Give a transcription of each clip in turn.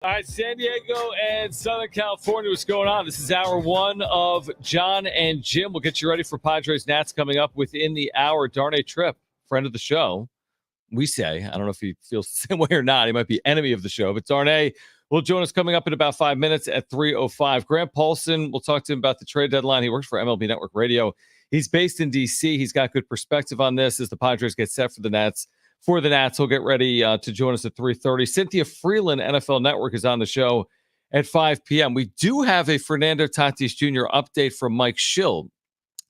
All right, San Diego and Southern California, what's going on? This is hour one of Jon and Jim. We'll get you ready for Padres Nats coming up within the hour. Darnay Trip, friend of the show, we say. I don't know if he feels the same way or not. He might be enemy of the show, but Darnay will join us coming up in about 5 minutes at 3:05. Grant Paulson, we'll talk to him about the trade deadline. He works for MLB Network Radio. He's based in D.C. He's got good perspective on this as the Padres get set for the Nats. He'll get ready to join us at 3:30. Cynthia Freeland, NFL Network, is on the show at 5 p.m. We do have a Fernando Tatis Jr. update from Mike Schill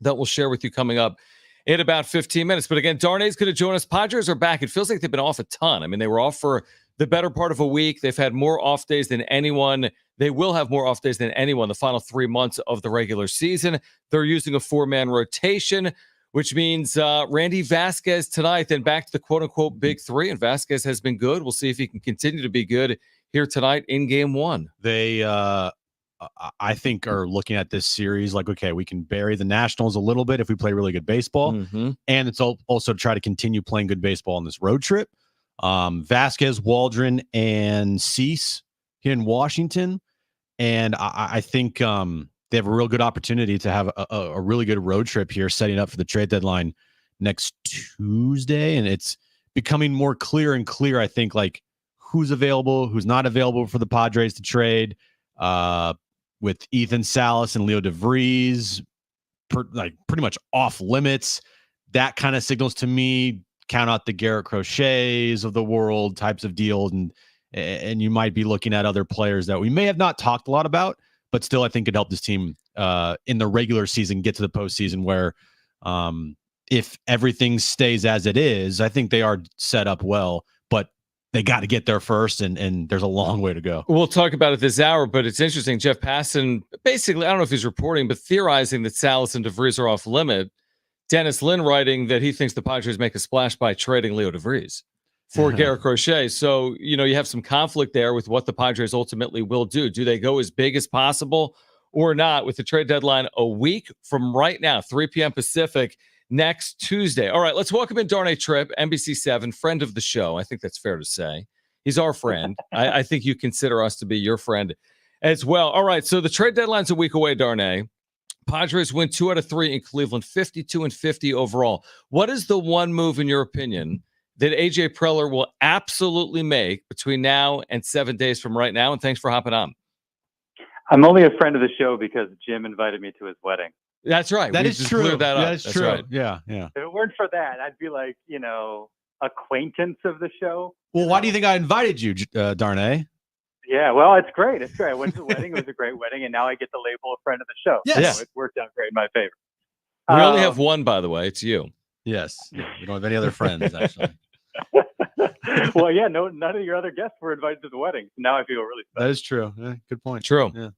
that we'll share with you coming up in about 15 minutes. But again, Darnay's going to join us. Padres are back. It feels like they've been off a ton. I mean, they were off for the better part of a week. They've had more off days than anyone. They will have more off days than anyone the final 3 months of the regular season. They're using a 4-man rotation, which means Randy Vasquez tonight, then back to the quote-unquote big three. And Vasquez has been good. We'll see if he can continue to be good here tonight in game one. They, I think, are looking at this series like, okay, we can bury the Nationals a little bit if we play really good baseball. Mm-hmm. And it's also try to continue playing good baseball on this road trip. Vasquez, Waldron, and Cease here in Washington. And I think they have a real good opportunity to have a really good road trip here, setting up for the trade deadline next Tuesday. And it's becoming more clear and clear, I think, like who's available, who's not available for the Padres to trade, with Ethan Salas and Leo De Vries, pretty much off limits. That kind of signals to me, count out the Garrett Crochets of the world types of deals. And you might be looking at other players that we may have not talked a lot about, but still I think could help this team in the regular season get to the postseason where if everything stays as it is, I think they are set up well, but they got to get there first, and there's a long way to go. We'll talk about it this hour, but it's interesting. Jeff Passan, basically, I don't know if he's reporting, but theorizing that Salas and De Vries are off limit. Dennis Lin writing that he thinks the Padres make a splash by trading Leo De Vries for Garrett Crochet. So, you have some conflict there with what the Padres ultimately will do. Do they go as big as possible or not with the trade deadline a week from right now, 3 p.m. Pacific, next Tuesday? All right, let's welcome in Darnay Trip, NBC7, friend of the show. I think that's fair to say. He's our friend. I think you consider us to be your friend as well. All right, so the trade deadline's a week away, Darnay. Padres win 2 out of 3 in Cleveland, 52-50 overall. What is the one move, in your opinion, that AJ Preller will absolutely make between now and 7 days from right now? And thanks for hopping on. I'm only a friend of the show because Jim invited me to his wedding. That's right. That is true. That is true. Right. Yeah. If it weren't for that, I'd be like, acquaintance of the show. Well, why do you think I invited you, Darnay? Yeah, well, it's great. It's great. I went to the wedding. It was a great wedding, and now I get the label of friend of the show. Yes. So it worked out great in my favor. We only have one, by the way. It's you. Yes. Yeah, we don't have any other friends, actually. Well, yeah, none of your other guests were invited to the wedding. Now I feel really special. That is true. Yeah, good point. True. Yeah.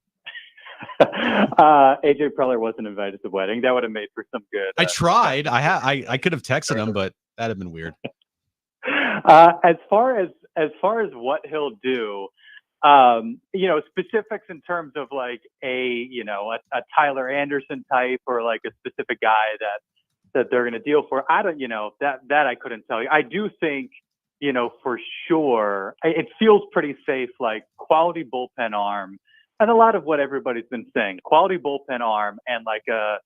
AJ Preller wasn't invited to the wedding. That would have made for some good. I tried. I could have texted him, but that'd have been weird. As far as what he'll do, specifics in terms of like a Tyler Anderson type or like a specific guy that they're going to deal for. I don't, that I couldn't tell you. I do think, for sure, it feels pretty safe, like quality bullpen arm. And a lot of what everybody's been saying, quality bullpen arm and like a,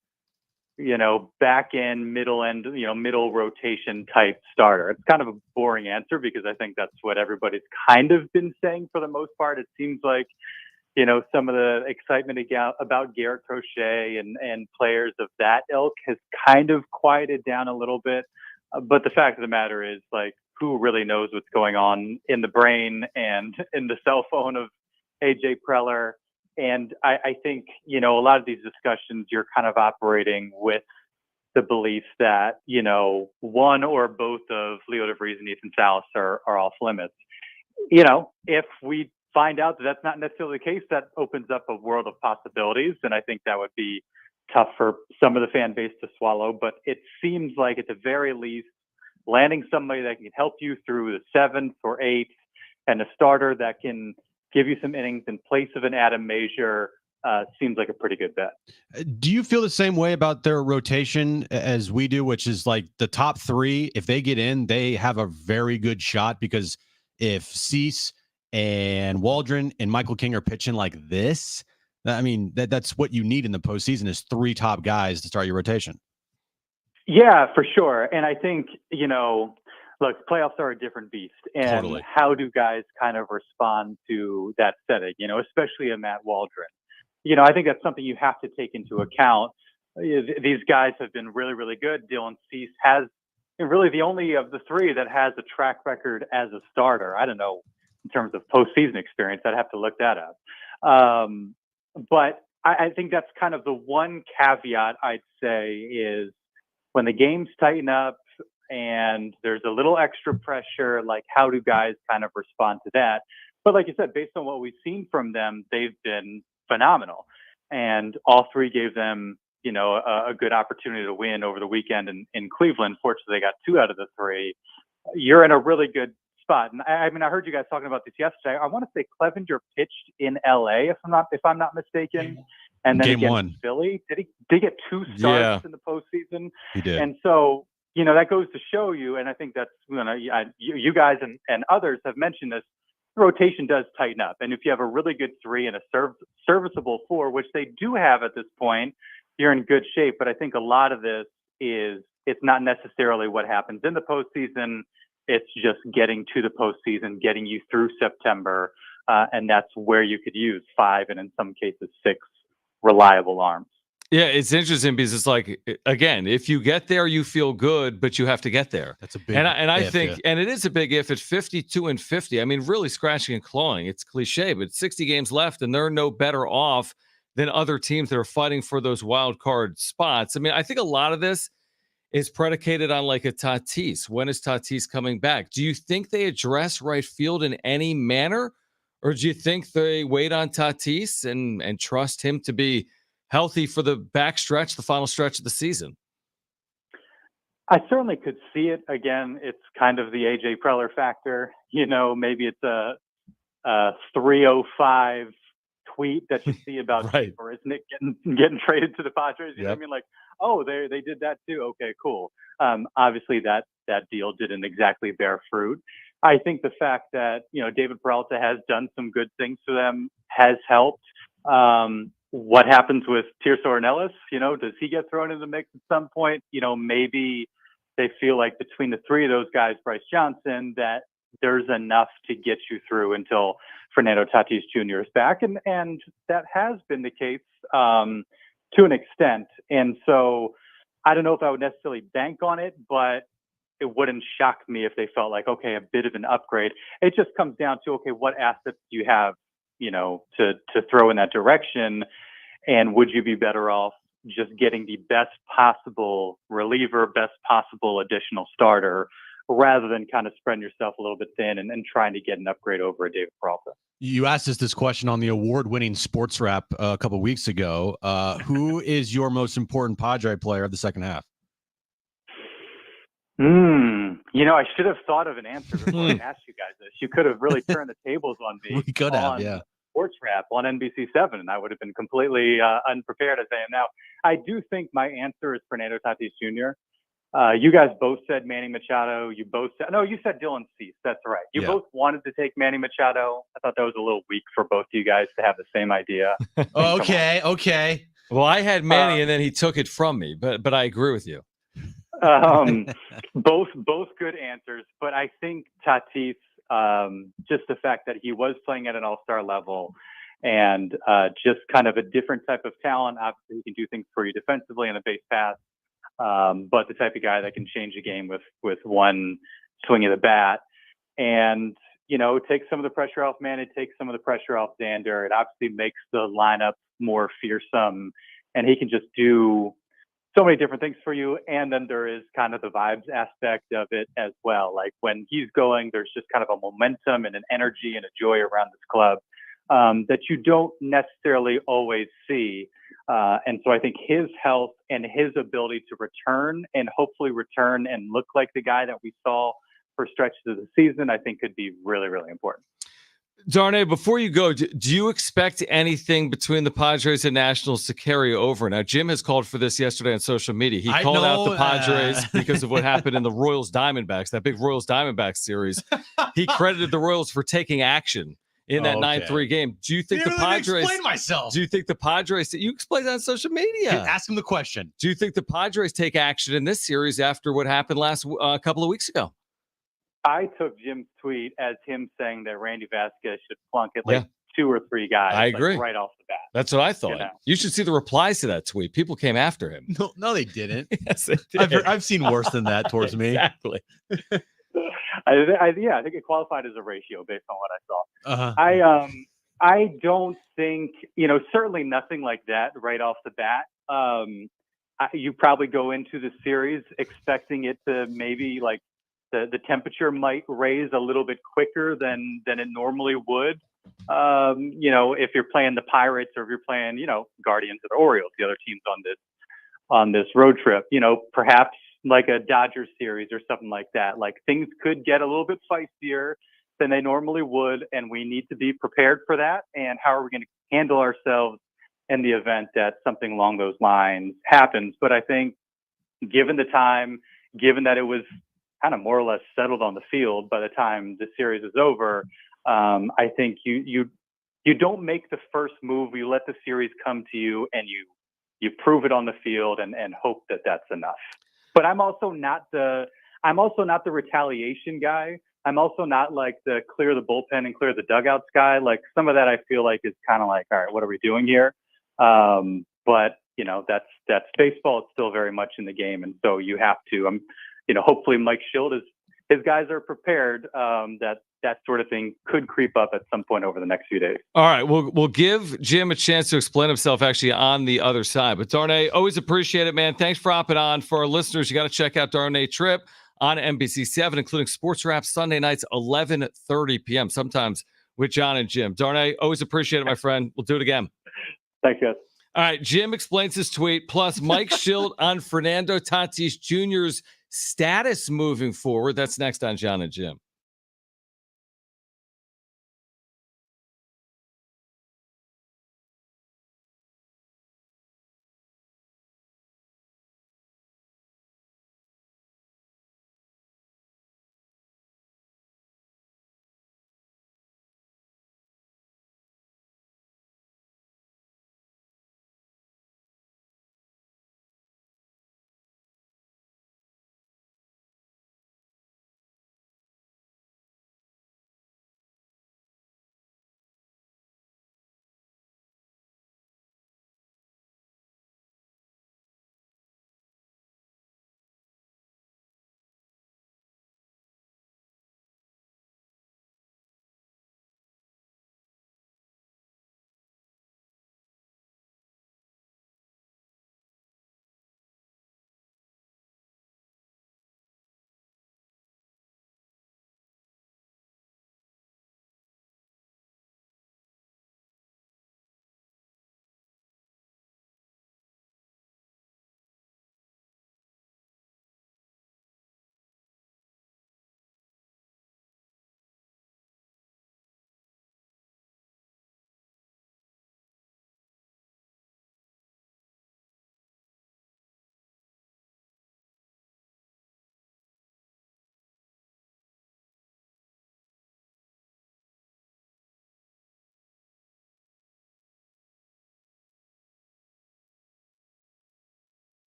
back end, middle end, middle rotation type starter. It's kind of a boring answer because I think that's what everybody's kind of been saying for the most part. It seems like, some of the excitement about Garrett Crochet and players of that ilk has kind of quieted down a little bit. But the fact of the matter is, like, who really knows what's going on in the brain and in the cell phone of AJ Preller? And I think, a lot of these discussions, you're kind of operating with the belief that, one or both of Leo De Vries and Ethan Salas are off limits. If we find out that that's not necessarily the case, that opens up a world of possibilities. And I think that would be tough for some of the fan base to swallow. But it seems like at the very least, landing somebody that can help you through the 7th or 8th and a starter that can give you some innings in place of an Adam Major seems like a pretty good bet. Do you feel the same way about their rotation as we do, which is like the top 3, if they get in, they have a very good shot because if Cease and Waldron and Michael King are pitching like this, I mean, that's what you need in the postseason is 3 top guys to start your rotation. Yeah, for sure. And I think, look, playoffs are a different beast. And Totally. how do guys kind of respond to that setting, especially a Matt Waldron? I think that's something you have to take into account. These guys have been really, really good. Dylan Cease has really the only of the 3 that has a track record as a starter. I don't know in terms of postseason experience. I'd have to look that up. But I think that's kind of the one caveat I'd say is when the games tighten up and there's a little extra pressure, like how do guys kind of respond to that? But like you said, based on what we've seen from them, they've been phenomenal. And all 3 gave them, a good opportunity to win over the weekend in Cleveland. Fortunately, they got 2 out of the 3. You're in a really good spot. And I heard you guys talking about this yesterday. I want to say Clevenger pitched in LA, if I'm not mistaken. And then Game against 1. Philly, did he get 2 starts in the postseason? He did. And so, that goes to show you, and I think that's, you guys and others have mentioned this, the rotation does tighten up. And if you have a really good 3 and a serviceable 4, which they do have at this point, you're in good shape. But I think a lot of this it's not necessarily what happens in the postseason. It's just getting to the postseason, getting you through September. And that's where you could use 5 and in some cases 6 reliable arms. Yeah, it's interesting because it's like, again, if you get there, you feel good, but you have to get there. That's a big and I if, think, yeah. and it is a big if at 52-50. I mean, really scratching and clawing. It's cliche, but 60 games left, and they're no better off than other teams that are fighting for those wild card spots. I mean, I think a lot of this is predicated on like a Tatis. When is Tatis coming back? Do you think they address right field in any manner? Or do you think they wait on Tatis and trust him to be healthy for the back stretch, the final stretch of the season? I certainly could see it. Again, it's kind of the AJ Preller factor. Maybe it's a 305 tweet that you see about right. or isn't it getting traded to the Padres? You know what I mean? Like, oh, they did that too. Okay, cool. Obviously that deal didn't exactly bear fruit. I think the fact that, David Peralta has done some good things for them has helped. What happens with Tirso Ornelas? Does he get thrown in the mix at some point? Maybe they feel like between the 3 of those guys, Bryce Johnson, that there's enough to get you through until Fernando Tatis Jr. is back. And that has been the case to an extent. And so I don't know if I would necessarily bank on it, but it wouldn't shock me if they felt like, okay, a bit of an upgrade. It just comes down to, okay, what assets do you have, to throw in that direction? And would you be better off just getting the best possible reliever, best possible additional starter, rather than kind of spreading yourself a little bit thin and trying to get an upgrade over a David Peralta? You asked us this question on the award-winning Sports Wrap a couple of weeks ago. Who is your most important Padre player of the second half? I should have thought of an answer before I asked you guys this. You could have really turned the tables on me. We could have, yeah. Sports Wrap on NBC7, and I would have been completely unprepared as I am now. I do think my answer is Fernando Tatis Jr. You guys both said Manny Machado. You said Dylan Cease. That's right. You both wanted to take Manny Machado. I thought that was a little weak for both of you guys to have the same idea. Okay. Well, I had Manny, and then he took it from me, but I agree with you. Both good answers, but I think Tatis, just the fact that he was playing at an all-star level and just kind of a different type of talent. Obviously, he can do things for you defensively in a base pass, but the type of guy that can change the game with one swing of the bat. And, take some of the pressure off Manny, take some of the pressure off Xander. It obviously makes the lineup more fearsome, and he can just do so many different things for you. And then there is kind of the vibes aspect of it as well. Like when he's going, there's just kind of a momentum and an energy and a joy around this club that you don't necessarily always see. And so I think his health and his ability to return and hopefully return and look like the guy that we saw for stretches of the season, I think could be really, really important. Darnay, before you go, do you expect anything between the Padres and Nationals to carry over? Now, Jim has called for this yesterday on social media. He called out the Padres because of what happened in the Royals-Diamondbacks, that big Royals-Diamondbacks series. He credited the Royals for taking action in that 9-3 game. Do you think the Padres explain myself? Do you think the Padres you explained that on social media? Ask him the question. Do you think the Padres take action in this series after what happened last couple of weeks ago? I took Jim's tweet as him saying that Randy Vasquez should plunk at like 2 or 3 guys. I agree. Like, right off the bat. That's what I thought. You should see the replies to that tweet. People came after him. No, they didn't. Yes, they did. I've seen worse than that towards me. Exactly. I think it qualified as a ratio based on what I saw. I don't think, certainly nothing like that right off the bat. You probably go into the series expecting it to maybe like the temperature might raise a little bit quicker than it normally would. If you're playing the Pirates or if you're playing, Guardians or the Orioles, the other teams on this road trip, perhaps like a Dodgers series or something like that. Like things could get a little bit feistier than they normally would, and we need to be prepared for that. And how are we going to handle ourselves in the event that something along those lines happens? But I think given the time, given that it was kind of more or less settled on the field by the time the series is over, I think you don't make the first move. You let the series come to you, and you prove it on the field and hope that that's enough. But I'm also not the retaliation guy. I'm also not like the clear the bullpen and clear the dugouts guy. Like some of that I feel like is kind of like, all right, what are we doing here? But that's baseball. It's still very much in the game, and so you have to. Hopefully Mike Schild his guys are prepared. That sort of thing could creep up at some point over the next few days. All right, we'll give Jim a chance to explain himself actually on the other side. But Darnay, always appreciate it, man. Thanks for hopping on. For our listeners, you got to check out Darnay Trip on NBC7, including Sports Wrap Sunday nights, 11:30 p.m., sometimes with Jon and Jim. Darnay, always appreciate it, my friend. We'll do it again. Thanks, guys. All right, Jim explains his tweet, plus Mike Schild on Fernando Tatis Jr.'s status moving forward. That's next on Jon and Jim.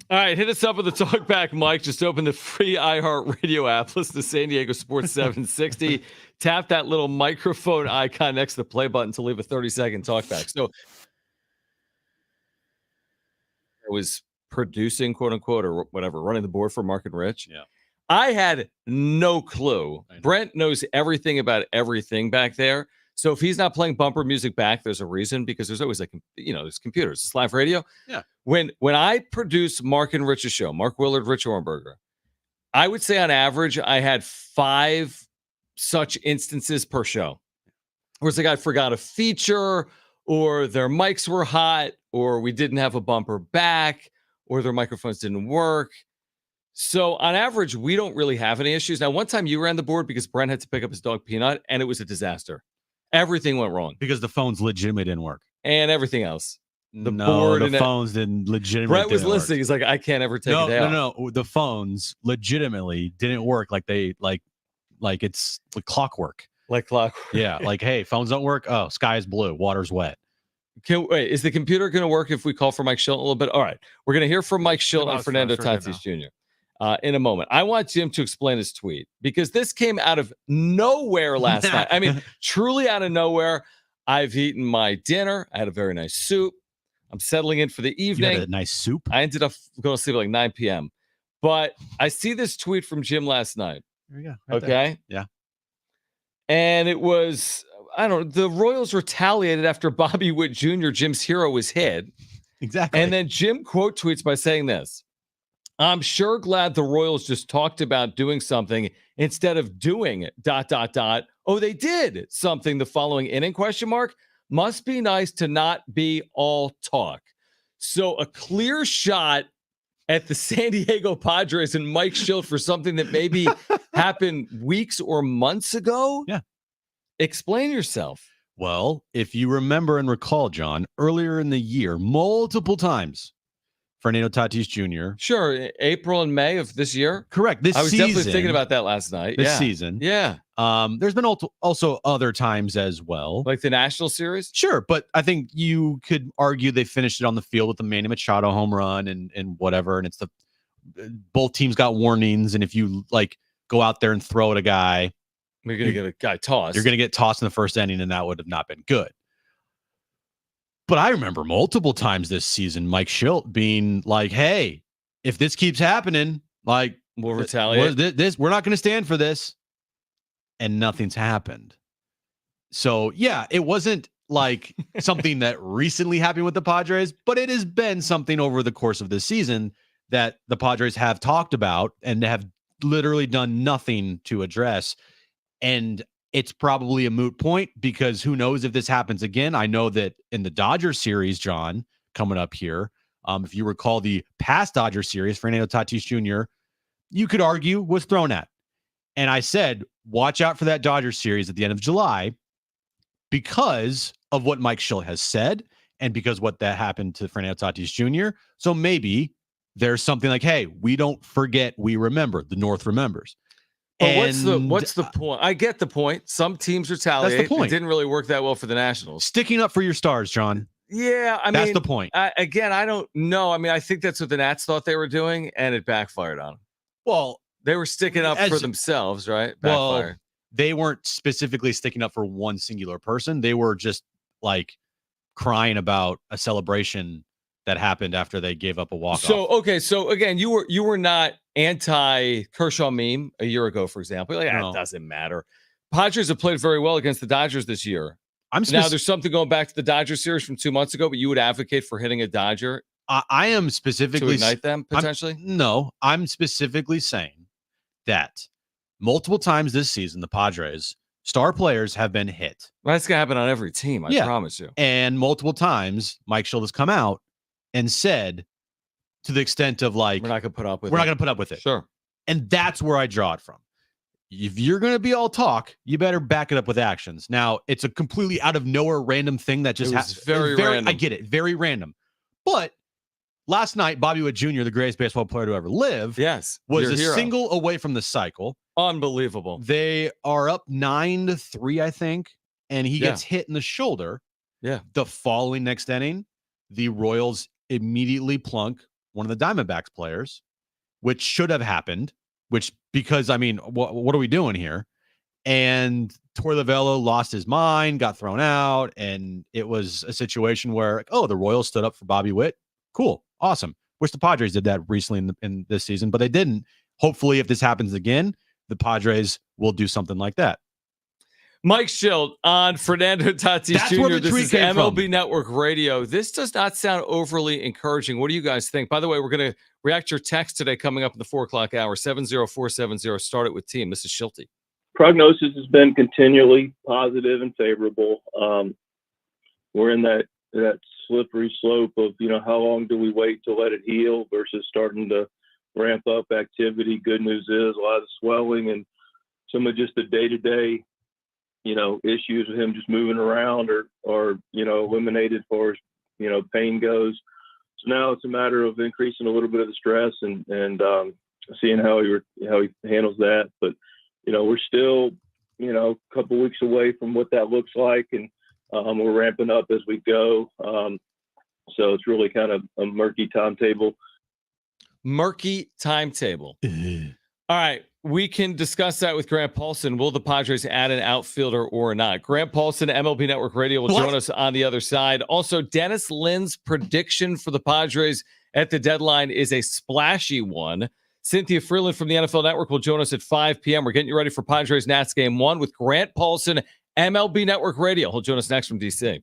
All right, hit us up with the talkback mic. Just open the free iHeartRadio app. Listen to San Diego Sports 760. Tap that little microphone icon next to the play button to leave a 30-second talkback. So I was producing, quote unquote, or whatever, running the board for Mark and Rich. Yeah. I had no clue. Brent knows everything about everything back there. So if he's not playing bumper music back, there's a reason, because there's always there's computers, it's live radio. Yeah. When I produce Mark and Rich's show, Mark Willard, Rich Orenberger, I would say on average I had 5 such instances per show. Where it's like I forgot a feature, or their mics were hot, or we didn't have a bumper back, or their microphones didn't work. So on average, we don't really have any issues. Now, one time you ran the board because Brent had to pick up his dog Peanut, and it was a disaster. Everything went wrong. Because the phones legitimately didn't work. And everything else. The phones didn't legitimately Brent was listening. He's like, I can't ever take a day off. No. The phones legitimately didn't work like it's like clockwork. Like clockwork. Yeah. Like, hey, phones don't work. Oh, sky is blue. Water's wet. Wait, is the computer going to work if we call for Mike Shilton a little bit? All right. We're going to hear from Mike Shilton and Fernando Tatis Jr. In a moment. I want Jim to explain his tweet, because this came out of nowhere last night. I mean, truly out of nowhere. I've eaten my dinner. I had a very nice soup. I'm settling in for the evening. You had a nice soup? I ended up going to sleep at like 9 p.m. But I see this tweet from Jim last night. There we go. Okay. There. Yeah. And it was, I don't know, the Royals retaliated after Bobby Witt Jr., Jim's hero, was hit. Exactly. And then Jim quote tweets by saying this: I'm sure glad the Royals just talked about doing something instead of doing ... Oh, they did something the following inning, ? Must be nice to not be all talk. So a clear shot at the San Diego Padres and Mike Shildt for something that maybe happened weeks or months ago. Yeah. Explain yourself. Well, if you remember and recall, John, earlier in the year, multiple times, Fernando Tatis Jr. Sure, April and May of this year. Correct. I was definitely thinking about that last night. This season. Yeah. There's been also other times as well. Like the National Series? Sure, but I think you could argue they finished it on the field with the Manny Machado home run and whatever, and it's both teams got warnings, and if you go out there and throw at a guy, you're going to get a guy tossed. You're going to get tossed in the first inning, and that would have not been good. But I remember multiple times this season, Mike Shildt being like, hey, if this keeps happening, we'll retaliate. We're not going to stand for this. And nothing's happened. So, yeah, it wasn't like something that recently happened with the Padres, but it has been something over the course of this season that the Padres have talked about and have literally done nothing to address. And it's probably a moot point, because who knows if this happens again. I know that in the Dodger series, John, coming up here, if you recall the past Dodger series, Fernando Tatis Jr., you could argue was thrown at. And I said, watch out for that Dodger series at the end of July, because of what Mike Shildt has said and because what that happened to Fernando Tatis Jr. So maybe there's something like, hey, we don't forget, we remember. The North remembers. But what's the point? I get the point. Some teams retaliate. That's the point. It didn't really work that well for the Nationals. Sticking up for your stars, John. Yeah, that's the point. I don't know. I mean, I think that's what the Nats thought they were doing, and it backfired on them. Well, they were sticking up for themselves, right? Backfired. Well, they weren't specifically sticking up for one singular person. They were just crying about a celebration that happened after they gave up a walk-off. So again, you were not anti Kershaw meme a year ago, for example. It doesn't matter. Padres have played very well against the Dodgers this year. Now there's something going back to the Dodger series from 2 months ago, but you would advocate for hitting a Dodger. I am specifically to ignite them potentially. I'm specifically saying that multiple times this season, the Padres star players have been hit. Well, that's gonna happen on every team. I promise you. And multiple times, Mike Shildt has come out and said, to the extent of we're not going to put up with it. Sure. And that's where I draw it from. If you're going to be all talk, you better back it up with actions. Now, it's a completely out of nowhere random thing that just happens. Very random. I get it. Very random. But last night, Bobby Witt Jr., the greatest baseball player to ever live, was a single away from the cycle. Unbelievable. They are up 9-3, I think, and he gets hit in the shoulder. Yeah. The following next inning, the Royals immediately plunk one of the Diamondbacks players, which should have happened, because, I mean, what are we doing here? And Torey Lovullo lost his mind, got thrown out, and it was a situation where, the Royals stood up for Bobby Witt. Cool. Awesome. Wish the Padres did that recently in this season, but they didn't. Hopefully, if this happens again, the Padres will do something like that. Mike Schilt on Fernando Tatis That's Jr. Where the This tweet is came MLB from. Network Radio. This does not sound overly encouraging. What do you guys think? By the way, we're going to react to your text today coming up in the 4 o'clock hour, 70470. Start it with team. This is Schilty. Prognosis has been continually positive and favorable. We're in that slippery slope of, how long do we wait to let it heal versus starting to ramp up activity. Good news is a lot of the swelling and some of just the day-to-day, issues with him just moving around or eliminated as far as, pain goes. So now it's a matter of increasing a little bit of the stress and seeing how he handles that. But, we're still, a couple weeks away from what that looks like, and we're ramping up as we go. So it's really kind of a murky timetable. All right. We can discuss that with Grant Paulson. Will the Padres add an outfielder or not? Grant Paulson, MLB Network Radio, will join us on the other side. Also, Dennis Lynn's prediction for the Padres at the deadline is a splashy one. Cynthia Freeland from the NFL Network will join us at 5 p.m. We're getting you ready for Padres Nats Game 1 with Grant Paulson, MLB Network Radio. He'll join us next from D.C.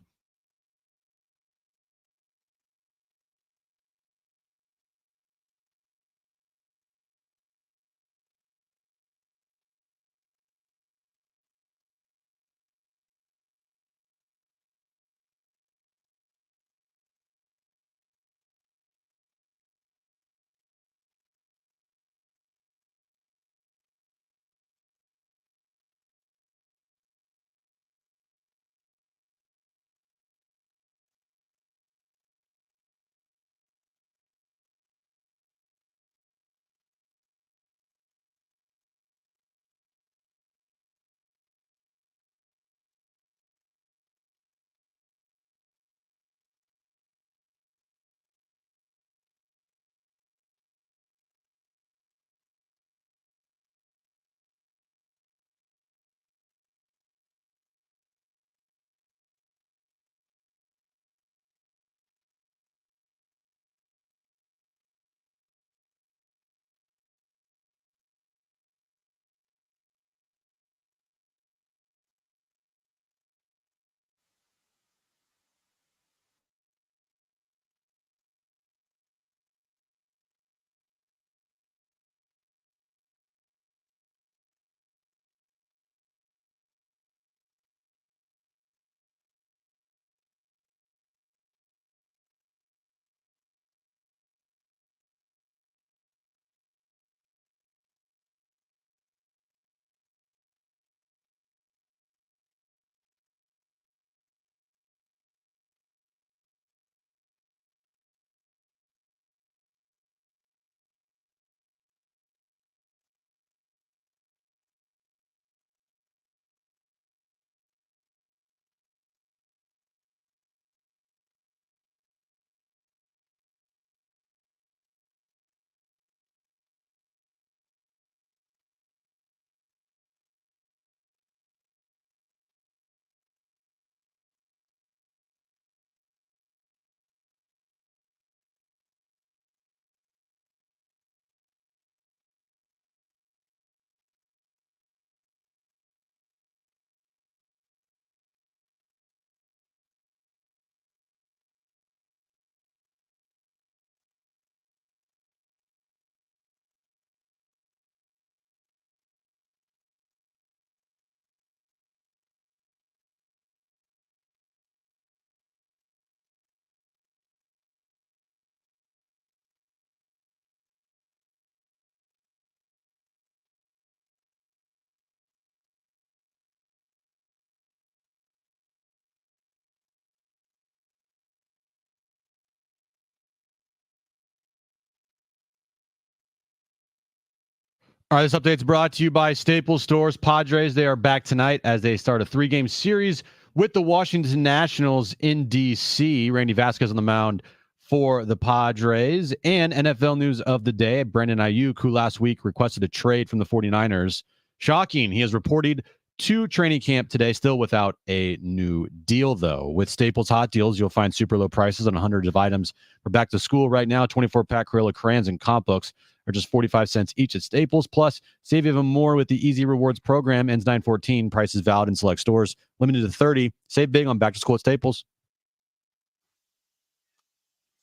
All right, this update's brought to you by Staples Stores. Padres, they are back tonight as they start a 3-game series with the Washington Nationals in D.C. Randy Vasquez on the mound for the Padres. And NFL news of the day, Brandon Ayuk, who last week requested a trade from the 49ers. Shocking. He has reported to training camp today, still without a new deal, though. With Staples Hot Deals, you'll find super low prices on hundreds of items for back to school right now. 24-pack Crayola crayons and comp books are just 45 cents each at Staples. Plus, save even more with the Easy Rewards program. Ends 9/14. Prices valid in select stores. Limited to 30. Save big on back to school at Staples.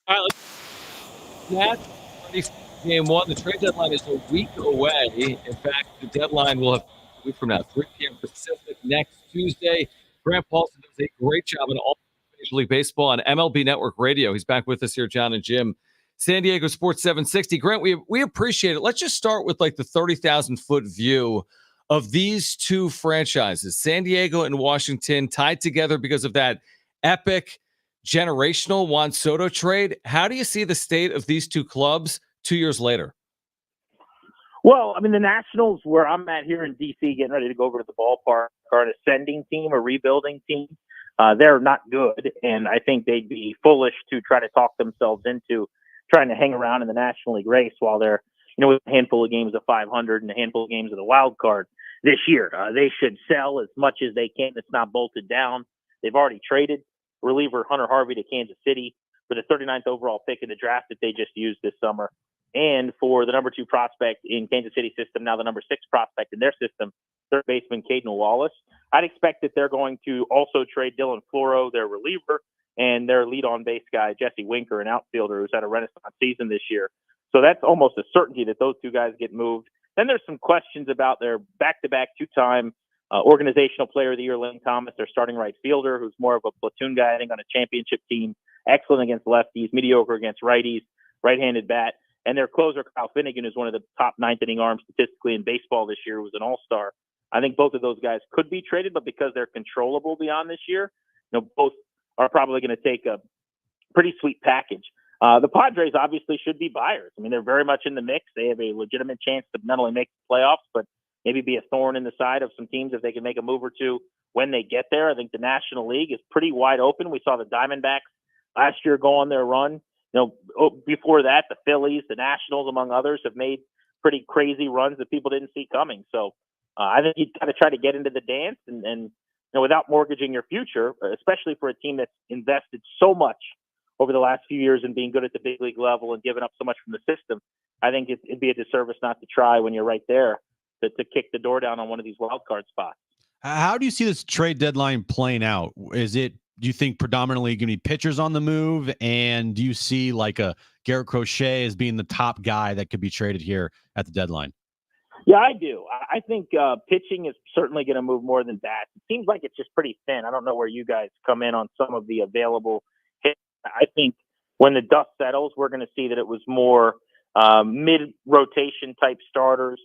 All right, that's ready for game one. The trade deadline is a week away. In fact, the deadline will have a week from now, 3 p.m. Pacific next Tuesday. Grant Paulson does a great job in all Major League Baseball on MLB Network Radio. He's back with us here, Jon and Jim. San Diego Sports 760. Grant, we appreciate it. Let's just start with like the 30,000-foot view of these two franchises, San Diego and Washington, tied together because of that epic generational Juan Soto trade. How do you see the state of these two clubs 2 years later? Well, I mean, the Nationals, where I'm at here in D.C., getting ready to go over to the ballpark, are an ascending team, a rebuilding team. They're not good, and I think they'd be foolish to try to talk themselves into trying to hang around in the National League race while they're, with a handful of games of 500 and a handful of games of the wild card this year. They should sell as much as they can. It's not bolted down. They've already traded reliever Hunter Harvey to Kansas City for the 39th overall pick in the draft that they just used this summer, and for the number 2 prospect in Kansas City system, now the number 6 prospect in their system, third baseman Caden Wallace. I'd expect that they're going to also trade Dylan Floro, their reliever, and their lead-on base guy, Jesse Winker, an outfielder who's had a renaissance season this year. So that's almost a certainty that those two guys get moved. Then there's some questions about their back-to-back 2-time organizational player of the year, Lynn Thomas, their starting right fielder, who's more of a platoon guy, I think, on a championship team, excellent against lefties, mediocre against righties, right-handed bat. And their closer, Kyle Finnegan, is one of the top ninth-inning arms statistically in baseball this year, was an all-star. I think both of those guys could be traded, but because they're controllable beyond this year, both are probably going to take a pretty sweet package. The Padres obviously should be buyers. I mean, they're very much in the mix. They have a legitimate chance to not only make the playoffs, but maybe be a thorn in the side of some teams if they can make a move or two when they get there. I think the National League is pretty wide open. We saw the Diamondbacks last year go on their run. Before that, the Phillies, the Nationals, among others, have made pretty crazy runs that people didn't see coming. So I think you've got to try to get into the dance and without mortgaging your future, especially for a team that's invested so much over the last few years in being good at the big league level and giving up so much from the system. I think it'd be a disservice not to try when you're right there to kick the door down on one of these wild card spots. How do you see this trade deadline playing out? Do you think predominantly going to be pitchers on the move? And do you see like a Garrett Crochet as being the top guy that could be traded here at the deadline? Yeah, I do. I think pitching is certainly going to move more than bats. It seems like it's just pretty thin. I don't know where you guys come in on some of the available hits. I think when the dust settles, we're going to see that it was more mid-rotation type starters,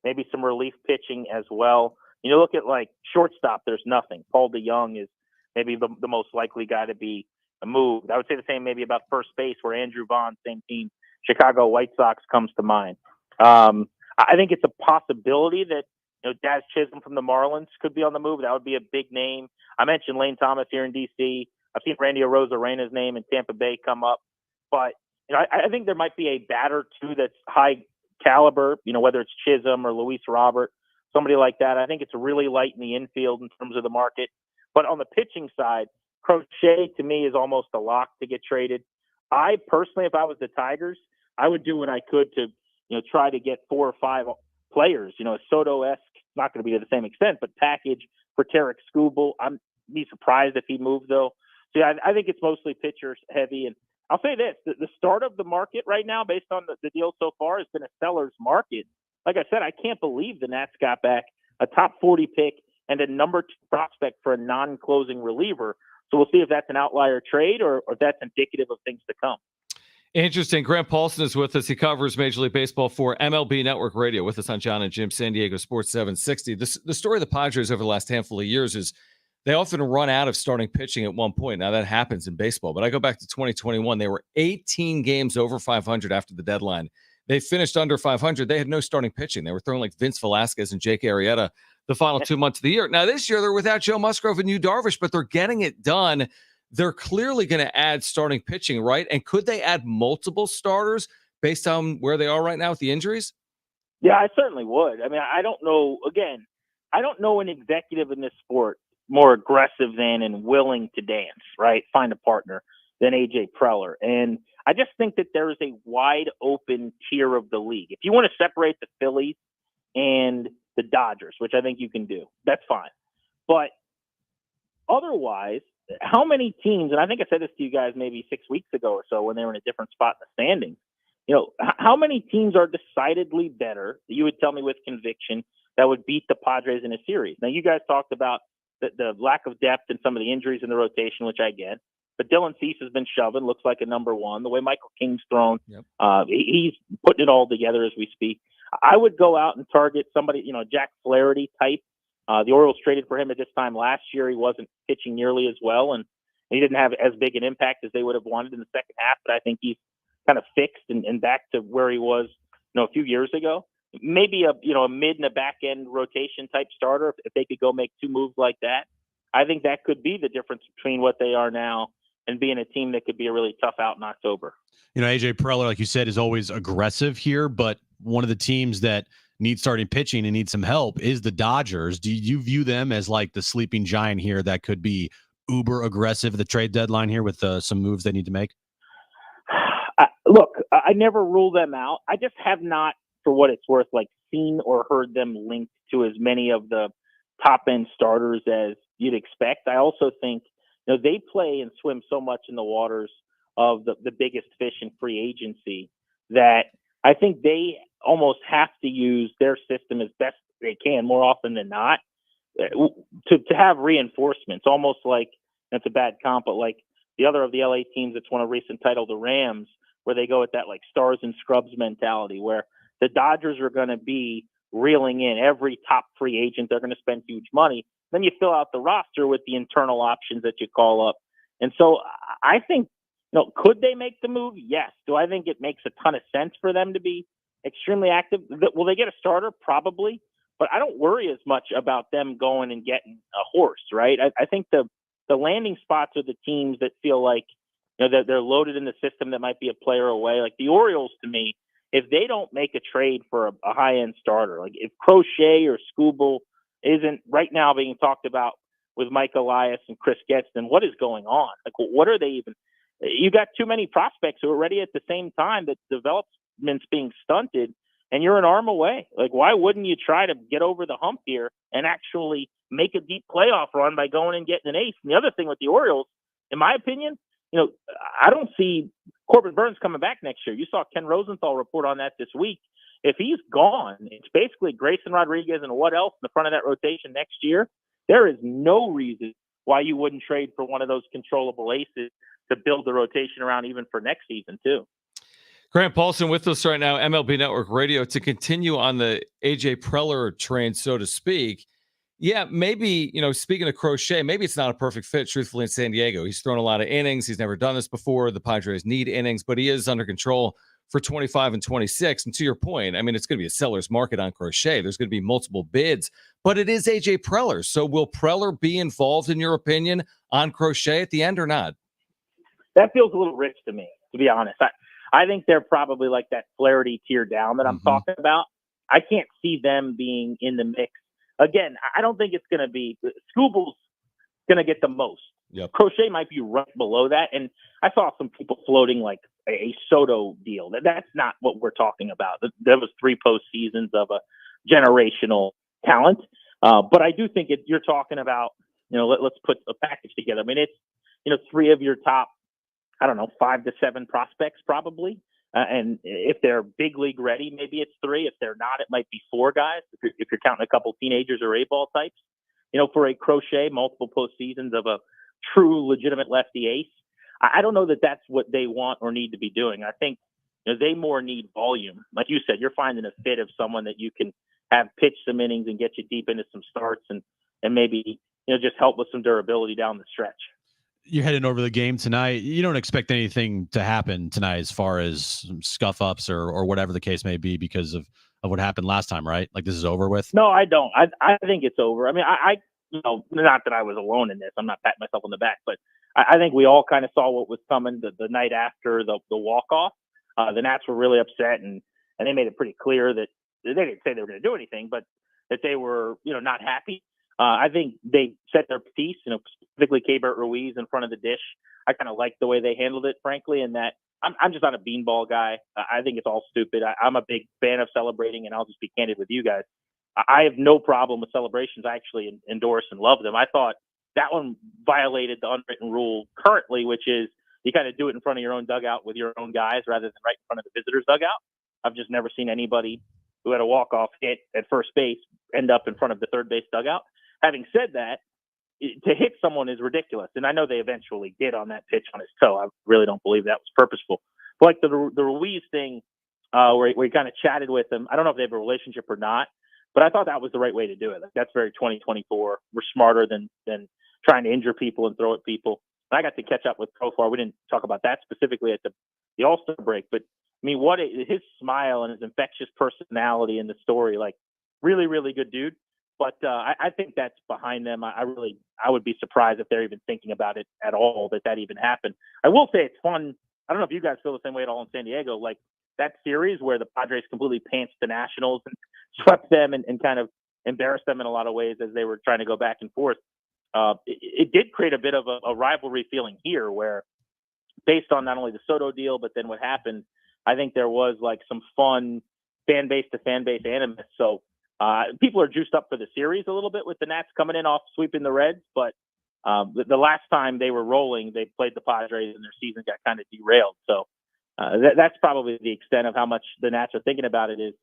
maybe some relief pitching as well. Look at like shortstop, there's nothing. Paul DeYoung is maybe the most likely guy to be moved. I would say the same maybe about first base, where Andrew Vaughn, same team, Chicago White Sox, comes to mind. I think it's a possibility that Daz Chisholm from the Marlins could be on the move. That would be a big name. I mentioned Lane Thomas here in D.C. I've seen Randy Arozarena's name in Tampa Bay come up. But I think there might be a batter, too, that's high caliber, whether it's Chisholm or Luis Robert, somebody like that. I think it's really light in the infield in terms of the market. But on the pitching side, Crochet, to me, is almost a lock to get traded. I personally, if I was the Tigers, I would do what I could to try to get 4 or 5 players, a Soto-esque, not going to be to the same extent, but package for Tarek Skubal. I'm be surprised if he moved, though. So yeah, I think it's mostly pitchers heavy. And I'll say this, the start of the market right now, based on the deal so far, has been a seller's market. Like I said, I can't believe the Nats got back a top 40 pick and a number 2 prospect for a non-closing reliever. So we'll see if that's an outlier trade or if that's indicative of things to come. Interesting. Grant Paulson is with us. He covers Major League Baseball for MLB Network Radio with us on Jon and Jim, San Diego Sports 760. The story of the Padres over the last handful of years is they often run out of starting pitching at one point. Now, that happens in baseball, but I go back to 2021. They were 18 games over 500 after the deadline. They finished under 500. They had no starting pitching. They were throwing like Vince Velasquez and Jake Arrieta the final 2 months of the year. Now, this year, they're without Joe Musgrove and Yu Darvish, but they're getting it done. they're clearly going to add starting pitching, right? And could they add multiple starters based on where they are right now with the injuries? Yeah, I certainly would. I mean, I don't know. Again, I don't know an executive in this sport more aggressive than and willing to dance, right? Find a partner than AJ Preller. And I just think that there is a wide open tier of the league. If you want to separate the Phillies and the Dodgers, which I think you can do, that's fine. But otherwise, how many teams, and I think I said this to you guys maybe 6 weeks ago or so when they were in a different spot in the standings, how many teams are decidedly better, you would tell me with conviction, that would beat the Padres in a series? Now, you guys talked about the lack of depth and some of the injuries in the rotation, which I get. But Dylan Cease has been shoving, looks like a number one. The way Michael King's thrown, he's putting it all together as we speak. I would go out and target somebody, Jack Flaherty type. The Orioles traded for him at this time last year. He wasn't pitching nearly as well, and he didn't have as big an impact as they would have wanted in the second half. But I think he's kind of fixed and back to where he was, a few years ago. Maybe a mid and a back end rotation type starter. If they could go make two moves like that, I think that could be the difference between what they are now and being a team that could be a really tough out in October. AJ Preller, like you said, is always aggressive here, but one of the teams that needs starting pitching and needs some help is the Dodgers. Do you view them as like the sleeping giant here that could be uber aggressive at the trade deadline here with some moves they need to make? Look, I never rule them out. I just have not, for what it's worth, seen or heard them linked to as many of the top end starters as you'd expect. I also think they play and swim so much in the waters of the biggest fish in free agency that I think they almost have to use their system as best they can more often than not to have reinforcements, almost like, that's a bad comp, but like the other of the LA teams that's won a recent title, the Rams, where they go with that stars and scrubs mentality, where the Dodgers are going to be reeling in every top free agent. They're going to spend huge money. Then you fill out the roster with the internal options that you call up. And so I think, could they make the move? Yes. Do I think it makes a ton of sense for them to be extremely active? Will they get a starter? Probably. But I don't worry as much about them going and getting a horse, right? I think the landing spots are the teams that feel like, that they're loaded in the system that might be a player away. Like the Orioles, to me, if they don't make a trade for a high-end starter, like if Crochet or Skubal isn't right now being talked about with Mike Elias and Chris Getz, then what is going on? What are they even? You got too many prospects who are ready at the same time that development's being stunted, and you're an arm away. Why wouldn't you try to get over the hump here and actually make a deep playoff run by going and getting an ace? And the other thing with the Orioles, in my opinion, I don't see Corbin Burns coming back next year. You saw Ken Rosenthal report on that this week. If he's gone, it's basically Grayson Rodriguez and what else in the front of that rotation next year. There is no reason why you wouldn't trade for one of those controllable aces to build the rotation around even for next season too. Grant Paulson with us right now, MLB Network Radio, to continue on the AJ Preller train, so to speak. Yeah, maybe, speaking of Crochet, maybe it's not a perfect fit, truthfully, in San Diego. He's thrown a lot of innings. He's never done this before. The Padres need innings, but he is under control for 25 and 26. And to your point, it's going to be a seller's market on Crochet. There's going to be multiple bids, but it is AJ Preller. So will Preller be involved, in your opinion, on Crochet at the end or not? That feels a little rich to me, to be honest. I think they're probably like that Flaherty tier down that I'm talking about. I can't see them being in the mix. Again, I don't think it's going to be Skubal's going to get the most. Yep. Crochet might be right below that. And I saw some people floating like a Soto deal. That's not what we're talking about. There was 3 postseasons of a generational talent. But I do think you're talking about, let's put a package together. It's, 3 of your top, 5 to 7 prospects probably. And if they're big league ready, maybe it's 3. If they're not, it might be 4 guys. If you're counting a couple teenagers or A-ball types, for a Crochet, multiple postseasons of a true legitimate lefty ace. I don't know that that's what they want or need to be doing. I think they more need volume. Like you said, you're finding a fit of someone that you can have pitch some innings and get you deep into some starts and maybe, just help with some durability down the stretch. You're heading over the game tonight. You don't expect anything to happen tonight as far as scuff ups or whatever the case may be because of what happened last time, right? Like this is over with? No, I don't. I think it's over. I not that I was alone in this. I'm not patting myself on the back, but I think we all kind of saw what was coming the night after the walk-off. The Nats were really upset, and they made it pretty clear that they didn't say they were going to do anything, but that they were, not happy. I think they set their piece, specifically Keibert Ruiz in front of the dish. I kind of liked the way they handled it, frankly, and that I'm just not a beanball guy. I think it's all stupid. I'm a big fan of celebrating, and I'll just be candid with you guys. I have no problem with celebrations. I actually endorse and love them. I thought that one violated the unwritten rule currently, which is you kind of do it in front of your own dugout with your own guys rather than right in front of the visitor's dugout. I've just never seen anybody who had a walk-off hit at first base end up in front of the third base dugout. Having said that, to hit someone is ridiculous. And I know they eventually did on that pitch on his toe. I really don't believe that was purposeful. But like the Ruiz thing, where he kind of chatted with him, I don't know if they have a relationship or not, but I thought that was the right way to do it. Like, that's very 2024. We're smarter than trying to injure people and throw at people. And I got to catch up with Profar. We didn't talk about that specifically at the All-Star break, but I mean, his smile and his infectious personality in the story, like really, really good dude. But I think that's behind them. I would be surprised if they're even thinking about it at all, that even happened. I will say it's fun. I don't know if you guys feel the same way at all in San Diego. Like that series where the Padres completely pantsed the Nationals and swept them and kind of embarrassed them in a lot of ways as they were trying to go back and forth. It did create a bit of a rivalry feeling here where based on not only the Soto deal, but then what happened, I think there was like some fun fan base to fan base animus. So people are juiced up for the series a little bit with the Nats coming in off sweeping the Reds. But the last time they were rolling, they played the Padres and their season got kind of derailed. So that's probably the extent of how much the Nats are thinking about it is,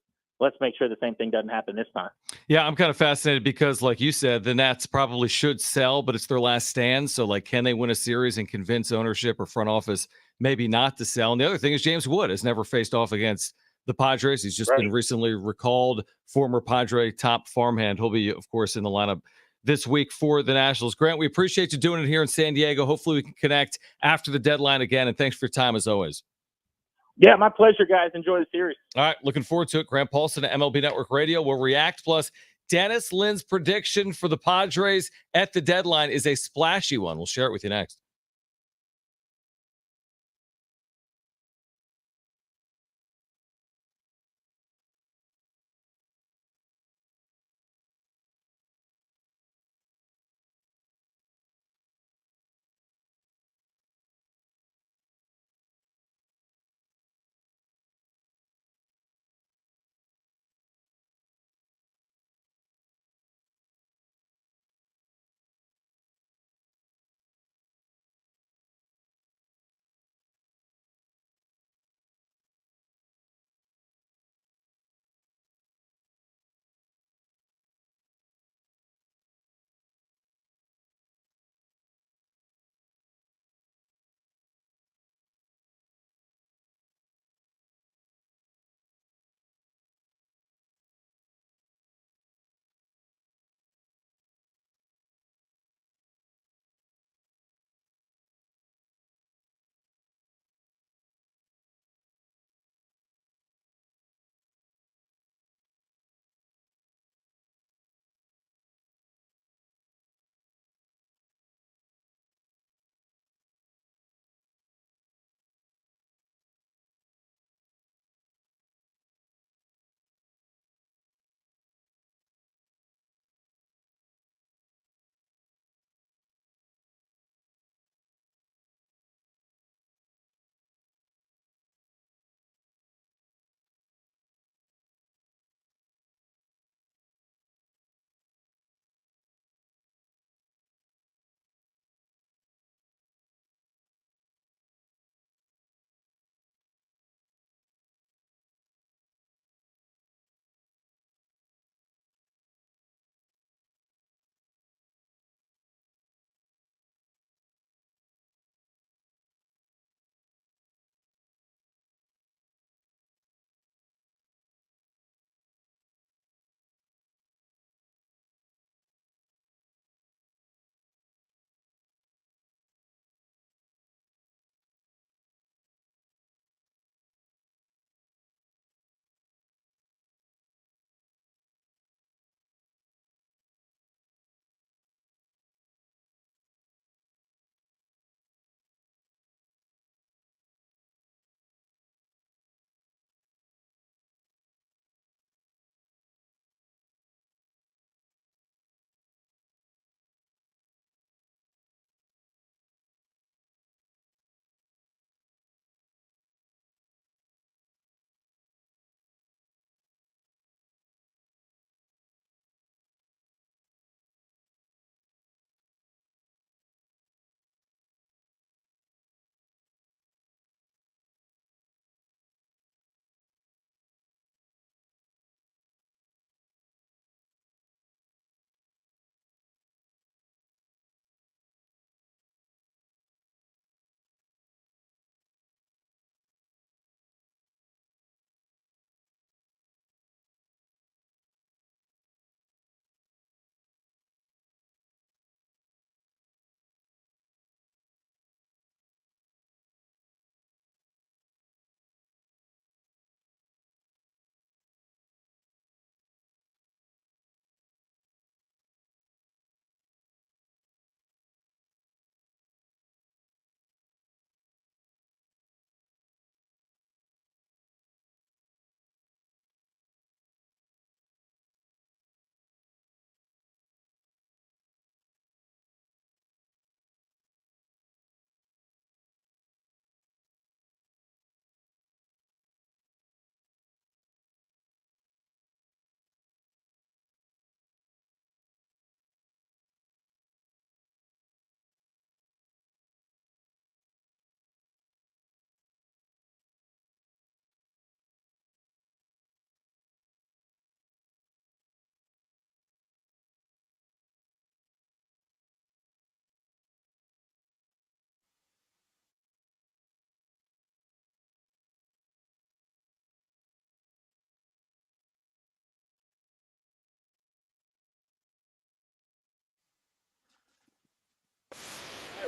let's make sure the same thing doesn't happen this time. Yeah, I'm kind of fascinated because, like you said, the Nats probably should sell, but it's their last stand. So, like, can they win a series and convince ownership or front office maybe not to sell? And the other thing is James Wood has never faced off against the Padres. He's just been recently recalled, former Padre top farmhand. He'll be, of course, in the lineup this week for the Nationals. Grant, we appreciate you doing it here in San Diego. Hopefully we can connect after the deadline again. And thanks for your time as always. Yeah, my pleasure, guys. Enjoy the series. All right, looking forward to it. Grant Paulson at MLB Network Radio will react. Plus, Dennis Lynn's prediction for the Padres at the deadline is a splashy one. We'll share it with you next.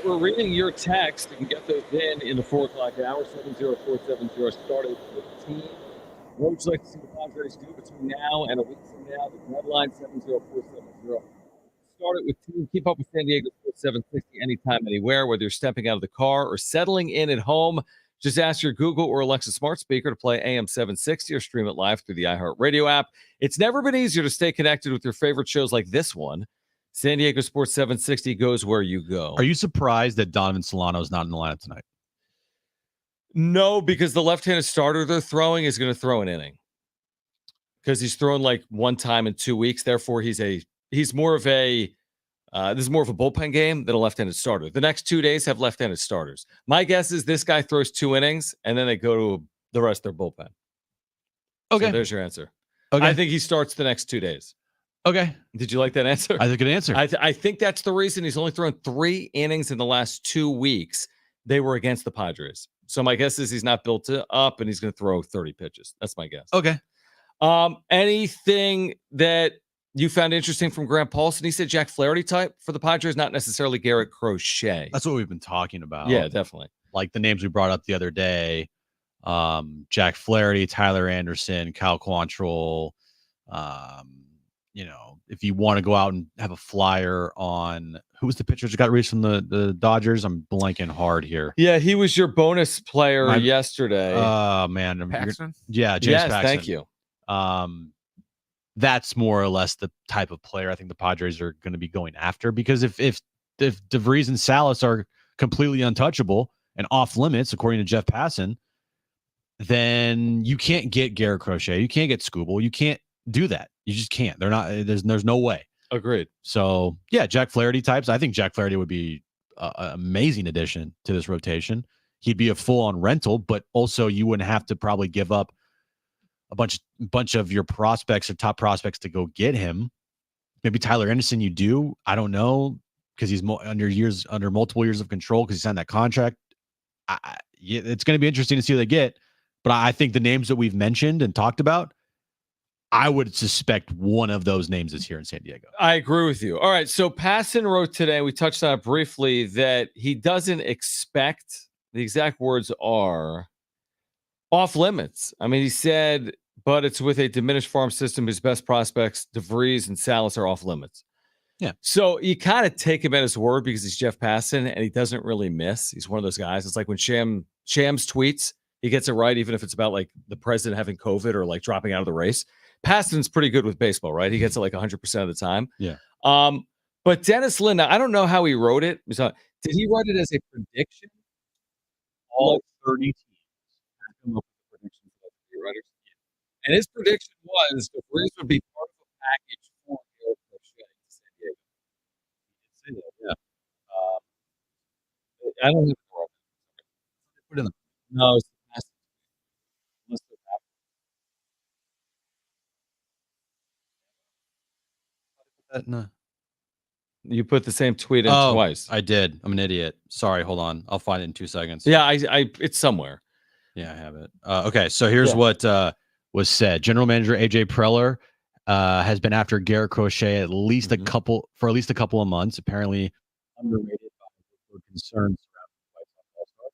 We're reading your text. You can get those in the 4 o'clock hour, 70470. Started with team. What would you like to see the Padres do between now and a week from now? The deadline, 70470. Start it with team. Keep up with San Diego Sports 760 anytime, anywhere, whether you're stepping out of the car or settling in at home. Just ask your Google or Alexa smart speaker to play AM 760 or stream it live through the iHeartRadio app. It's never been easier to stay connected with your favorite shows like this one. San Diego Sports 760 goes where you go. Are you surprised that Donovan Solano is not in the lineup tonight? No, because the left-handed starter they're throwing is going to throw an inning. Because he's thrown like one time in 2 weeks. Therefore, he's more of a this is more of a bullpen game than a left-handed starter. The next 2 days have left-handed starters. My guess is this guy throws 2 innings, and then they go to the rest of their bullpen. Okay. So there's your answer. Okay. I think he starts the next 2 days. Okay. Did you like that answer? I think a good answer. I think that's the reason he's only thrown 3 innings in the last 2 weeks. They were against the Padres. So my guess is he's not built up, and he's going to throw 30 pitches. That's my guess. Okay. Anything that you found interesting from Grant Paulson? He said Jack Flaherty type for the Padres, not necessarily Garrett Crochet. That's what we've been talking about. Yeah, definitely. Like the names we brought up the other day, Jack Flaherty, Tyler Anderson, Kyle Quantrill. If you want to go out and have a flyer on who was the pitcher that got released from the Dodgers, I'm blanking hard here. Yeah, he was your bonus player yesterday. Oh man, Paxton? Yeah, James yes, Paxton. Thank you. That's more or less the type of player I think the Padres are going to be going after, because if De Vries and Salas are completely untouchable and off limits, according to Jeff Passan, then you can't get Garrett Crochet. You can't get Scooble. You can't do that. You just can't. They're not. There's no way. Agreed. So yeah, Jack Flaherty types. I think Jack Flaherty would be an amazing addition to this rotation. He'd be a full-on rental, but also you wouldn't have to probably give up a bunch of your prospects or top prospects to go get him. Maybe Tyler Anderson you do. I don't know, because he's under multiple years of control because he signed that contract. It's going to be interesting to see what they get. But I think the names that we've mentioned and talked about, I would suspect one of those names is here in San Diego. I agree with you. All right. So Passan wrote today, we touched on it briefly, that he doesn't expect, the exact words are, off limits. I mean, he said, but it's with a diminished farm system. His best prospects, De Vries and Salas, are off limits. Yeah. So you kind of take him at his word because he's Jeff Passan and he doesn't really miss. He's one of those guys. It's like when Shams tweets, he gets it right, even if it's about like the president having COVID or like dropping out of the race. Passan's pretty good with baseball, right? He gets it like 100% of the time. Yeah. But Dennis Lynn, I don't know how he wrote it. Did he write it as a prediction? All 30 teams have come up with a prediction for the writers. And his prediction was the Braves would be part of a package for Garrett Crochet in San Diego. Yeah. I don't know. Put in the no. It's No. You put the same tweet in twice. I did. I'm an idiot. Sorry. Hold on. I'll find it in 2 seconds. Yeah, it's somewhere. Yeah, I have it. Okay, so here's what was said. General Manager AJ Preller has been after Garrett Crochet at least a couple of months. Apparently underrated by concerns surrounding the White Sox All-Star.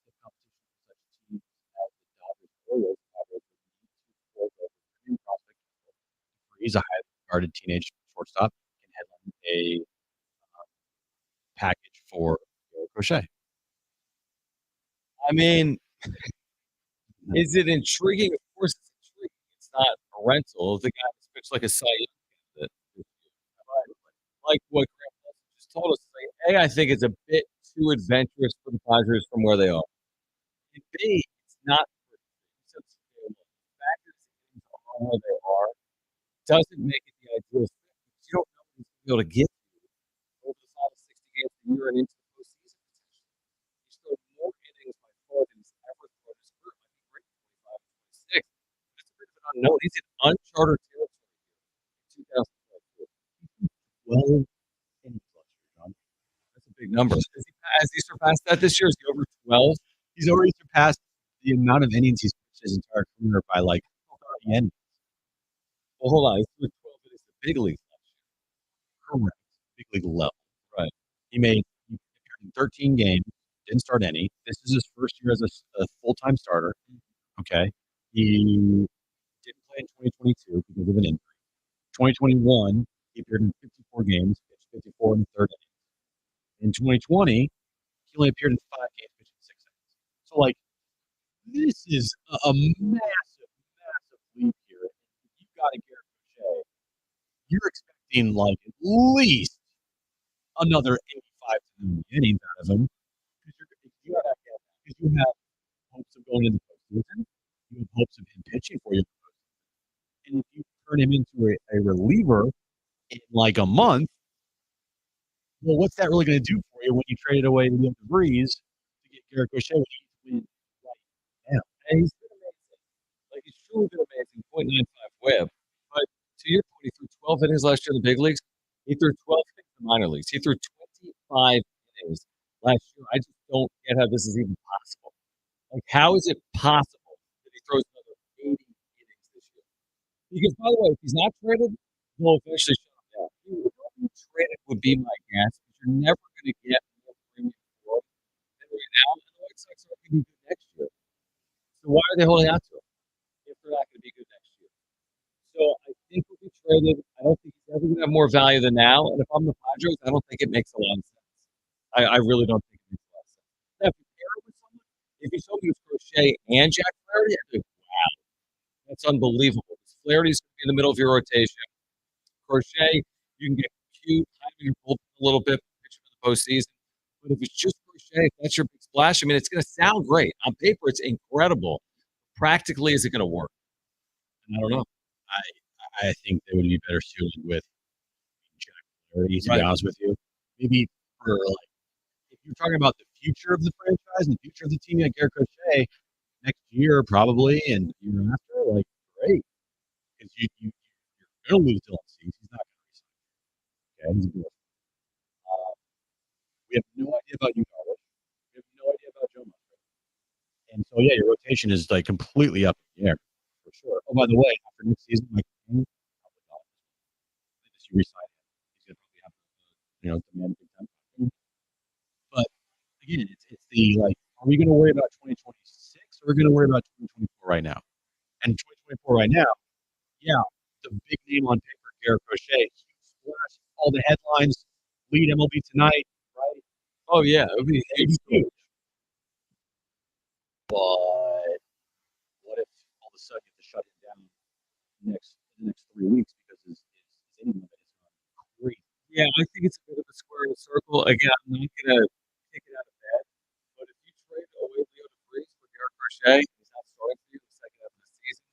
The competition for such teams as the Dodgers and Orioles. He's a highly regarded teenage shortstop. Can headline a package for Garrett Crochet. I mean, is it intriguing? Of course, it's intriguing. It's not a rental. The guy that's pitched like a Cy Young candidate. Like what Graham Paulson just told us. Like, A, I think it's a bit too adventurous for the Padres from where they are. And B, it's not. The fact that things are where they are doesn't make it the ideal. You don't know what he's going to be able to get over the final 60 games a year and into the postseason. He's thrown more innings by far than he's ever thrown his career. Might be great for 25 and 26. But it's a bit of an unknown. He's in uncharted territory in 2012. 12 innings last year, John. That's a big number. Has he surpassed that this year? Is he over 12? He's already surpassed the amount of innings he's pitched his entire career by like 30 innings. Well, hold on. He's threw 12 innings in big leagues last year. Correct. Big league level. Right. He made 13 games, didn't start any. This is his first year as a full-time starter. Okay. He didn't play in 2022 because of an injury. 2021, he appeared in 54 games, pitched 54 in the third inning. In 2020, he only appeared in 5 games, pitched 6 innings. So, like, this is a massive, massive leap here. If you've got a Garrett Crochet, you're expecting, like, at least another 85 to 90 innings out of him. Because you have hopes of going into the postseason. You have hopes of him pitching for you. And if you turn him into a reliever in like a month, well, what's that really going to do for you when you traded away Leo De Vries to get Garrett Crochet when he's win right now? And he's been amazing. Like, he's truly been amazing. 0.95 whip. But to your point, he threw 12 innings last year in the big leagues. He threw 12 innings in the minor leagues. He threw 25 innings last year. I just don't get how this is even possible. Like, how is it possible that he throws another 80 innings this year? Because, by the way, if he's not traded, he'll eventually shut him down. He will be traded would be my guess. But you're never going to get more premium for him than right now. And the White Sox aren't going to be good next year. So why are they holding out to him if they're not going to be good next year? So I think he'll be traded. I don't think he's ever going to have more value than now. And if I'm the Padres, I don't think it makes a lot of sense. I really don't think it makes a lot of sense. Now, if you pair it with someone, if you told me it was Crochet and Jack Flaherty, I'd be like, wow, that's unbelievable. Flaherty's going to be in the middle of your rotation. Crochet, you can get cute, hide your bullpen a little bit, pitch for the postseason. But if it's just Crochet, if that's your big splash, I mean, it's going to sound great. On paper, it's incredible. Practically, is it going to work? I don't know. I think they would be better suited with Jack Flaherty, to Right. be honest with you. Maybe for like, if you're talking about the future of the franchise and the future of the team, like Garrett Crochet, next year probably, and the year after, like, great. Because you're going to lose Dylan Cease. He's not going to resign. Okay, he's a good. We have no idea about you, Darvish. We have no idea about Joe Musgrove. And so, yeah, your rotation is like completely up in the air, for sure. Oh, by the way, after next season, Mike King, probably not. Unless you resign him, he's going to probably have to, demand big time. But again, it's the like, are we going to worry about 2026 or are we going to worry about 2024 right now? And 2024 right now, yeah, the big name on paper, Garrett Crochet, huge splash, all the headlines, lead MLB tonight, right? Oh, yeah. It would be Huge. But what if all of a sudden you have to shut him down in the next 3 weeks because his inning limit is crazy? Yeah, I think it's a bit of a square in a circle. Again, I'm not going to take it out of bed. But if you trade away Leo De Vries for Garrett Crochet, he's not starting for you in the second half of the season.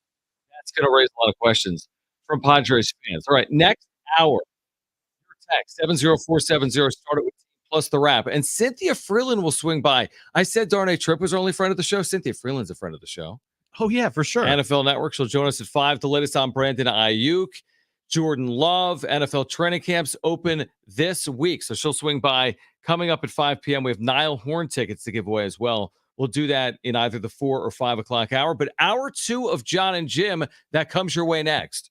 That's going to raise a lot of questions from Padres fans. All right, next hour, your text 70470 started with plus the wrap. And Cynthia Freeland will swing by. I said Darnay Trip was our only friend of the show. Cynthia Freeland's a friend of the show. Oh, yeah, for sure. NFL Network. She'll join us at 5. The latest on Brandon Ayuk, Jordan Love. NFL training camps open this week. So she'll swing by coming up at 5 p.m. We have Niall Horn tickets to give away as well. We'll do that in either the 4 or 5 o'clock hour. But hour 2 of Jon and Jim, that comes your way next.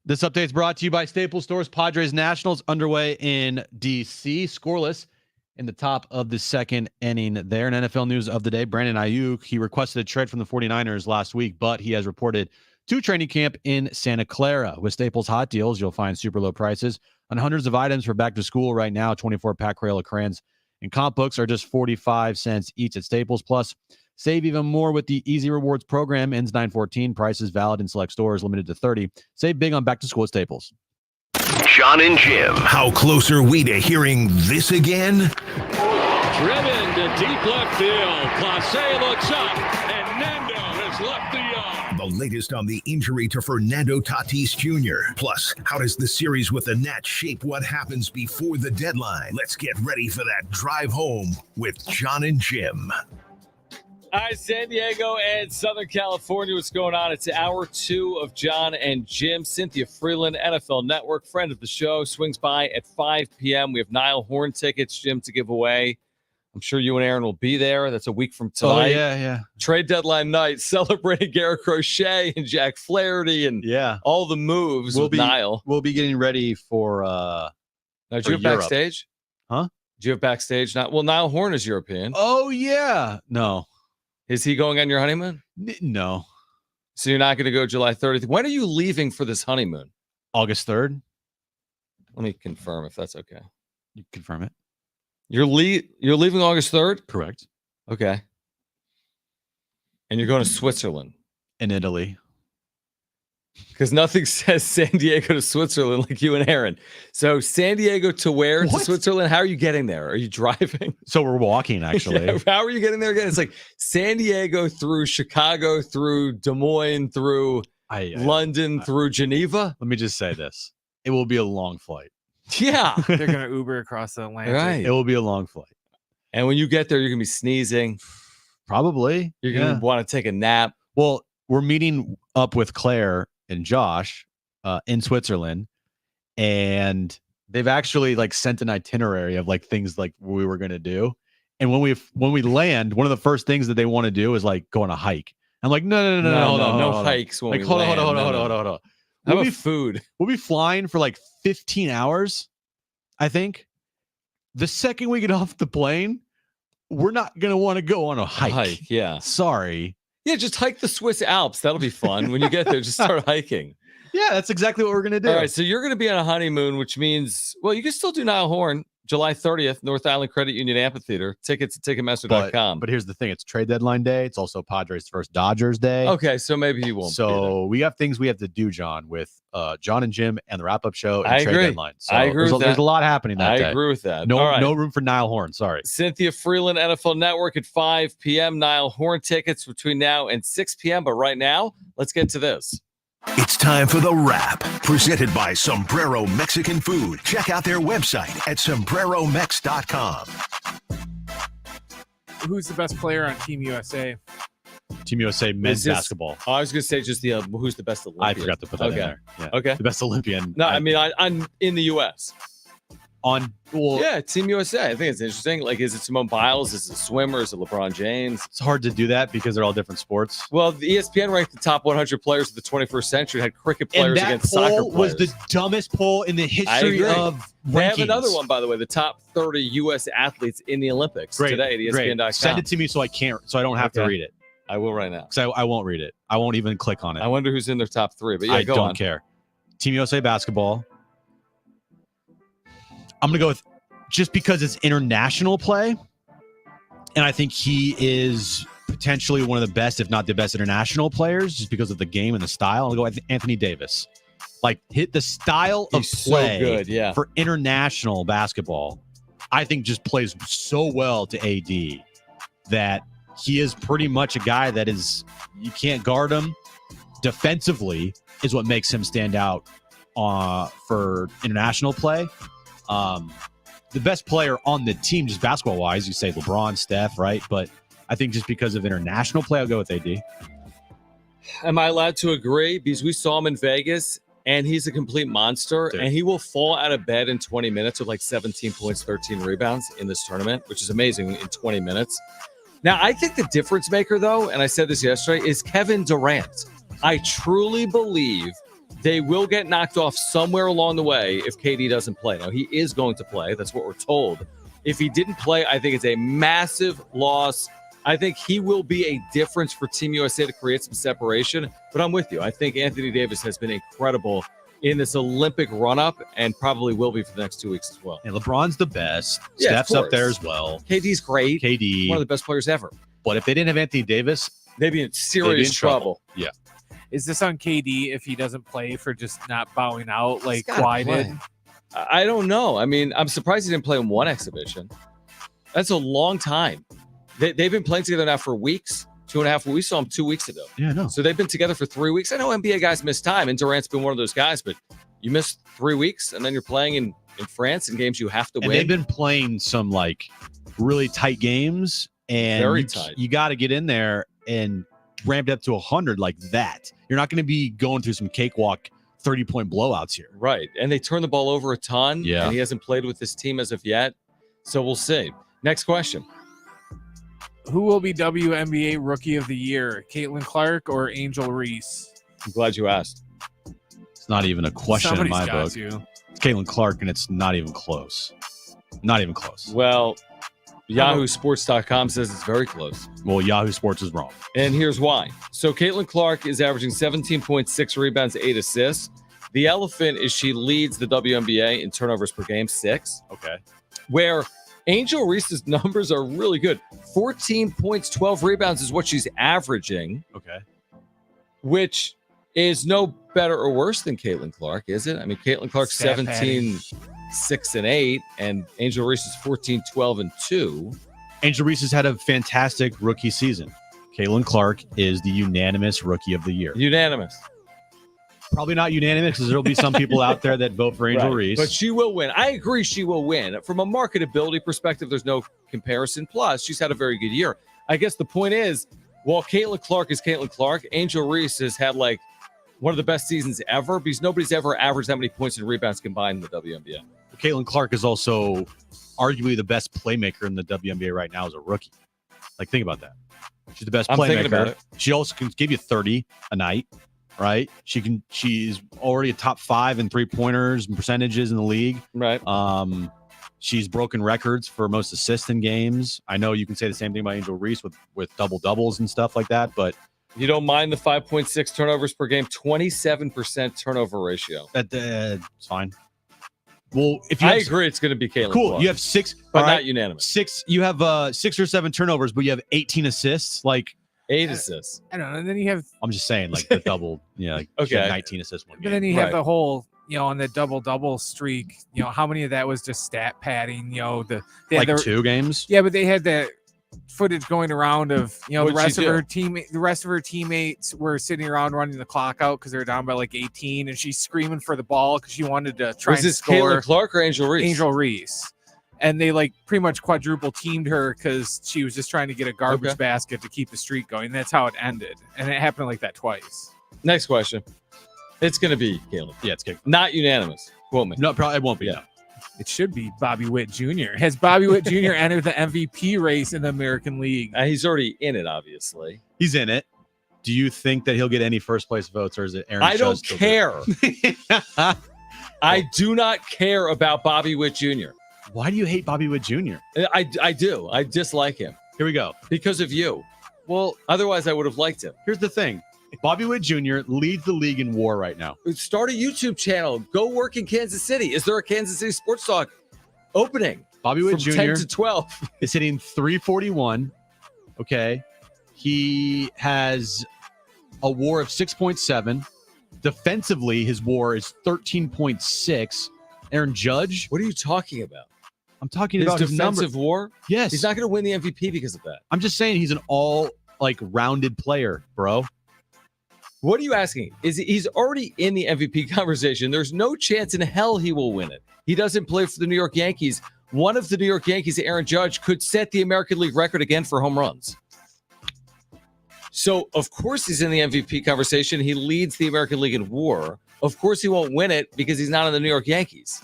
This update is brought to you by Staples Stores. Padres Nationals underway in D.C. Scoreless in the top of the second inning there. In NFL news of the day, Brandon Ayuk, he requested a trade from the 49ers last week, but he has reported to training camp in Santa Clara. With Staples Hot Deals, you'll find super low prices on hundreds of items for back to school right now. 24-pack Crayola crayons and comp books are just 45 cents each at Staples. Plus, save even more with the Easy Rewards program. Ends 9/14. Prices valid in select stores, limited to 30. Save big on back to school at Staples. Jon and Jim. How close are we to hearing this again? Driven to deep left field. Clase looks up, and Nando has left the yard. The latest on the injury to Fernando Tatis Jr. Plus, how does the series with the Nats shape what happens before the deadline? Let's get ready for that drive home with Jon and Jim. All right, San Diego and Southern California, what's going on? It's hour 2 of Jon and Jim. Cynthia Freeland, NFL Network, friend of the show, swings by at 5 p.m. We have Niall Horn tickets, Jim, to give away. I'm sure you and Aaron will be there. That's a week from tonight. Oh, yeah. Trade deadline night, celebrating Garrett Crochet and Jack Flaherty and all the moves with Niall. We'll be getting ready for now, do you have Europe. backstage? Huh? Do you have backstage? Well, Niall Horn is European. Oh, yeah. No. Is he going on your honeymoon? No. So you're not going to go July 30th. When are you leaving for this honeymoon? August 3rd. Let me confirm if that's okay. You confirm it. You're leaving August 3rd? Correct. Okay. And you're going to Switzerland. In Italy. Because nothing says San Diego to Switzerland like you and Aaron. So San Diego to where? What? To Switzerland? How are you getting there? Are you driving? So we're walking, actually. Yeah, how are you getting there again? It's like San Diego through Chicago, through Des Moines, through London, through Geneva. Let me just say this. It will be a long flight. Yeah. They're going to Uber across the Atlantic. Right. It will be a long flight. And when you get there, you're going to be sneezing. Probably. You're going to want to take a nap. Well, we're meeting up with Claire and Josh in Switzerland, and they've actually like sent an itinerary of like things like we were going to do. And when we land, one of the first things that they want to do is like go on a hike. I'm like, no, hold on, no hikes. When like, we hold land. on. How about food? We'll be flying for like 15 hours, I think. The second we get off the plane, we're not going to want to go on a hike. Yeah. Sorry. Yeah, just hike the Swiss Alps. That'll be fun. When you get there, just start hiking. Yeah, that's exactly what we're going to do. All right, so you're going to be on a honeymoon, which means, well, you can still do Niall Horn, July 30th, North Island Credit Union Amphitheater. Tickets at Ticketmaster.com. But here's the thing. It's trade deadline day. It's also Padres' first Dodgers day. Okay, so maybe he won't. So we have things we have to do, John, with Jon and Jim and the wrap-up show and I trade agree. deadline. So I agree with that. There's a lot happening that day. I agree with that. No room for Niall Horn. Sorry. Cynthia Freeland, NFL Network at 5 p.m. Niall Horn tickets between now and 6 p.m. But right now, let's get to this. It's time for The Wrap, presented by Sombrero Mexican Food. Check out their website at sombreromex.com. Who's the best player on Team USA? Team USA men's basketball. I was going to say just the who's the best Olympian. I forgot to put that in there. Yeah. Okay. The best Olympian. No, I mean, I'm in the U.S. Yeah, Team USA. I think it's interesting. Like, is it Simone Biles? Is it a swimmer? Is it LeBron James? It's hard to do that because they're all different sports. Well, the ESPN ranked the top 100 players of the 21st century. Had cricket players and that against poll soccer players. Was the dumbest poll in the history of rankings. They have another one, by the way. The top 30 U.S. athletes in the Olympics today at ESPN.com. Send it to me so I don't have to read it. I will right now. Because I won't read it. I won't even click on it. I wonder who's in their top 3. But yeah, I go don't on. care. Team USA basketball. I'm going to go with just because it's international play. And I think he is potentially one of the best, if not the best international players, just because of the game and the style. I'll go with Anthony Davis. Like, hit the style of play so good, for international basketball, I think just plays so well to AD that he is pretty much a guy that is, you can't guard him. Defensively is what makes him stand out for international play. The best player on the team, just basketball-wise, you say LeBron, Steph, right? But I think just because of international play, I'll go with AD. Am I allowed to agree? Because we saw him in Vegas, and he's a complete monster, and he will fall out of bed in 20 minutes with like 17 points, 13 rebounds in this tournament, which is amazing in 20 minutes. Now, I think the difference maker, though, and I said this yesterday, is Kevin Durant. I truly believe they will get knocked off somewhere along the way if KD doesn't play. Now, he is going to play. That's what we're told. If he didn't play, I think it's a massive loss. I think he will be a difference for Team USA to create some separation. But I'm with you. I think Anthony Davis has been incredible in this Olympic run-up and probably will be for the next 2 weeks as well. And LeBron's the best. Yeah, Steph's up there as well. KD's great. KD. One of the best players ever. But if they didn't have Anthony Davis, they'd be in serious trouble. Yeah. Is this on KD if he doesn't play for just not bowing out like gotta Kawhi play. did? I don't know. I mean, I'm surprised he didn't play in one exhibition. That's a long time. They've been playing together now for weeks, 2.5 weeks. We saw him 2 weeks ago. Yeah, no. So they've been together for 3 weeks. I know NBA guys miss time, and Durant's been one of those guys, but you miss 3 weeks, and then you're playing in France in games you have to win. And they've been playing some like really tight games, and Very tight. You got to get in there and ramp it up to 100 like that. You're not going to be going through some cakewalk 30-point blowouts here. Right. And they turn the ball over a ton. Yeah. And he hasn't played with this team as of yet. So we'll see. Next question. Who will be WNBA Rookie of the Year, Caitlin Clark or Angel Reese? I'm glad you asked. It's not even a question Somebody's in my got book. to. It's Caitlin Clark, and it's not even close. Not even close. Well, YahooSports.com says it's very close. Well, Yahoo Sports is wrong. And here's why. So Caitlin Clark is averaging 17.6 rebounds, 8 assists. The elephant is she leads the WNBA in turnovers per game, 6. Okay. Where Angel Reese's numbers are really good. 14 points, 12 rebounds is what she's averaging. Okay. Which is no better or worse than Caitlin Clark, is it? I mean, Caitlin Clark's Stat 17, 6, and 8, and Angel Reese is 14, 12, and 2. Angel Reese has had a fantastic rookie season. Caitlin Clark is the unanimous Rookie of the Year. Unanimous. Probably not unanimous because there'll be some people out there that vote for Angel Right. Reese. But she will win. I agree she will win. From a marketability perspective, there's no comparison. Plus, she's had a very good year. I guess the point is, while Caitlin Clark is Caitlin Clark, Angel Reese has had like one of the best seasons ever because nobody's ever averaged that many points and rebounds combined in the WNBA. Caitlin Clark is also arguably the best playmaker in the WNBA right now as a rookie. Like, think about that. She's the best I'm thinking about playmaker. it. She also can give you 30 a night, right? She's already a top 5 in 3-pointers and percentages in the league. Right. She's broken records for most assists in games. I know you can say the same thing about Angel Reese with double doubles and stuff like that, but You don't mind the 5.6 turnovers per game, 27% turnover ratio. it's fine. Well, if you I have, agree it's going to be Caitlin cool. Clark, You have 6, but all not right, unanimous. 6. You have 6 or 7 turnovers, but you have 18 assists. Like, 8 assists. I don't know. And then you have, I'm just saying, like the double. Yeah, like she had Okay. 19 assists one but game. then you Right. have the whole, on the double streak. How many of that was just stat padding? They had Like the, 2 games. Yeah, but they had that footage going around of the What'd rest she of do? the rest of her teammates were sitting around running the clock out because they're down by like 18, and she's screaming for the ball because she wanted to try Was and this score. Caitlin Clark or Angel Reese? Angel Reese. And they like pretty much quadruple teamed her because she was just trying to get a garbage Okay. basket to keep the streak going. That's how it ended. And it happened like that twice. Next question. It's going to be Caitlin. Yeah, it's good. Not unanimous. Quote me. No, probably it won't be. Yeah. No. It should be Bobby Witt Jr. Has Bobby Witt Jr. entered the MVP race in the American League? He's already in it, obviously. He's in it. Do you think that he'll get any first place votes, or is it Aaron? I don't Judge still care. good? I do not care about Bobby Witt Jr. Why do you hate Bobby Witt Jr.? I do. I dislike him Here we go. because of you. Well, Otherwise, I would have liked him. here's the thing. Bobby Witt Jr. leads the league in WAR right now. Start a YouTube channel. Go work in Kansas City. Is there a Kansas City Sports Talk opening Bobby Witt from Jr. 10 to 12? is hitting 341. Okay. He has a WAR of 6.7. Defensively, his WAR is 13.6. Aaron Judge, What are you talking about? I'm talking His about his number. defensive war? Yes. He's not going to win the MVP because of that. I'm just saying he's an all rounded player, bro. What are you asking? He's already in the MVP conversation. There's no chance in hell he will win it. He doesn't play for the New York Yankees. One of the New York Yankees, Aaron Judge, could set the American League record again for home runs. So, of course, he's in the MVP conversation. He leads the American League in WAR. Of course, he won't win it because he's not in the New York Yankees.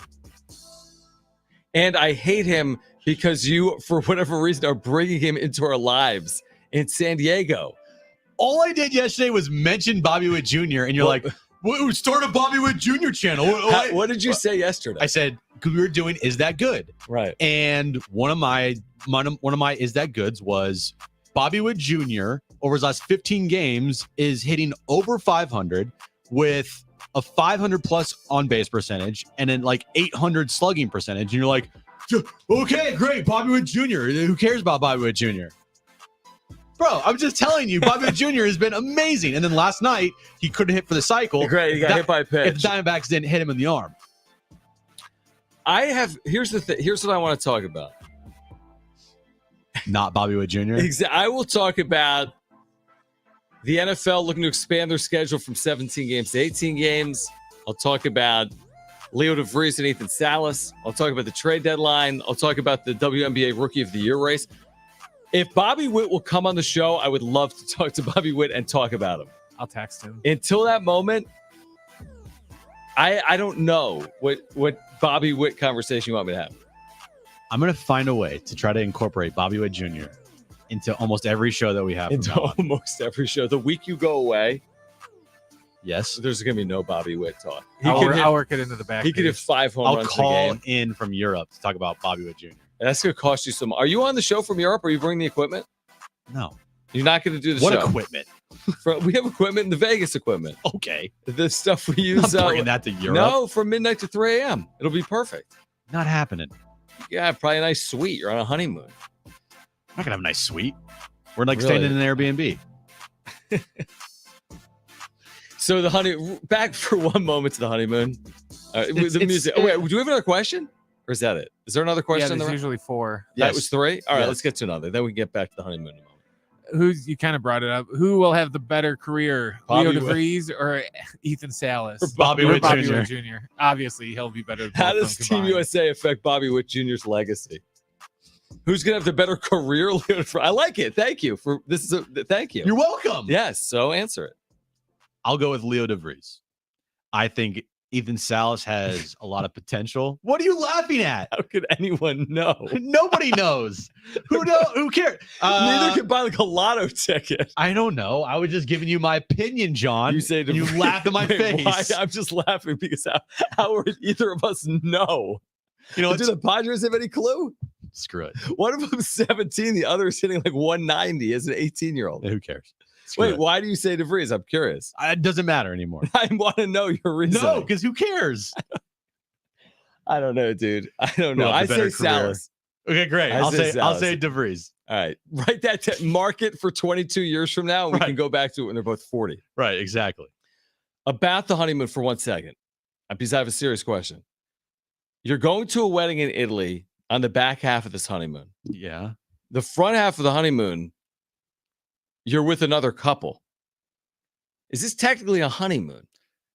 And I hate him because you, for whatever reason, are bringing him into our lives in San Diego. All I did yesterday was mention Bobby Witt Jr. and you're Well, like, Start a Bobby Witt Jr. channel. What did you say yesterday? I said, because we were doing Is That Good? Right. And one of my Is That Goods was Bobby Witt Jr. over his last 15 games is hitting over 500 with a 500 plus on base percentage and then like 800 slugging percentage. And you're like, okay, great. Bobby Witt Jr. Who cares about Bobby Witt Jr.? Bro, I'm just telling you, Bobby Witt Jr. has been amazing. And then last night, he couldn't hit for the cycle. Great, he got hit by a pitch. If the Diamondbacks didn't hit him in the arm. Here's the thing. Here's what I want to talk about. Not Bobby Witt Jr.? I will talk about the NFL looking to expand their schedule from 17 games to 18 games. I'll talk about Leo De Vries and Ethan Salas. I'll talk about the trade deadline. I'll talk about the WNBA Rookie of the Year race. If Bobby Witt will come on the show, I would love to talk to Bobby Witt and talk about him. I'll text him. Until that moment, I don't know what Bobby Witt conversation you want me to have. I'm going to find a way to try to incorporate Bobby Witt Jr. into almost every show that we have. Into almost every show. The week you go away, yes, there's going to be no Bobby Witt talk. I'll work it into the back. He could hit 5 home runs. I'll call a game. in from Europe to talk about Bobby Witt Jr. And that's going to cost you some. Are you on the show from Europe or are you bringing the equipment? No. You're not going to do the what show. What equipment? We have equipment in the Vegas equipment. Okay. The stuff we use. I'm not bringing that to Europe. No, from midnight to 3 a.m. It'll be perfect. Not happening. Yeah, probably a nice suite. You're on a honeymoon. I'm not going to have a nice suite. We're like staying in an Airbnb. So back for one moment to the honeymoon. The music. Wait, do we have another question? Or is that it? Is there another question? Yeah, there's usually 4. That was 3? All right, let's get to another. Then we can get back to the honeymoon in a moment. You kind of brought it up. Who will have the better career, Leo De Vries or Ethan Salas? Or Bobby Witt Jr. Obviously, he'll be better. How does Team USA affect Bobby Witt Jr.'s legacy? Who's going to have the better career? I like it. Thank you for this. Thank you. You're welcome. Yes. So answer it. I'll go with Leo De Vries. I think Ethan Salas has a lot of potential. What are you laughing at? How could anyone know? Nobody knows. Who cares? Neither can buy like a lotto ticket. I don't know. I was just giving you my opinion, John. You say you laugh in my face. Why? I'm just laughing because how would either of us know? You know, do the Padres have any clue? Screw it. One of them's 17, the other is hitting like 190 as an 18-year-old. Who cares? Wait, why do you say De Vries? I'm curious. It doesn't matter anymore. I want to know your reason. No, because who cares? I don't know, dude. I don't know. I say Salas. Okay, great. I'll say De Vries. All right. Write that mark it for 22 years from now, and we can go back to it when they're both 40. Right, exactly. About the honeymoon for 1 second, because I have a serious question. You're going to a wedding in Italy on the back half of this honeymoon. Yeah. The front half of the honeymoon, you're with another couple. Is this technically a honeymoon?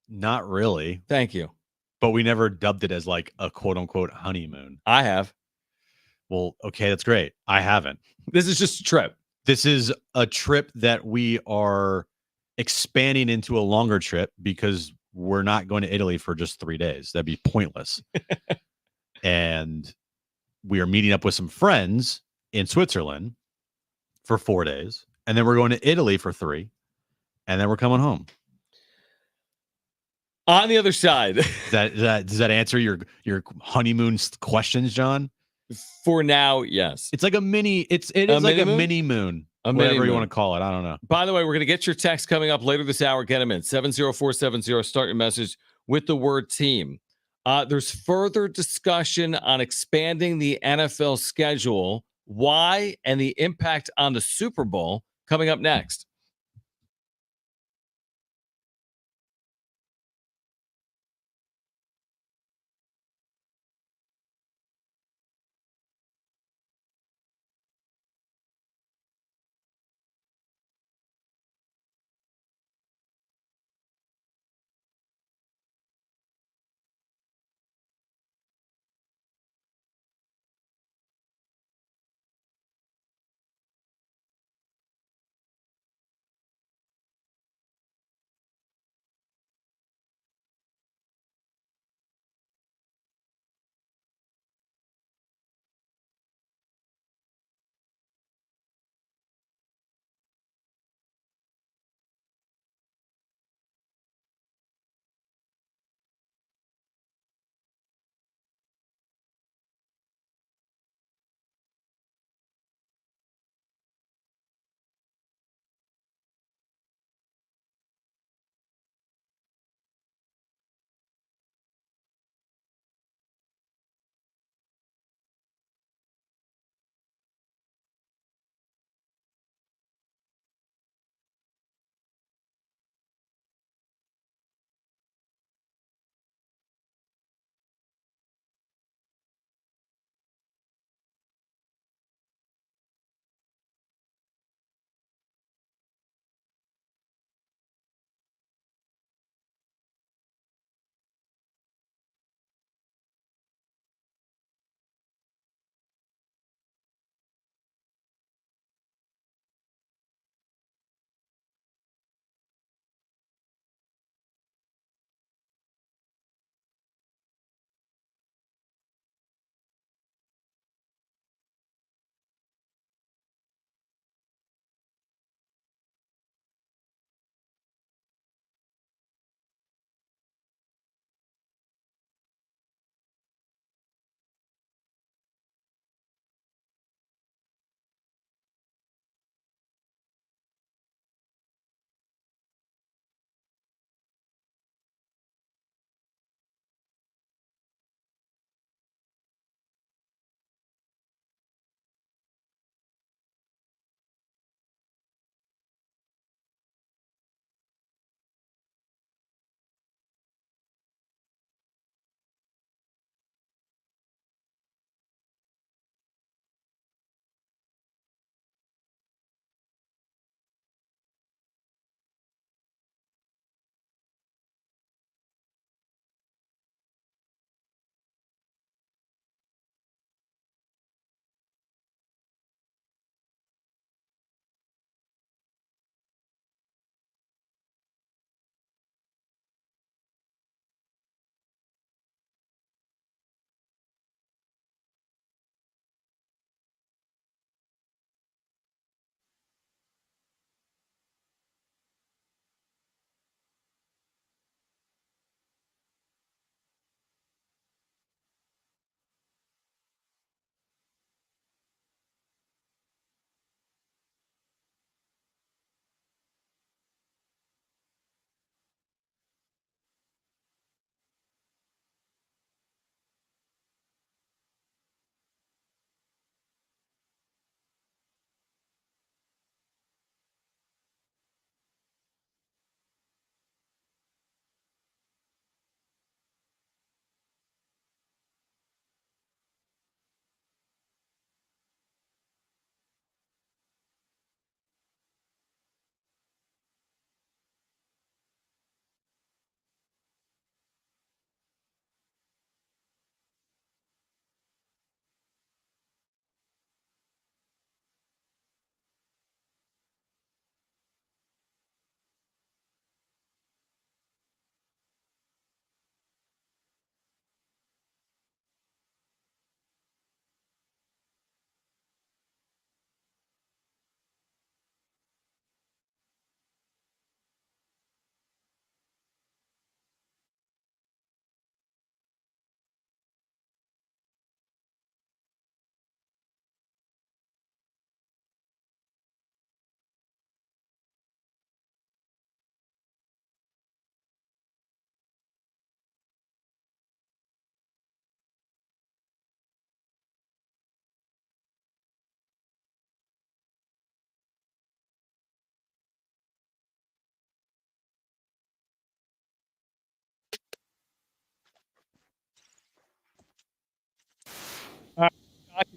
Not really. Thank you. But we never dubbed it as like a quote unquote honeymoon. I have. Well, okay, that's great. I haven't. This is just a trip. This is a trip that we are expanding into a longer trip because we're not going to Italy for just 3 days. That'd be pointless. And we are meeting up with some friends in Switzerland for 4 days. And then we're going to Italy for 3. And then we're coming home. On the other side. Does that answer your honeymoon questions, John? For now, yes. It's like a mini. It is like a mini moon. Whatever you want to call it. I don't know. By the way, we're going to get your text coming up later this hour. Get them in 70470. Start your message with the word team. There's further discussion on expanding the NFL schedule. Why and the impact on the Super Bowl coming up next.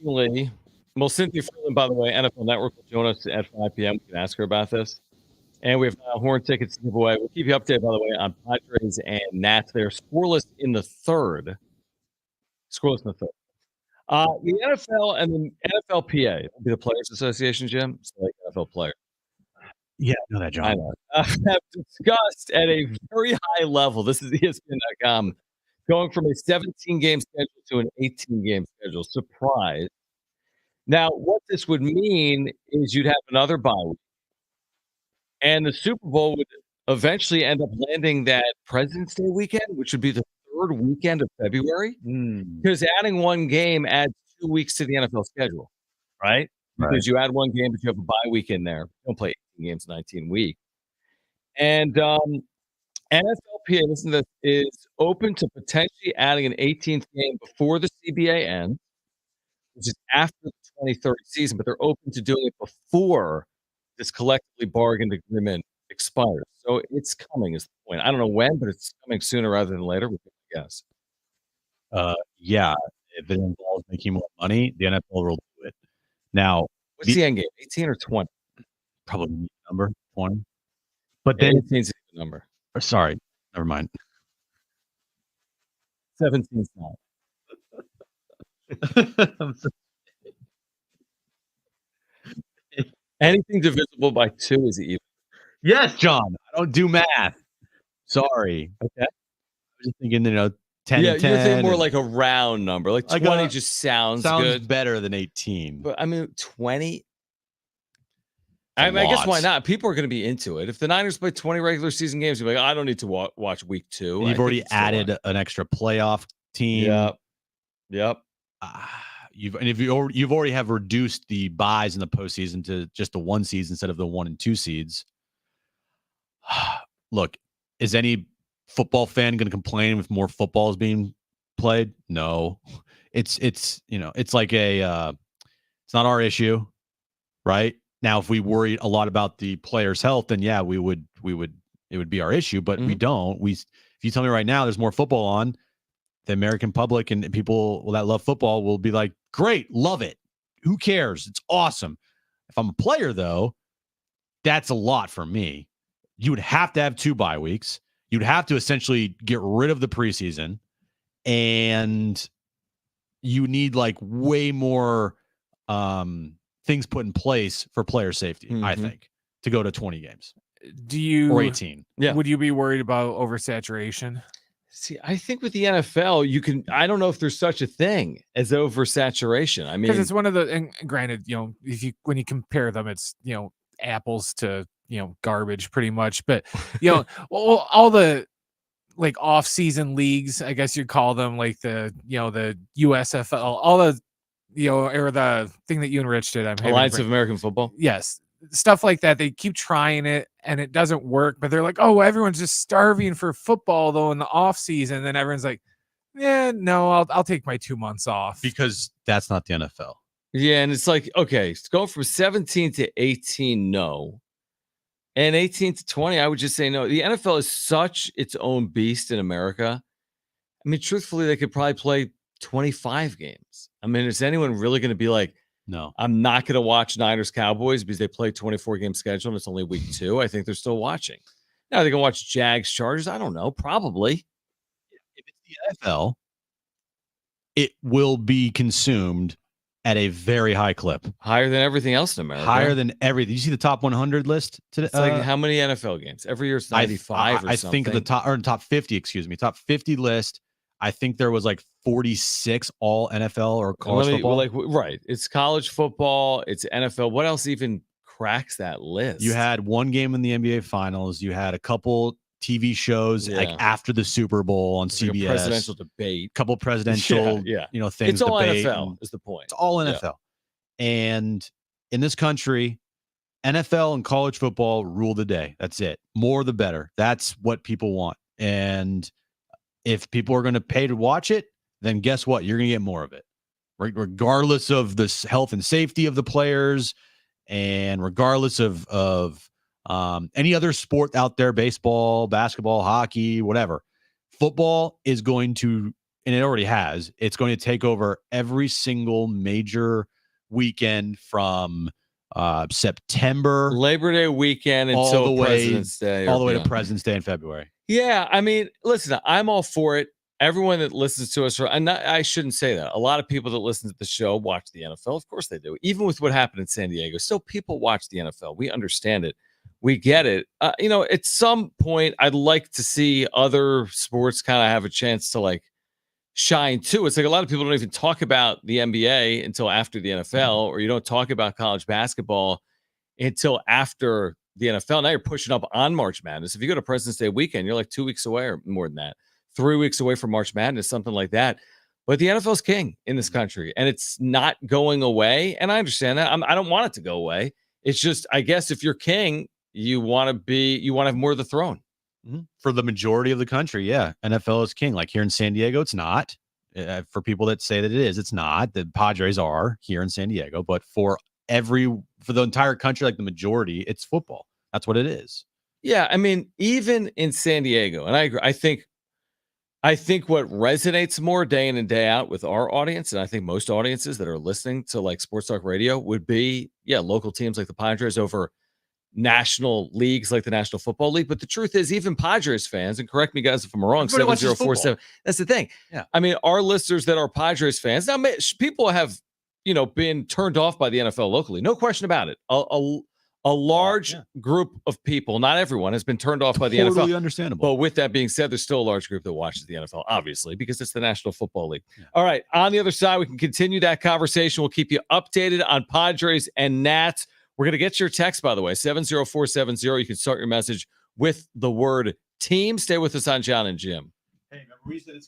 Interestingly, well, Cynthia Freeland, by the way, NFL Network will join us at 5 p.m. We can ask her about this. And we have horn tickets to give away. We'll keep you updated, by the way, on Padres and Nats. They're scoreless in the third. The NFL and the NFLPA will be the Players Association, Jim. It's like NFL player. Yeah, I know that, John. I know. Have discussed at a very high level. This is ESPN.com. Going from a 17-game schedule to an 18-game schedule. Surprise. Now, what this would mean is you'd have another bye week. And the Super Bowl would eventually end up landing that President's Day weekend, which would be the third weekend of February. Because adding one game adds 2 weeks to the NFL schedule, right? Because you add one game, but you have a bye week in there. You don't play 18 games, 19 weeks. And NFLPA, listen to this, is open to potentially adding an 18th game before the CBA ends, which is after the 2030 season, but they're open to doing it before this collectively bargained agreement expires. So it's coming is the point. I don't know when, but it's coming sooner rather than later, we guess. Yeah, if it involves making more money, the NFL will do it. Now, what's the end game? 18 or 20? Probably number 20. But then 18 is the number. Sorry, never mind. 17 is not. Anything divisible by 2 is even. Yes, John. I don't do math. Sorry. Okay. I was just thinking, 10 yeah, and 10. You're thinking more like a round number. Like 20 just sounds good. Better than 18. But I mean, 20. I guess why not? People are going to be into it. If the Niners play 20 regular season games, you're like, I don't need to watch week 2. And you've already added an extra playoff team. Yep. You've already have reduced the buys in the postseason to just the 1 seed instead of the 1 and 2 seeds. Look, is any football fan going to complain if more football is being played? No. It's like it's not our issue, right? Now, if we worried a lot about the players' health, then yeah, it would be our issue, but we don't. If you tell me right now there's more football on, the American public and people that love football will be like, great, love it. Who cares? It's awesome. If I'm a player, though, that's a lot for me. You would have to have 2 bye weeks. You'd have to essentially get rid of the preseason, and you need like way more things put in place for player safety, I think, to go to 20 games. Or 18. Yeah. Would you be worried about oversaturation? See, I think with the NFL, I don't know if there's such a thing as oversaturation. I mean, because it's one of the, and granted, when you compare them, it's, apples to, garbage pretty much, but, all the like off-season leagues, I guess you'd call them, like the USFL, all the, or the thing that you and Rich did. Alliance of American Football. Yes. Stuff like that. They keep trying it and it doesn't work, but they're like, oh, everyone's just starving for football though in the off season. And then everyone's like, yeah, no, I'll take my 2 months off, because that's not the NFL. Yeah. And it's like, okay, it's going from 17 to 18. No. And 18 to 20, I would just say no. The NFL is such its own beast in America. I mean, truthfully, they could probably play 25 games. I mean, is anyone really going to be like, no, I'm not going to watch Niners Cowboys because they play 24-game schedule and it's only week 2. I think they're still watching. Now they can watch Jags Chargers. I don't know. Probably. If it's the NFL, it will be consumed at a very high clip. Higher than everything else in America. Higher than everything. You see the top 100 list today? It's like how many NFL games? Every year it's 95 I think the top 50, top 50 list, I think there was like 46 all NFL or college football. Right. It's college football. It's NFL. What else even cracks that list? You had 1 game in the NBA Finals. You had a couple TV shows like after the Super Bowl on CBS. Like a presidential debate. Couple presidential, things. It's all debate, NFL is the point. It's all NFL. And in this country, NFL and college football rule the day. That's it. More the better. That's what people want. And if people are going to pay to watch it, then guess what? You're going to get more of it, right? Regardless of the health and safety of the players, and regardless of any other sport out there, baseball, basketball, hockey, whatever. Football is going to and it already has, it's going to take over every single major weekend from September Labor Day weekend until all the way President's Day, all the way to beyond. President's Day in February. Yeah, I mean, listen, I'm all for it. Everyone that listens to us, I shouldn't say that. A lot of people that listen to the show watch the NFL. Of course they do. Even with what happened in San Diego, still people watch the NFL. We understand it. We get it. At some point, I'd like to see other sports kind of have a chance to like shine too. It's like a lot of people don't even talk about the NBA until after the NFL, or you don't talk about college basketball until after the NFL. Now you're pushing up on March Madness. If you go to President's Day weekend, you're like 2 weeks away or more than that, 3 weeks away from March Madness, something like that. But the NFL's king in this country, and it's not going away. And I understand that. I don't want it to go away. It's just, I guess, if you're king, you want to have more of the throne. For the majority of the country, yeah, NFL is king. Like here in San Diego, it's not. For people that say that it is, it's not. The Padres are here in San Diego, but for the entire country, like the majority, it's football. That's what it is. Yeah, I mean, even in San Diego, and I agree. I think what resonates more day in and day out with our audience, and I think most audiences that are listening to like sports talk radio, would be local teams like the Padres over national leagues like the National Football League. But the truth is, even Padres fans, and correct me guys if I'm wrong, Everybody watches 7047. That's the thing. Yeah. I mean, our listeners that are Padres fans, now people have, been turned off by the NFL locally. No question about it. A large group of people, not everyone, has been turned off by the NFL. Totally understandable. But with that being said, there's still a large group that watches the NFL, obviously, because it's the National Football League. Yeah. All right. On the other side, we can continue that conversation. We'll keep you updated on Padres and Nats. We're going to get your text, by the way, 70470. You can start your message with the word team. Stay with us on Jon and Jim. Hey, remember we said it's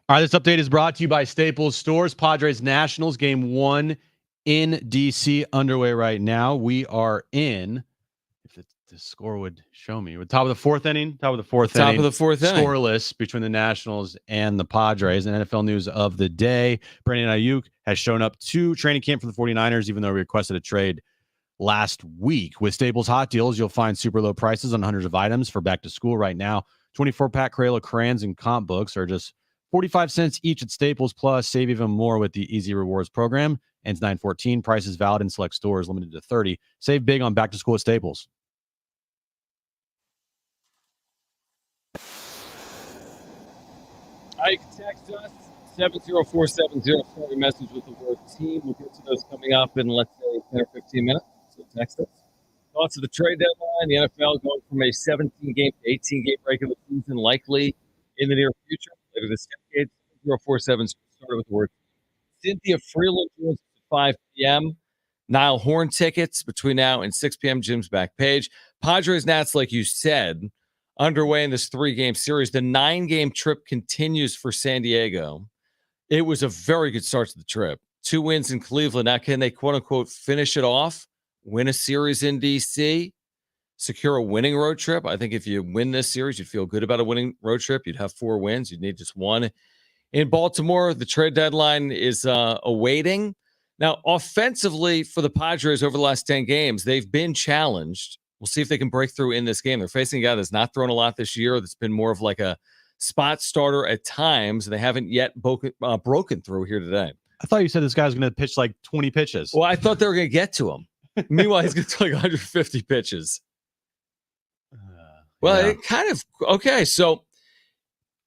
All right, this update is brought to you by Staples Stores. Padres Nationals game 1 in DC underway right now. We are in, if the score would show me, we're top of the fourth inning. Top of the fourth inning. Scoreless between the Nationals and the Padres. And NFL news of the day, Brandon Ayuk has shown up to training camp for the 49ers, even though he requested a trade last week. With Staples Hot Deals, you'll find super low prices on hundreds of items for back to school right now. 24-pack Crayola crayons and comp books are just 45 cents each at Staples, plus save even more with the Easy Rewards program. Ends 9/14. Prices valid in select stores, limited to 30. Save big on back to school at Staples. You can text us 70470. Start your message with the word team. We'll get to those coming up in, let's say, 10 or 15 minutes. So text us. Thoughts of the trade deadline. The NFL going from a 17-game to 18-game regular season, likely in the near future. Later this decade, 047 started with the word. Cynthia Freeland joins us at 5 p.m. Niall Horn tickets between now and 6 p.m. Jim's back page. Padres Nats, like you said, underway in this 3-game series. The 9-game trip continues for San Diego. It was a very good start to the trip. 2 wins in Cleveland. Now, can they, quote-unquote, finish it off, win a series in D.C., secure a winning road trip? I think if you win this series, you'd feel good about a winning road trip. You'd have 4 wins. You'd need just 1. In Baltimore, the trade deadline is awaiting. Now, offensively for the Padres over the last 10 games, they've been challenged. We'll see if they can break through in this game. They're facing a guy that's not thrown a lot this year. That's been more of like a spot starter at times. They haven't yet broken through here today. I thought you said this guy was going to pitch like 20 pitches. Well, I thought they were going to get to him. Meanwhile, he's going to throw like 150 pitches. It kind of okay. So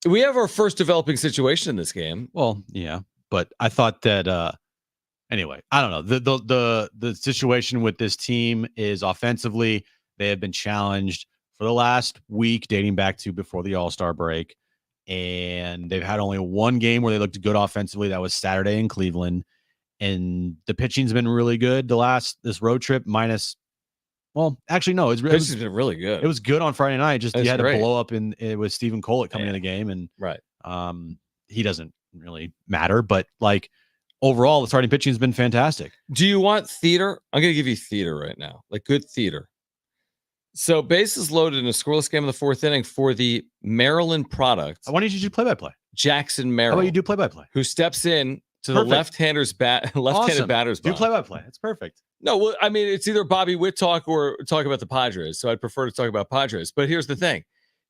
we have our first developing situation in this game. Well, yeah, but I thought that anyway, I don't know. The situation with this team is offensively, they have been challenged for the last week, dating back to before the All-Star break. And they've had only 1 game where they looked good offensively. That was Saturday in Cleveland. And the pitching's been really good this road trip minus. Well, actually, no. It was been really good. It was good on Friday night. Just you had great. to blow up with Stephen Collitt coming in the game, and right. He doesn't really matter. But like overall, the starting pitching has been fantastic. Do you want theater? I'm going to give you theater right now, like good theater. So bases loaded in a scoreless game in the 4th inning for the Maryland product. Why don't you do play-by-play? Jackson Merrill. How about you do play-by-play? Who steps in to Perfect. the left-handed batter's Do box. play-by-play. It's perfect. No, well, I mean, it's either Bobby Witt talk or talk about the Padres. So I'd prefer to talk about Padres. But here's the thing.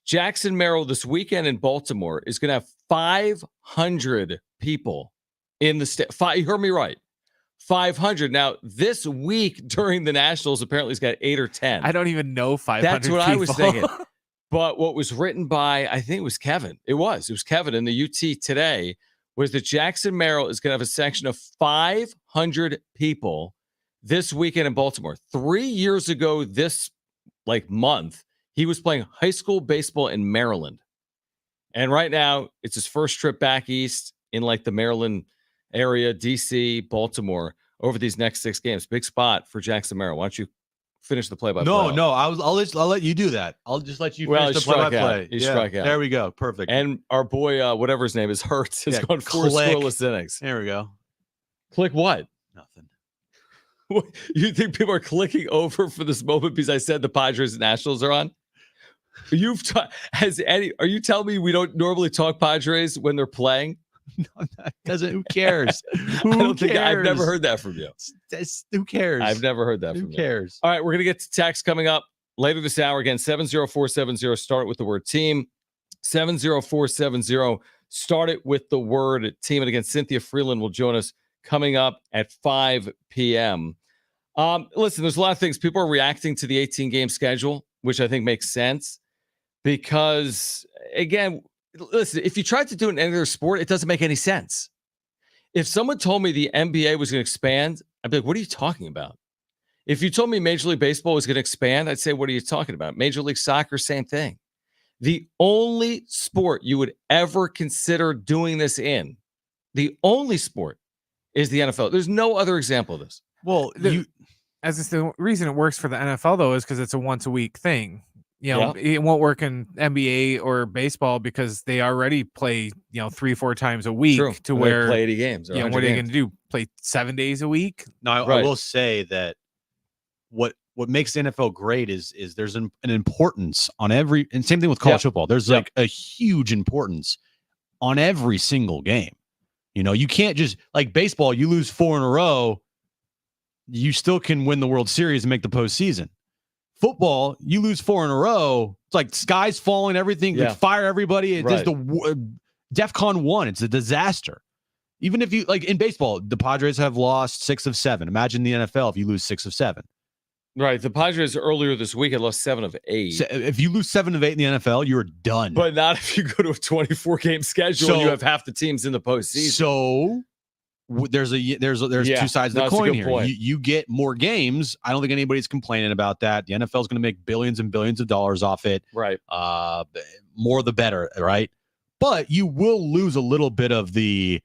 Jackson Merrill this weekend in Baltimore is going to have 500 people in the state. You heard me right. 500. Now, this week during the Nationals, apparently he's got 8 or 10. I don't even know 500 That's what people. I was thinking. But what was written by, I think it was Kevin. It was Kevin in the UT today, was that Jackson Merrill is going to have a section of 500 people this weekend in Baltimore. 3 years ago this month, he was playing high school baseball in Maryland. And right now, it's his first trip back east in the Maryland area, DC, Baltimore, over these next 6 games. Big spot for Jackson Merrill. Why don't you finish the play-by-play? No, I'll let you do that. I'll just let you finish the play-by-play. He struck out. There we go. Perfect. And our boy, whatever his name is, Hurts, has gone 4 scoreless innings. There we go. Click what? Nothing. You think people are clicking over for this moment because I said the Padres and Nationals are on? Are you telling me we don't normally talk Padres when they're playing? No, that doesn't. Who cares? I've never heard that from you. Who cares? I've never heard that from you. Who cares? All right, we're going to get to text coming up later this hour. Again, 70470. Start with the word team. 70470. Start it with the word team. And again, Cynthia Freeland will join us coming up at 5 p.m. Listen, there's a lot of things. People are reacting to the 18-game schedule, which I think makes sense because, again, listen, if you tried to do it in any other sport, it doesn't make any sense. If someone told me the NBA was going to expand, I'd be like, what are you talking about? If you told me Major League Baseball was going to expand, I'd say, what are you talking about? Major League Soccer, same thing. The only sport you would ever consider doing this in, the only sport, is the NFL. There's no other example of this. Well, the reason it works for the NFL, though, is because it's a once-a-week thing. It won't work in NBA or baseball because they already play, 3-4 times a week. True. To They where play 80 games. what are they going to do? Play 7 days a week? Now, I will say that what makes the NFL great is there's an importance on every, and same thing with college football. There's like a huge importance on every single game. You can't just, like baseball, you lose 4 in a row, you still can win the World Series and make the postseason. Football, you lose 4 in a row, it's like sky's falling, everything, like fire everybody. It's the DEFCON 1. It's a disaster. Even if you, like in baseball, the Padres have lost 6 of 7. Imagine the NFL if you lose 6 of 7. Right. The Padres earlier this week had lost 7 of 8. So if you lose 7 of 8 in the NFL, you're done. But not if you go to a 24-game schedule and you have half the teams in the postseason. So there's 2 sides of the coin here. You get more games. I don't think anybody's complaining about that. The NFL is going to make billions and billions of dollars off it. Right. More the better, right? But you will lose a little bit of the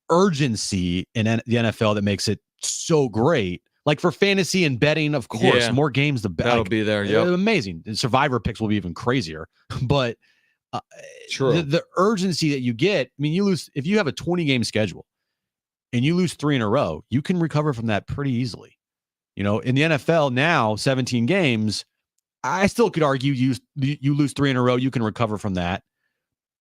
urgency in the NFL that makes it so great. Like for fantasy and betting, of course, more games the better. That'll be there. Yeah, amazing. The Survivor picks will be even crazier. But true, the urgency that you get. I mean, you lose if you have a 20-game schedule and you lose 3 in a row, you can recover from that pretty easily. In the NFL now, 17 games. I still could argue you lose 3 in a row, you can recover from that.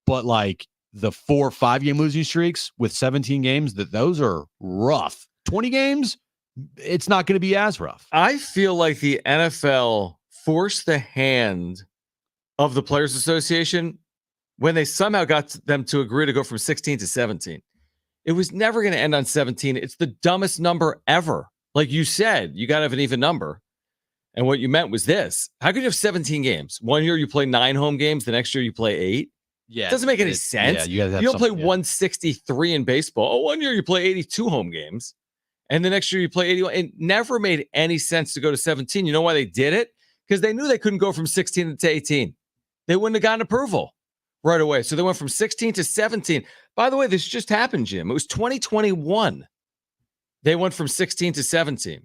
But like the 4 or 5 game losing streaks with 17 games, those are rough. 20 games. It's not going to be as rough. I feel like the NFL forced the hand of the Players Association when they somehow got them to agree to go from 16 to 17. It was never going to end on 17. It's the dumbest number ever. Like you said, you got to have an even number. And what you meant was this. How could you have 17 games? One year you play 9 home games. The next year you play 8. Yeah. It doesn't make any sense. Yeah, you don't play 163 in baseball. Oh, one year you play 82 home games. And the next year you play 81. It never made any sense to go to 17. You know why they did it? Because they knew they couldn't go from 16 to 18. They wouldn't have gotten approval right away. So they went from 16 to 17. By the way, this just happened, Jim. It was 2021. They went from 16 to 17.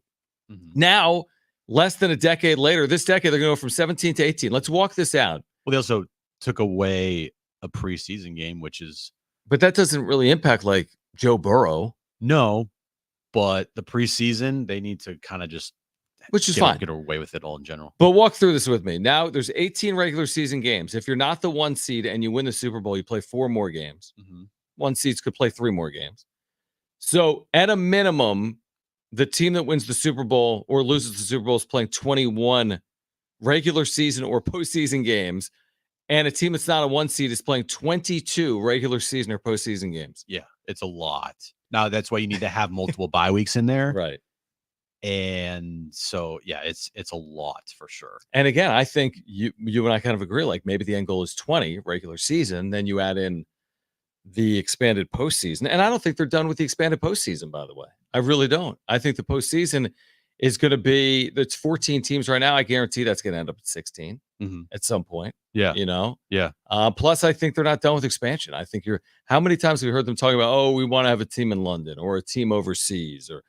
Mm-hmm. Now, less than a decade later, this decade, they're going to go from 17 to 18. Let's walk this out. Well, they also took away a preseason game, which is... But that doesn't really impact, like, Joe Burrow. No, but the preseason, they need to kind of just... Which is fine. Get away with it all in general. But walk through this with me. Now, there's 18 regular season games. If you're not the 1 seed and you win the Super Bowl, you play 4 more games. Mm-hmm. 1 seeds could play 3 more games. So, at a minimum, the team that wins the Super Bowl or loses the Super Bowl is playing 21 regular season or postseason games. And a team that's not a 1 seed is playing 22 regular season or postseason games. Yeah, it's a lot. Now, that's why you need to have multiple bye weeks in there. Right. And so, yeah, it's a lot for sure. And again, I think you and I kind of agree, like maybe the end goal is 20 regular season. Then you add in the expanded postseason. And I don't think they're done with the expanded postseason, by the way. I really don't. I think the postseason is going to be, it's 14 teams right now. I guarantee that's going to end up at 16 at some point. Yeah. You know? Yeah. Plus, I think they're not done with expansion. I think how many times have we heard them talking about, oh, we want to have a team in London or a team overseas, or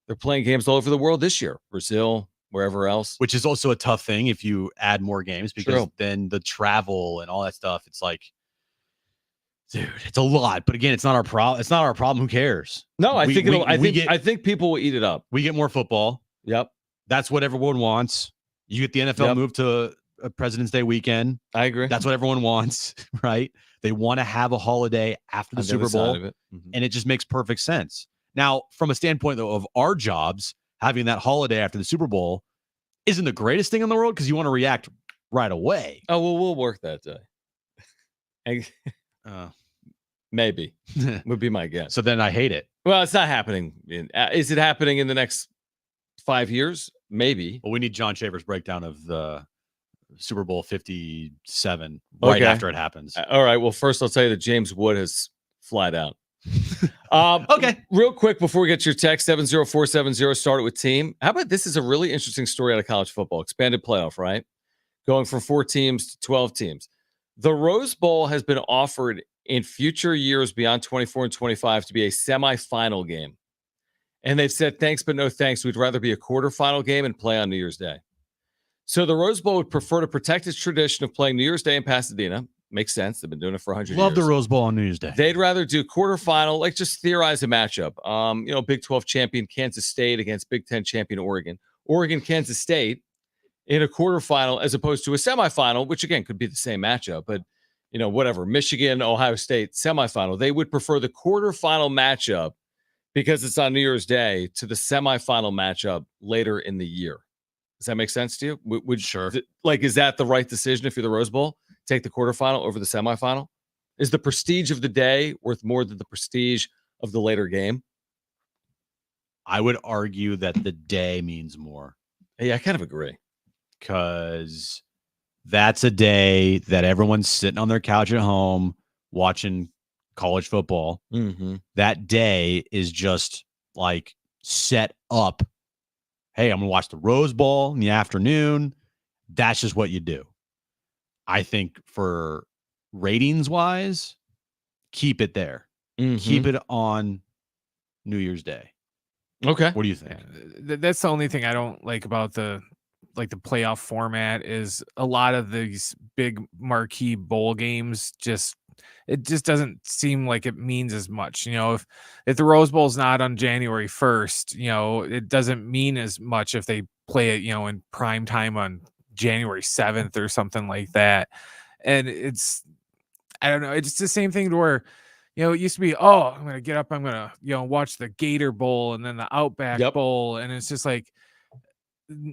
they're playing games all over the world this year, Brazil, wherever else. Which is also a tough thing if you add more games, because then the travel and all that stuff, it's like, dude, it's a lot. But again, it's not our problem. It's not our problem. Who cares? No, I think people will eat it up. We get more football. Yep. That's what everyone wants. You get the NFL move to a President's Day weekend. I agree. That's what everyone wants, right? They want to have a holiday after the Super Bowl, and it just makes perfect sense. Now, from a standpoint, though, of our jobs, having that holiday after the Super Bowl isn't the greatest thing in the world because you want to react right away. Oh, well, we'll work that day. Maybe would be my guess. So then I hate it. Well, it's not happening. Is it happening in the next 5 years? Maybe. Well, we need John Shaver's breakdown of the Super Bowl 57 right after it happens. All right. Well, first I'll tell you that James Wood has flied out. Okay. Real quick before we get to your text, 70470, start it with team. How about this is a really interesting story out of college football. Expanded playoff, right? Going from 4 teams to 12 teams. The Rose Bowl has been offered in future years beyond 24 and 25 to be a semifinal game. And they've said, thanks, but no thanks. We'd rather be a quarterfinal game and play on New Year's Day. So the Rose Bowl would prefer to protect its tradition of playing New Year's Day in Pasadena. Makes sense. They've been doing it for 100 years. Love the Rose Bowl on New Year's Day. They'd rather do quarterfinal, like just theorize a matchup. Big 12 champion Kansas State against Big 10 champion Oregon. Oregon, Kansas State in a quarterfinal as opposed to a semifinal, which again could be the same matchup, but whatever. Michigan, Ohio State semifinal. They would prefer the quarterfinal matchup because it's on New Year's Day to the semifinal matchup later in the year. Does that make sense to you? Would Sure. Is that the right decision if you're the Rose Bowl? Take the quarterfinal over the semifinal? Is the prestige of the day worth more than the prestige of the later game? I would argue that the day means more. Yeah, I kind of agree. Because that's a day that everyone's sitting on their couch at home watching college football. Mm-hmm. That day is just like set up. Hey, I'm going to watch the Rose Bowl in the afternoon. That's just what you do. I think for ratings wise, keep it there. Mm-hmm. Keep it on New Year's Day. Okay. What do you think? Yeah, that's the only thing I don't like about the playoff format is a lot of these big marquee bowl games it just doesn't seem like it means as much. If the Rose Bowl is not on January 1st, it doesn't mean as much if they play it, in prime time on January 7th or something like that. And I don't know, it's the same thing to where, it used to be, I'm going to get up, I'm going to, watch the Gator Bowl and then the Outback Bowl. And it's just like,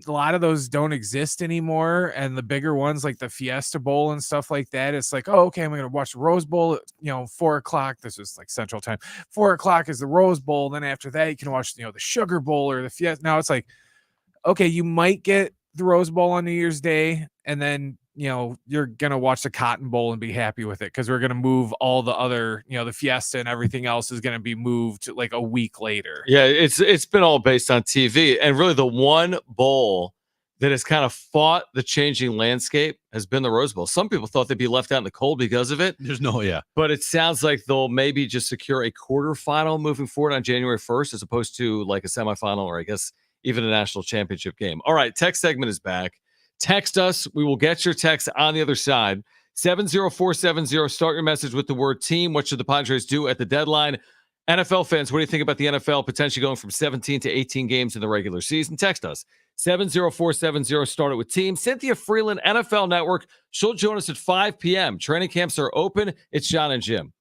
a lot of those don't exist anymore, and the bigger ones like the Fiesta Bowl and stuff like that, it's like, okay, I'm gonna watch the Rose Bowl at 4:00. This is like Central Time. 4:00 is the Rose Bowl. Then after that, you can watch the Sugar Bowl or the Fiesta. Now it's like, okay, you might get the Rose Bowl on New Year's Day, and then you're gonna watch the Cotton Bowl and be happy with it because we're gonna move all the other, the Fiesta and everything else is gonna be moved like a week later. Yeah, it's been all based on TV, and really the one bowl that has kind of fought the changing landscape has been the Rose Bowl. Some people thought they'd be left out in the cold because of it. But it sounds like they'll maybe just secure a quarterfinal moving forward on January 1st as opposed to like a semifinal or I guess even a national championship game. All right, text segment is back. Text us. We will get your text on the other side. 70470. Start your message with the word team. What should the Padres do at the deadline? NFL fans, what do you think about the NFL potentially going from 17 to 18 games in the regular season? Text us. 70470. Start it with team. Cynthia Freeland, NFL Network. She'll join us at 5 p.m. Training camps are open. It's Jon and Jim.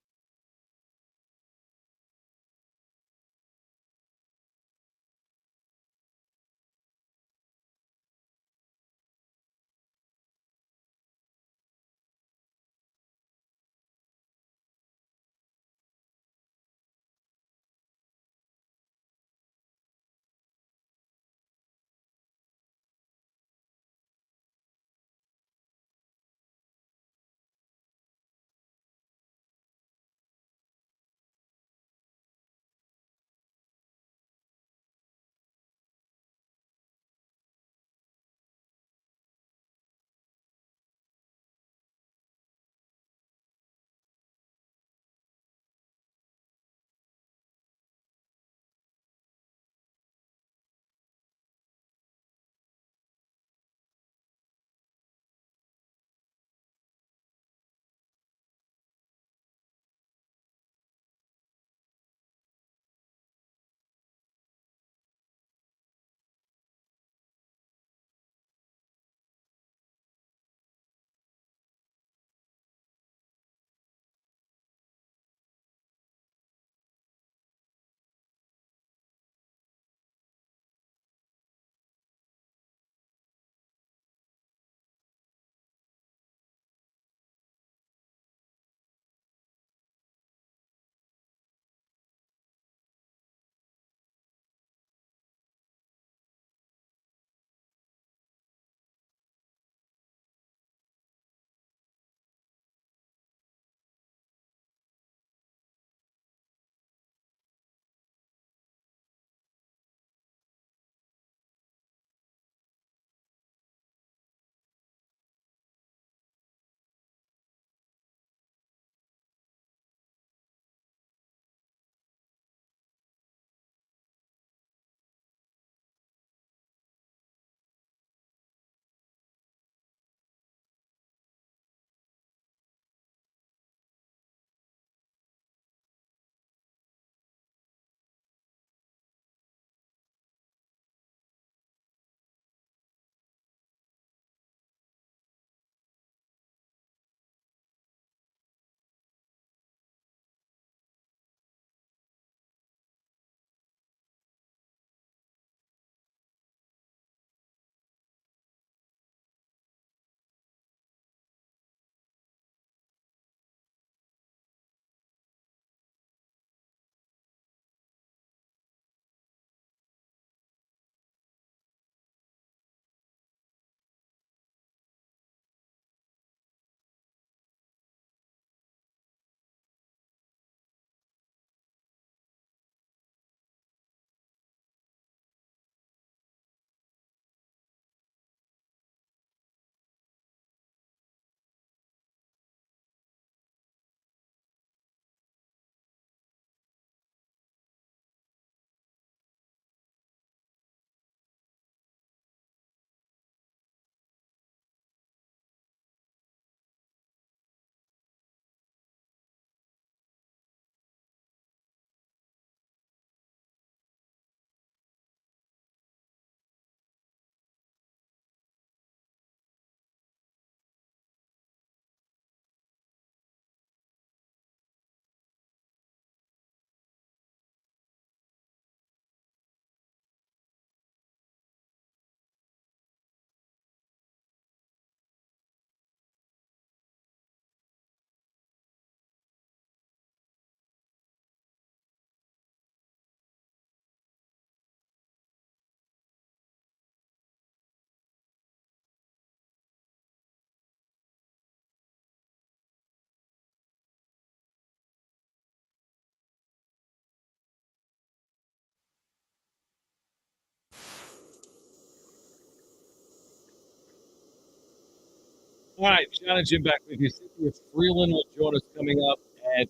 All right, Jon and Jim back with you. Cynthia Freeland will join us coming up at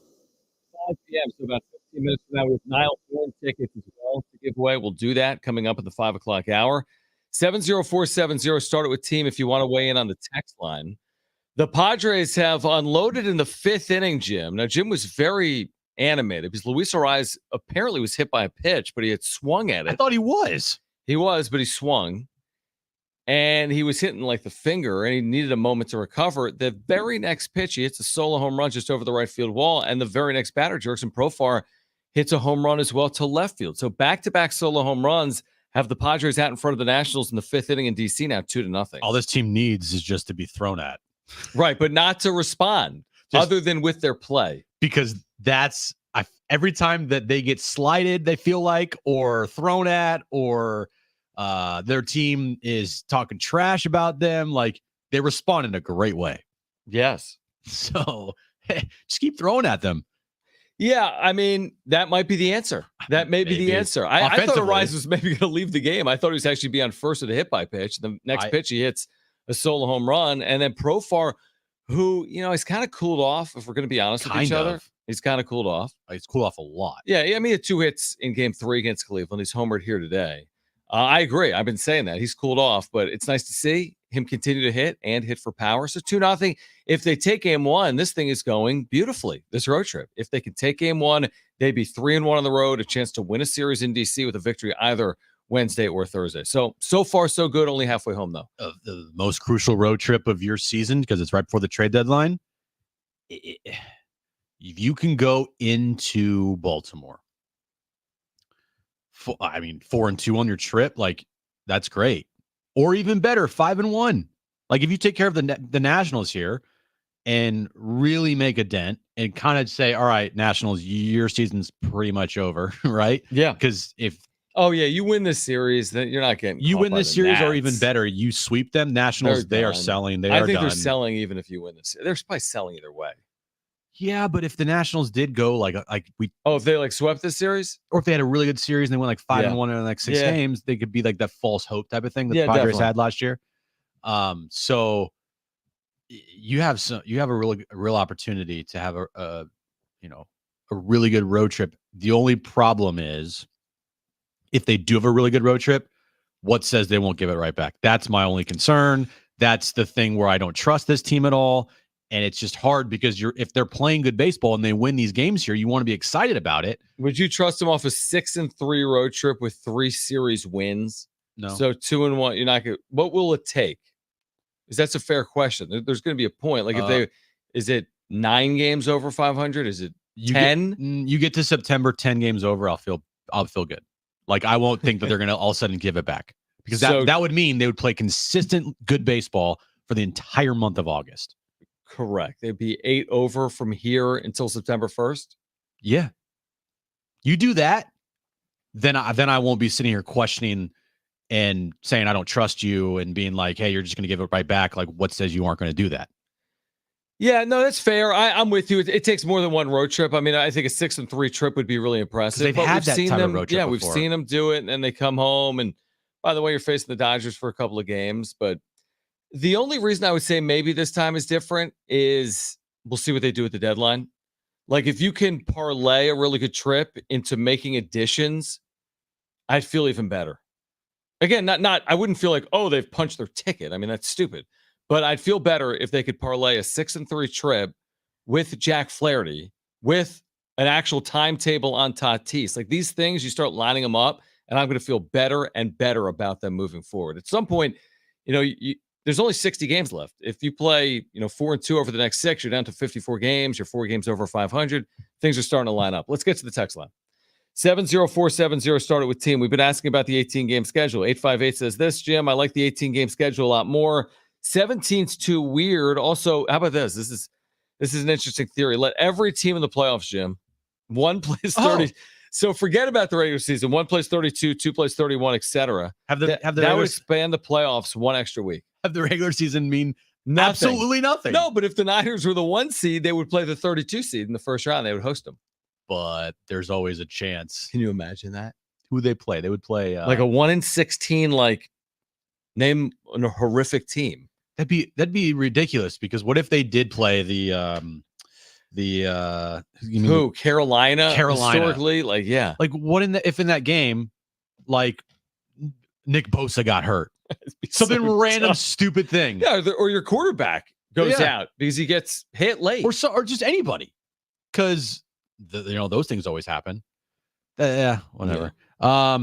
5 p.m. So about 15 minutes from now with Nile Horn tickets as well to give away. We'll do that coming up at the 5 o'clock hour. 70470, start it with team if you want to weigh in on the text line. The Padres have unloaded in the 5th inning, Jim. Now, Jim was very animated because Luis Ariz apparently was hit by a pitch, but he had swung at it. I thought he was. He was, but he swung. And he was hitting like the finger, and he needed a moment to recover. The very next pitch, he hits a solo home run just over the right field wall, and the very next batter, Jurickson Profar, hits a home run as well to left field. So back-to-back solo home runs have the Padres out in front of the Nationals in the 5th inning in D.C. now 2-0. All this team needs is just to be thrown at. Right, but not to respond other than with their play. Because that's every time that they get slighted, they feel like, or thrown at, or their team is talking trash about them, like they respond in a great way. Yes. So just keep throwing at them. Yeah, I mean, that might be the answer. That may be the answer. I thought Ariz was maybe going to leave the game. I thought he was actually be on first with a hit by pitch. The next pitch, he hits a solo home run. And then Profar, who, he's kind of cooled off, if we're going to be honest with each other. He's kind of cooled off. He's cooled off a lot. Yeah, I mean, he had 2 hits in game 3 against Cleveland. He's homered here today. I agree. I've been saying that. He's cooled off, but it's nice to see him continue to hit and hit for power. So 2-0. If they take game 1, this thing is going beautifully, this road trip. If they can take game 1, they'd be 3-1 on the road, a chance to win a series in D.C. with a victory either Wednesday or Thursday. So far, so good. Only halfway home, though. The most crucial road trip of your season, because it's right before the trade deadline. If you can go into Baltimore, 4-2 on your trip, like that's great. Or even better, 5-1. Like if you take care of the Nationals here and really make a dent and kind of say, all right, Nationals, your season's pretty much over, right? Yeah. Because you win this series, then you're not getting. You win this series, or even better, you sweep them. Nationals, they are selling. I think they're selling even if you win this. They're probably selling either way. Yeah, but if the Nationals did go if they swept this series, or if they had a really good series and they went 5-1 in the next 6 games, they could be like that false hope type of thing that the Padres had last year. So you have a real opportunity to have a really good road trip. The only problem is if they do have a really good road trip, what says they won't give it right back? That's my only concern. That's the thing where I don't trust this team at all. And it's just hard because if they're playing good baseball and they win these games here, you want to be excited about it. Would you trust them off a 6-3 road trip with 3 series wins? No. So 2-1, you're not going to. What will it take? Because that's a fair question. There's going to be a point. Like is it 9 games over 500? Is it 10? You get to September, 10 games over, I'll feel good. Like I won't think that they're going to all of a sudden give it back, because that would mean they would play consistent good baseball for the entire month of August. Correct. They'd be 8 over from here until September 1st. Yeah. You do that, then I won't be sitting here questioning and saying I don't trust you and being like, hey, you're just going to give it right back. Like, what says you aren't going to do that? Yeah, no, that's fair. I'm with you. It takes more than one road trip. I mean, I think a 6-3 trip would be really impressive. They've had that type of road trip before. We've seen them do it, and then they come home. And by the way, you're facing the Dodgers for a couple of games, but the only reason I would say maybe this time is different is we'll see what they do at the deadline. Like if you can parlay a really good trip into making additions, I'd feel even better. Again, I wouldn't feel like, oh, they've punched their ticket. I mean, that's stupid. But I'd feel better if they could parlay a 6-3 trip with Jack Flaherty, with an actual timetable on Tatis. Like these things, you start lining them up, and I'm going to feel better and better about them moving forward. At some point, there's only 60 games left. If you play, 4-2 over the next 6, you're down to 54 games. You're 4 games over 500. Things are starting to line up. Let's get to the text line. 70470 started with team. We've been asking about the 18-game schedule. 858 says this, Jim, I like the 18-game schedule a lot more. 17's too weird. Also, how about this? This is an interesting theory. Let every team in the playoffs, Jim, one plays 30. Oh. So forget about the regular season. One plays 32, 2 plays 31, etc. That would expand the playoffs 1 extra week. Have the regular season mean nothing. Absolutely nothing. No, but if the Niners were the 1 seed, they would play the 32 seed in the first round. They would host them. But there's always a chance. Can you imagine that? Who they play? They would play like a 1-16. Like name a horrific team. That'd be ridiculous because what if they did play Carolina historically? Like, yeah. Like what if in that game, like Nick Bosa got hurt? Something so random, tough. stupid thing. Yeah, or your quarterback goes out because he gets hit late. Or just anybody. Because those things always happen. Whatever. Yeah.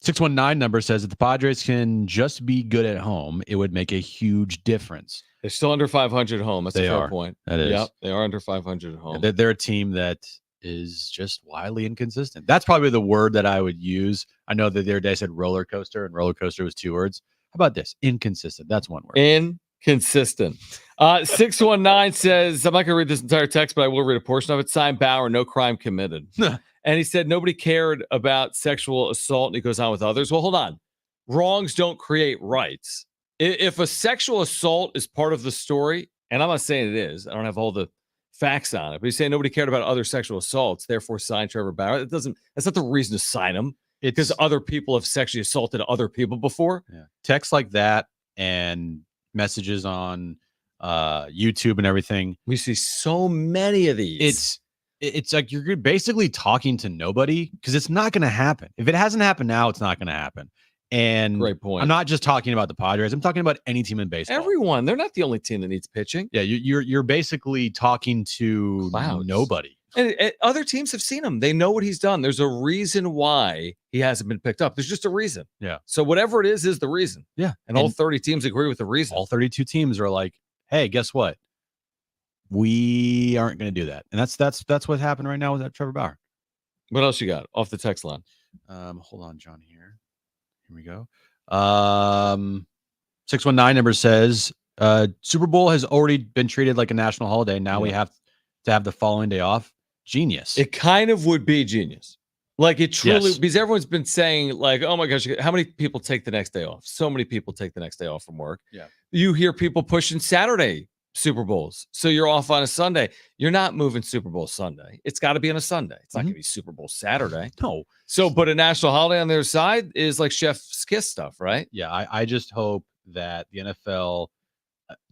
619 number says if the Padres can just be good at home, it would make a huge difference. They're still under 500 at home. That's a fair point. That is. Yep, they are under 500 at home. They're a team that is just wildly inconsistent. That's probably the word that I would use. I know that the other day I said roller coaster, and roller coaster was 2 words. How about this? Inconsistent. That's 1 word. Inconsistent. 619 says, I'm not going to read this entire text, but I will read a portion of it. Signed Bauer, no crime committed. And he said nobody cared about sexual assault, and he goes on with others. Well, hold on. Wrongs don't create rights. If a sexual assault is part of the story, and I'm not saying it is, I don't have all the facts on it, but he's saying nobody cared about other sexual assaults, therefore sign Trevor Bauer. That's not the reason to sign him. It's because other people have sexually assaulted other people before. Yeah. Texts like that and messages on YouTube and everything. We see so many of these. It's like you're basically talking to nobody because it's not going to happen. If it hasn't happened now, it's not going to happen. And great point. I'm not just talking about the Padres. I'm talking about any team in baseball. Everyone. They're not the only team that needs pitching. Yeah, you're basically talking to nobody. And other teams have seen him. They know what he's done. There's a reason why he hasn't been picked up. There's just a reason. Yeah. So whatever it is the reason. Yeah. And all 30 teams agree with the reason. All 32 teams are like, hey, guess what? We aren't going to do that. And that's what happened right now with that Trevor Bauer. What else you got off the text line? Hold on, John, here. Here we go. 619 number says Super Bowl has already been treated like a national holiday. Now we have to have the following day off. Genius. It kind of would be genius. Like it truly, because everyone's been saying like, oh my gosh, how many people take the next day off? So many people take the next day off from work. Yeah. You hear people pushing Saturday Super Bowls. So you're off on a Sunday. You're not moving Super Bowl Sunday. It's got to be on a Sunday. It's not going to be Super Bowl Saturday. No. So, but a national holiday on their side is like chef's kiss stuff, right? Yeah. I just hope that the NFL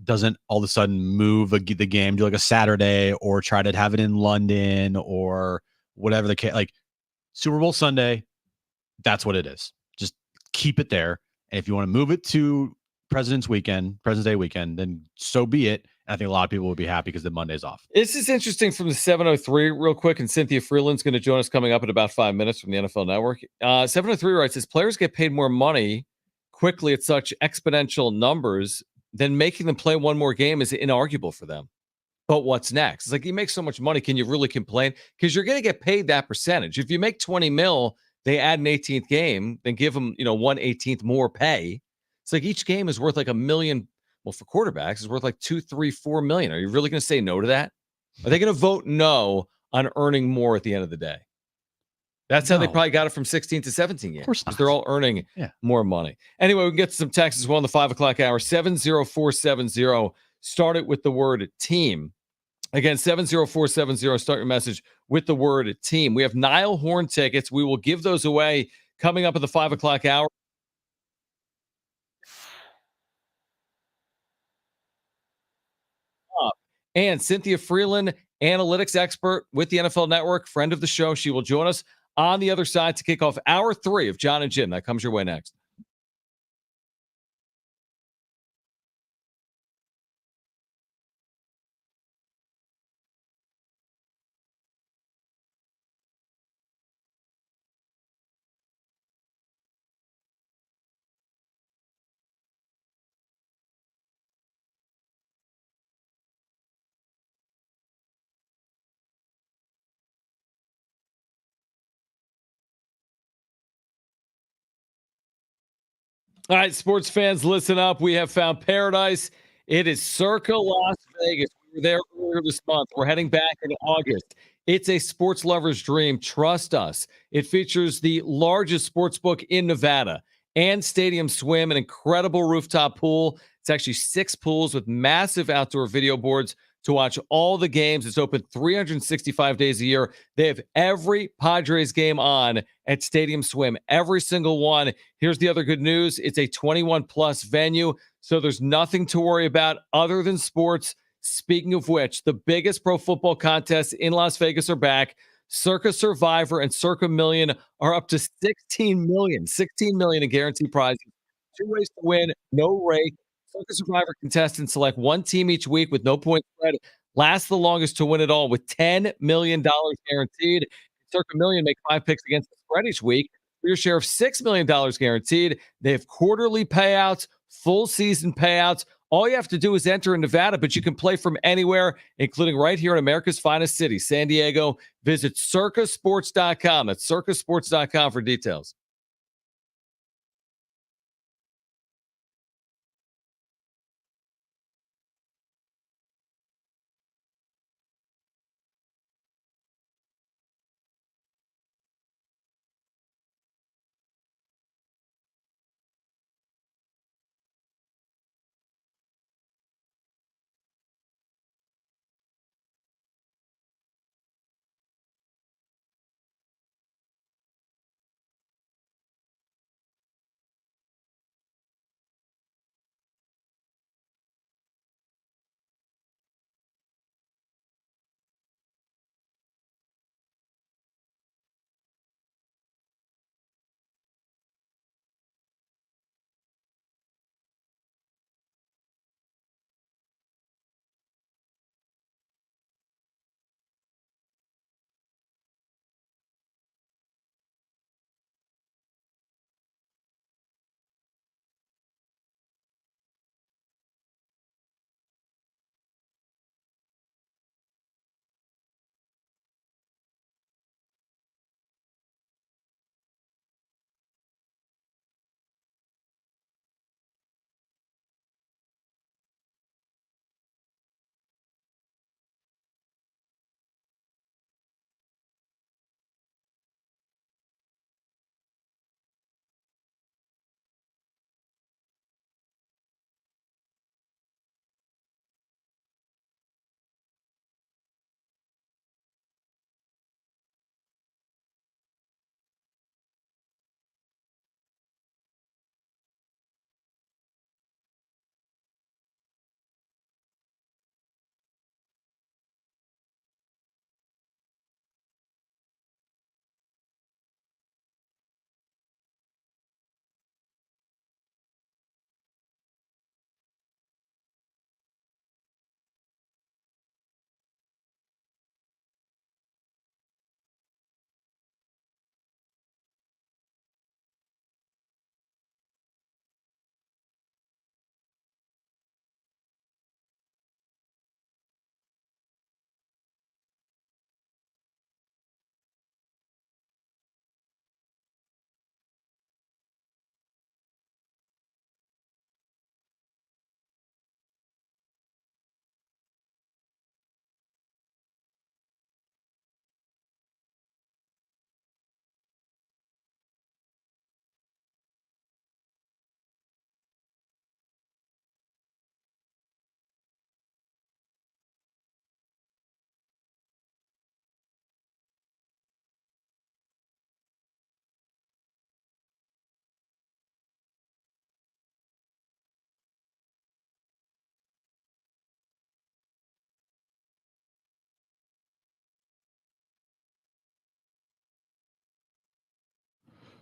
doesn't all of a sudden move the game to like a Saturday or try to have it in London or whatever the case. Like Super Bowl Sunday, that's what it is. Just keep it there. And if you want to move it to President's Day weekend, then so be it. And I think a lot of people would be happy because the Monday's off. This is interesting from the 703 real quick. And Cynthia Freeland's going to join us coming up in about 5 minutes from the NFL Network. 703 writes, says players get paid more money quickly at such exponential numbers, then making them play one more game is inarguable for them. But what's next? It's like you make so much money. Can you really complain? Because you're going to get paid that percentage. If you make 20 mil, they add an 18th game, then give them, 1/18 more pay. It's like each game is worth like $1 million. Well, for quarterbacks, it's worth like $2, $3, $4 million. Are you really going to say no to that? Are they going to vote no on earning more at the end of the day? That's how they probably got it from 16 to 17 games. Of course not. They're all earning more money. Anyway, we can get to some texts as well in the 5 o'clock hour. 70470. Start it with the word team. Again, 70470. Start your message with the word team. We have Nile Horn tickets. We will give those away coming up at the 5 o'clock hour. And Cynthia Freeland, analytics expert with the NFL Network, friend of the show. She will join us on the other side to kick off hour 3 of Jon and Jim. That comes your way next. All right, sports fans, listen up. We have found paradise. It is Circa Las Vegas. We were there earlier this month. We're heading back in August. It's a sports lover's dream. Trust us. It features the largest sports book in Nevada and Stadium Swim, an incredible rooftop pool. It's actually 6 pools with massive outdoor video boards to watch all the games. It's open 365 days a year. They have every Padres game on at Stadium Swim, every single one. Here's the other good news. It's a 21-plus venue, So there's nothing to worry about other than sports. Speaking of which, the biggest pro football contests in Las Vegas are back. Circa Survivor and Circa Million are up to 16 million in guaranteed prizes. 2 ways to win, no rake. Circa Survivor contestants select one team each week with no point spread. Last the longest to win it all with $10 million guaranteed. Circa Million make 5 picks against the spread each week for your share of $6 million guaranteed. They have quarterly payouts, full season payouts. All you have to do is enter in Nevada, but you can play from anywhere, including right here in America's finest city, San Diego. Visit circasports.com. That's circasports.com for details.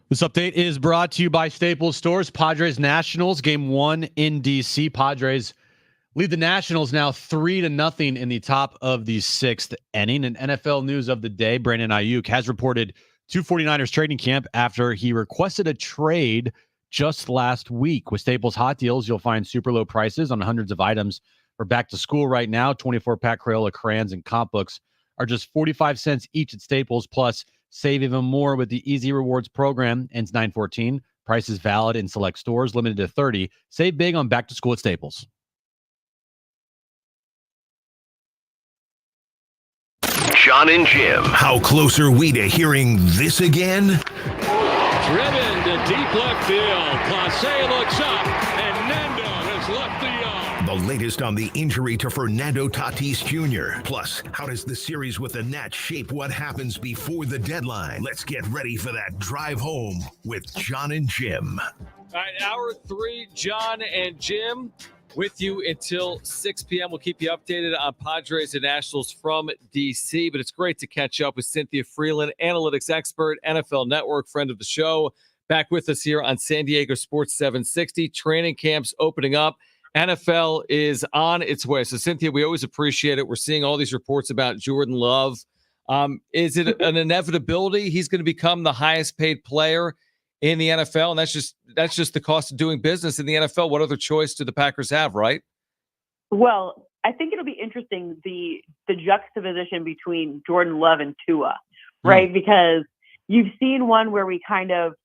This update is brought to you by Staples Stores. Padres Nationals, game 1 in D.C. Padres lead the Nationals now 3-0 in the top of the 6th inning. And NFL news of the day, Brandon Ayuk has reported to 49ers trading camp after he requested a trade just last week. With Staples Hot Deals, you'll find super low prices on hundreds of items for back to school right now. 24-pack Crayola crayons and comp books are just 45 cents each at Staples. Plus, save even more with the Easy Rewards program. Ends 9/14. Prices valid in select stores, limited to 30. Save big on back to school at Staples. Jon and Jim. How close are we to hearing this again? Driven to deep left field. Clase looks up, and Nando has left the yard. The latest on the injury to Fernando Tatis Jr. Plus, how does the series with the Nats shape what happens before the deadline? Let's get ready for that drive home with Jon and Jim. All right, hour 3, Jon and Jim with you until 6 p.m. We'll keep you updated on Padres and Nationals from D.C., but it's great to catch up with Cynthia Freeland, analytics expert, NFL Network, friend of the show, back with us here on San Diego Sports 760. Training camps opening up. NFL is on its way. So, Cynthia, we always appreciate it. We're seeing all these reports about Jordan Love. Is it an inevitability he's going to become the highest paid player in the NFL? And that's just the cost of doing business in the NFL. What other choice do the Packers have, right? Well, I think it'll be interesting, the juxtaposition between Jordan Love and Tua, right? Because you've seen one where we kind of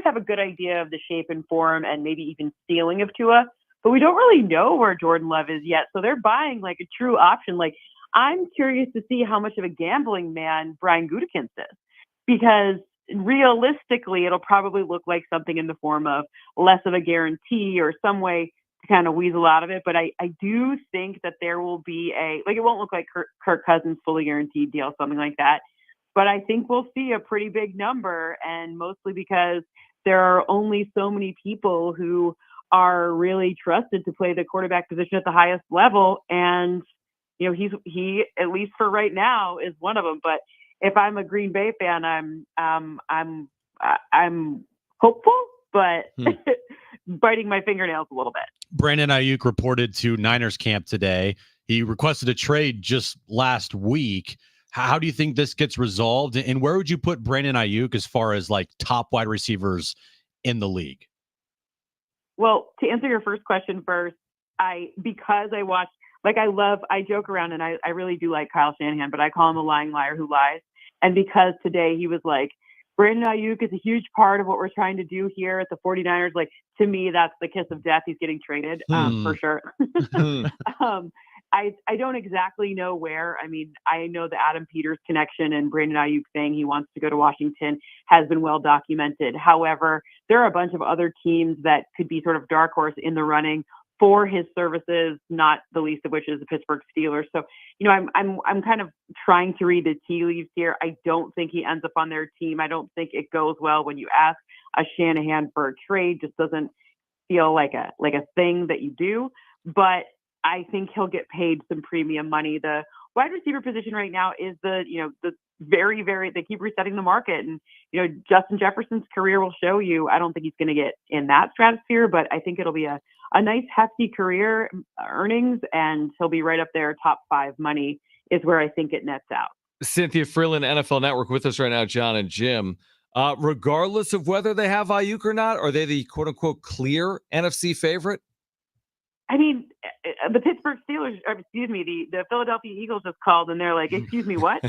have a good idea of the shape and form and maybe even ceiling of Tua, but we don't really know where Jordan Love is yet. So they're buying like a true option. Like, I'm curious to see how much of a gambling man Brian Gutekunst is, because realistically, it'll probably look like something in the form of less of a guarantee or some way to kind of weasel out of it. But I do think that there will be it won't look like Kirk Cousins' fully guaranteed deal, something like that. But I think we'll see a pretty big number, and mostly because there are only so many people who are really trusted to play the quarterback position at the highest level. And, you know, he at least for right now is one of them. But if I'm a Green Bay fan, I'm hopeful, but biting my fingernails a little bit. Brandon Ayuk reported to Niners camp today. He requested a trade just last week. How do you think this gets resolved? And where would you put Brandon Ayuk as far as like top wide receivers in the league? Well, to answer your first question first, I joke around and I really do like Kyle Shanahan, but I call him a lying liar who lies. And because today he was like, Brandon Ayuk is a huge part of what we're trying to do here at the 49ers. Like, to me, that's the kiss of death. He's getting traded for sure. I don't exactly know where. I mean, I know the Adam Peters connection and Brandon Ayuk saying he wants to go to Washington has been well documented. However, there are a bunch of other teams that could be sort of dark horse in the running for his services, not the least of which is the Pittsburgh Steelers. So, you know, I'm kind of trying to read the tea leaves here. I don't think he ends up on their team. I don't think it goes well when you ask a Shanahan for a trade. Just doesn't feel like a thing that you do. But I think he'll get paid some premium money. The wide receiver position right now is the very, very, they keep resetting the market. And, you know, Justin Jefferson's career will show you. I don't think he's going to get in that stratosphere, but I think it'll be a nice hefty career earnings, and he'll be right up there. Top 5 money is where I think it nets out. Cynthia Freeland, NFL Network, with us right now, Jon and Jim. Regardless of whether they have Ayuk or not, are they the quote unquote clear NFC favorite? I mean, the Pittsburgh Steelers, or excuse me, the Philadelphia Eagles just called and they're like, excuse me, what?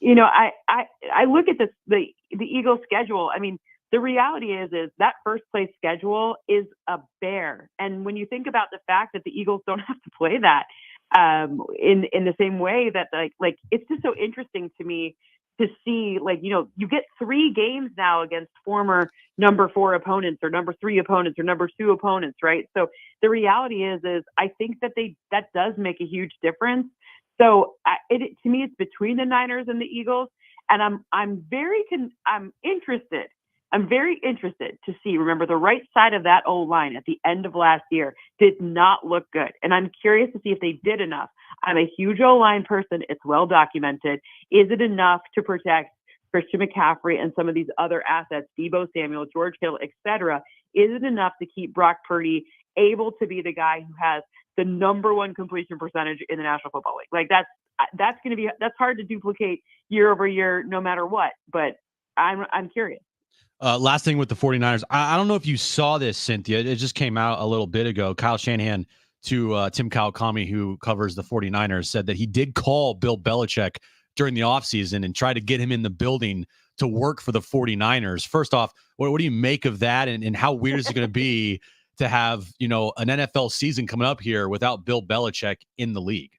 You know, I look at the Eagles schedule. I mean, the reality is that first place schedule is a bear. And when you think about the fact that the Eagles don't have to play that in the same way that like it's just so interesting to me to see, like, you know, you get 3 games now against former number 4 opponents or number 3 opponents or number 2 opponents, right? So the reality is I think that that does make a huge difference. So to me, it's between the Niners and the Eagles, and I'm very interested. I'm very interested to see. Remember, the right side of that O-line at the end of last year did not look good, and I'm curious to see if they did enough. I'm a huge O-line person. It's well documented. Is it enough to protect Christian McCaffrey and some of these other assets, Deebo Samuel, George Kittle, etc.? Is it enough to keep Brock Purdy able to be the guy who has the number 1 completion percentage in the National Football League? Like, that's hard to duplicate year over year, no matter what. But I'm curious. Last thing with the 49ers. I don't know if you saw this, Cynthia. It just came out a little bit ago. Kyle Shanahan to Tim Kawakami, who covers the 49ers, said that he did call Bill Belichick during the offseason and try to get him in the building to work for the 49ers. First off, what do you make of that? And how weird is it going to be to have, you know, an NFL season coming up here without Bill Belichick in the league?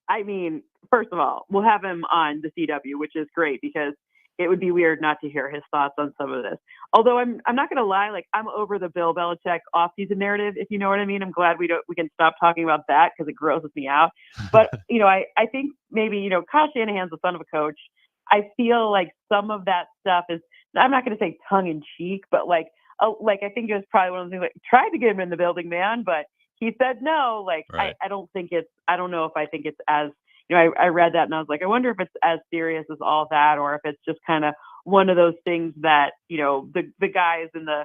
I mean, first of all, we'll have him on the CW, which is great because it would be weird not to hear his thoughts on some of this. Although I'm not going to lie, like, I'm over the Bill Belichick offseason narrative, if you know what I mean. I'm glad we can stop talking about that because it grosses me out. But, you know, I think maybe, you know, Kyle Shanahan's the son of a coach. I feel like some of that stuff is, I'm not going to say tongue in cheek, but like like, I think it was probably one of the things, like, tried to get him in the building, man, but he said no. Like, Right. I don't know if I think it's as, I read that and I was like, I wonder if it's as serious as all that, or if it's just kind of one of those things that, the guys and the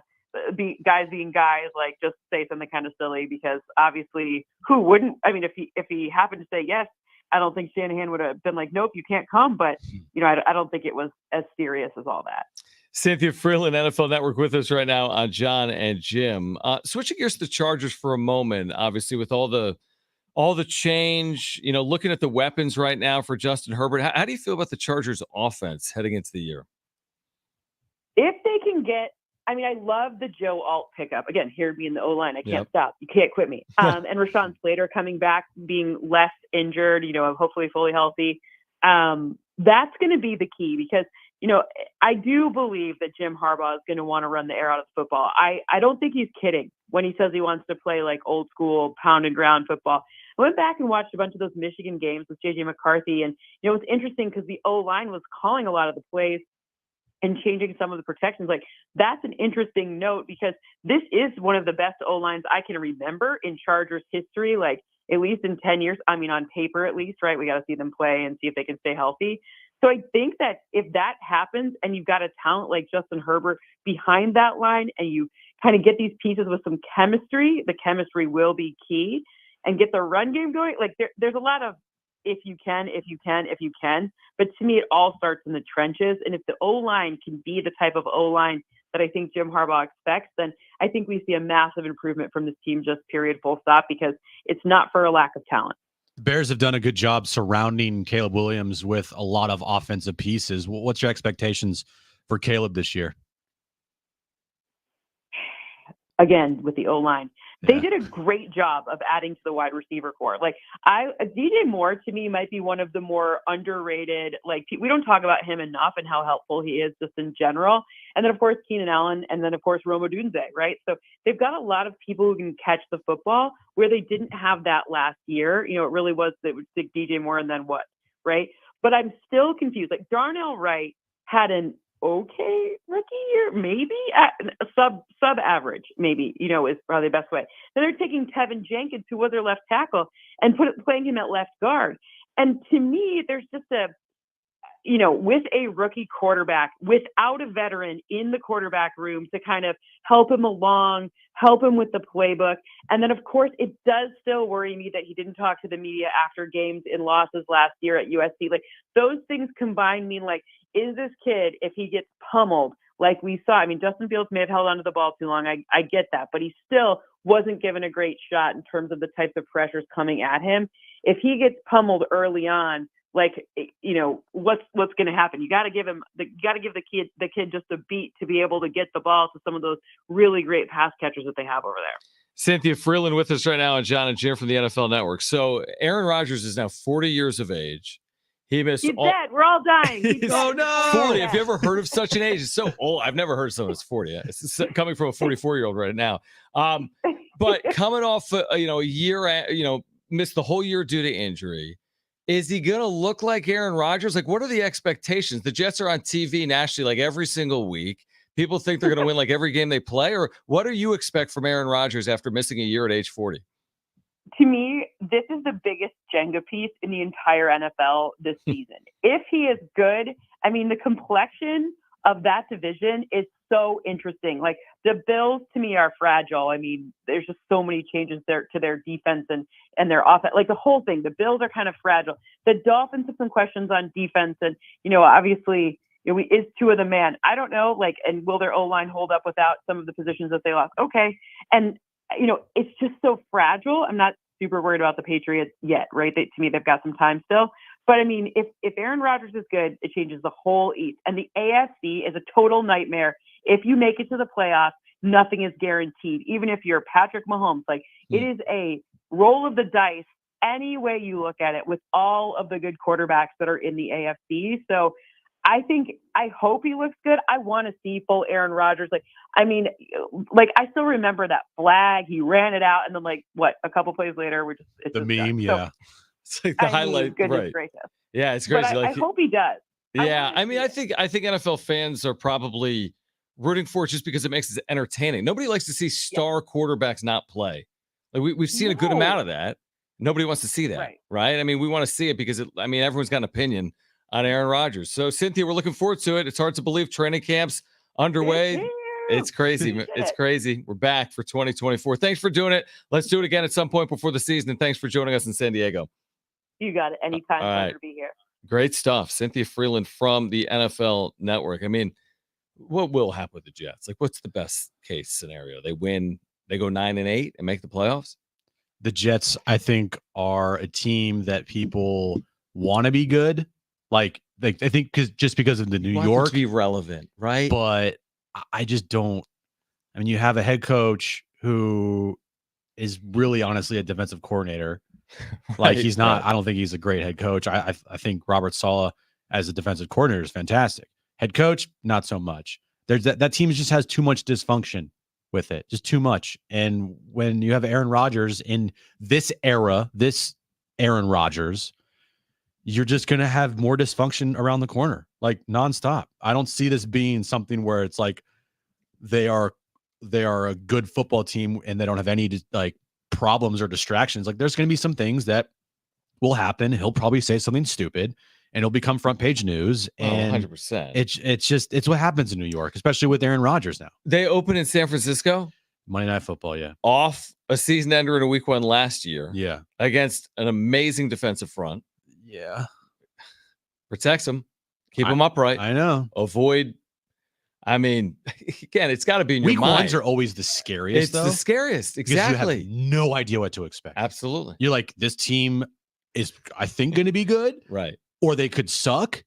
guys being guys, like, just say something kind of silly, because obviously who wouldn't? I mean, if he happened to say yes, I don't think Shanahan would have been like, nope, you can't come. But, I don't think it was as serious as all that. Cynthia Freeland, NFL Network, with us right now on Jon and Jim. Switching gears to the Chargers for a moment, obviously with all the change, looking at the weapons right now for Justin Herbert, how do you feel about the Chargers offense heading into the year? If they can get, I love the Joe Alt pickup. Again, here being the O-line, I can't stop. You can't quit me. And Rashawn Slater coming back, being less injured, hopefully fully healthy. That's going to be the key, because I do believe that Jim Harbaugh is going to want to run the air out of the football. I don't think he's kidding when he says he wants to play like old school pound and ground football. I went back and watched a bunch of those Michigan games with JJ McCarthy, and it was interesting because the O-line was calling a lot of the plays and changing some of the protections. Like, that's an interesting note, because this is one of the best O-lines I can remember in Chargers history, like at least in 10 years. I mean, on paper at least, right? We got to see them play and see if they can stay healthy. So I think that if that happens and you've got a talent like Justin Herbert behind that line, and you kind of get these pieces with some chemistry, the chemistry will be key, and get the run game going. Like, there's a lot of if you can. But to me, it all starts in the trenches. And if the O-line can be the type of O-line that I think Jim Harbaugh expects, then I think we see a massive improvement from this team, just period, full stop, because it's not for a lack of talent. The Bears have done a good job surrounding Caleb Williams with a lot of offensive pieces. What's your expectations for Caleb this year? Again, with the O-line, they did a great job of adding to the wide receiver core. Like, DJ Moore to me might be one of the more underrated. Like, we don't talk about him enough and how helpful he is just in general. And then of course Keenan Allen, and then of course Rome Odunze, right? So they've got a lot of people who can catch the football, where they didn't have that last year. It really was DJ Moore and then what, right? But I'm still confused. Like, Darnell Wright had an okay rookie year, maybe sub average, maybe, is probably the best way. Then they're taking Tevin Jenkins, who was their left tackle, and playing him at left guard. And to me, there's just with a rookie quarterback, without a veteran in the quarterback room to kind of help him along, help him with the playbook. And then of course, it does still worry me that he didn't talk to the media after games in losses last year at USC. Like, those things combined mean, like, is this kid, if he gets pummeled like we saw, Justin Fields may have held onto the ball too long. I get that, but he still wasn't given a great shot in terms of the types of pressures coming at him. If he gets pummeled early on, like, what's going to happen? You got to give the kid just a beat to be able to get the ball to some of those really great pass catchers that they have over there. Cynthia Freeland with us right now on Jon and Jim from the NFL Network. So Aaron Rodgers is now 40 years of age. He's dead. We're all dying. Oh no! 40. Have you ever heard of such an age? It's so old. I've never heard of someone that's 40. It's coming from a 44-year-old right now. But coming off, a year, missed the whole year due to injury. Is he going to look like Aaron Rodgers? Like, what are the expectations? The Jets are on TV nationally, like, every single week. People think they're going to win, like, every game they play. Or what do you expect from Aaron Rodgers after missing a year at age 40? To me, this is the biggest Jenga piece in the entire NFL this season. If he is good, the complexion of that division is so interesting. Like, the Bills to me are fragile. There's just so many changes there to their defense and their offense. Like, the whole thing, the Bills are kind of fragile. The Dolphins have some questions on defense, and obviously, is Tua the man? I don't know. Like, and will their O-line hold up without some of the positions that they lost? Okay, and it's just so fragile. I'm not super worried about the Patriots yet, right? To me, they've got some time still. But if Aaron Rodgers is good, it changes the whole East. And the AFC is a total nightmare. If you make it to the playoffs, nothing is guaranteed. Even if you're Patrick Mahomes, it is a roll of the dice any way you look at it with all of the good quarterbacks that are in the AFC. So I hope he looks good. I want to see full Aaron Rodgers. I still remember that flag. He ran it out, and then a couple plays later, it's the meme. Done. Yeah. So, it's like the highlight. Goodness right. gracious. Yeah, it's crazy. But I hope he does. Yeah, I think NFL fans are probably rooting for it just because it makes it entertaining. Nobody likes to see star quarterbacks not play. Like we've seen a good amount of that. Nobody wants to see that, right? I mean, we want to see it because everyone's got an opinion on Aaron Rodgers. So, Cynthia, we're looking forward to it. It's hard to believe training camp's underway. It's crazy. It's crazy. We're back for 2024. Thanks for doing it. Let's do it again at some point before the season. And thanks for joining us in San Diego. You got it. Anytime. Pleasure to be here. Great stuff. Cynthia Freeland from the NFL Network. I mean, what will happen with the Jets? Like, what's the best case scenario? They win, they go 9-8 and make the playoffs? The Jets, I think, are a team that people want to be good. Like I think because of the New York to be relevant, right? But I just don't. I mean, you have a head coach who is really honestly a defensive coordinator. Like he's not. Right. I don't think he's a great head coach. I think Robert Saleh as a defensive coordinator is fantastic. Head coach, not so much. There's that team just has too much dysfunction with it, just too much. And when you have Aaron Rodgers in this era, this Aaron Rodgers, you're just going to have more dysfunction around the corner, like nonstop. I don't see this being something where it's like they are a good football team and they don't have any like problems or distractions. Like there's going to be some things that will happen. He'll probably say something stupid and it'll become front page news. And 100%. It's what happens in New York, especially with Aaron Rodgers now. They open in San Francisco. Monday Night Football, yeah. Off a season ender in a week 1 last year. Yeah. Against an amazing defensive front. Yeah. Protects them. Keep them upright. I know. Avoid. I mean, again, it's got to be in your week mind. Week 1s are always the scariest, It's the scariest. Exactly. You have no idea what to expect. Absolutely. You're like, this team is, I think, going to be good. Right. Or they could suck,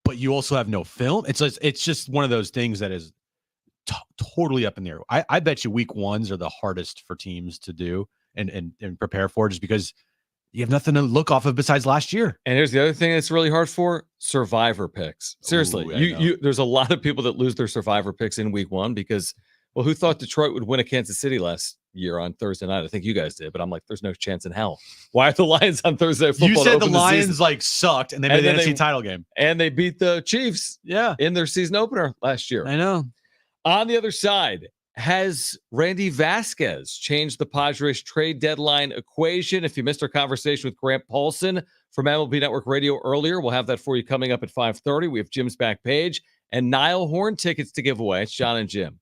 but you also have no film. It's just one of those things that is totally up in the air. I bet you week 1s are the hardest for teams to do and prepare for, just because you have nothing to look off of besides last year. And here's the other thing that's really hard for: survivor picks. Seriously, you there's a lot of people that lose their survivor picks in week 1 because, well, who thought Detroit would win at Kansas City last year on Thursday night? I think you guys did, but I'm like, there's no chance in hell. Why are the Lions on Thursday football? You said the Lions like sucked and they made the NFC title game. And they beat the Chiefs in their season opener last year. I know. On the other side, has Randy Vasquez changed the Padres trade deadline equation? If you missed our conversation with Grant Paulson from MLB Network Radio earlier, we'll have that for you coming up at 5:30. We have Jim's back page and Niall Horn tickets to give away. It's Jon and Jim.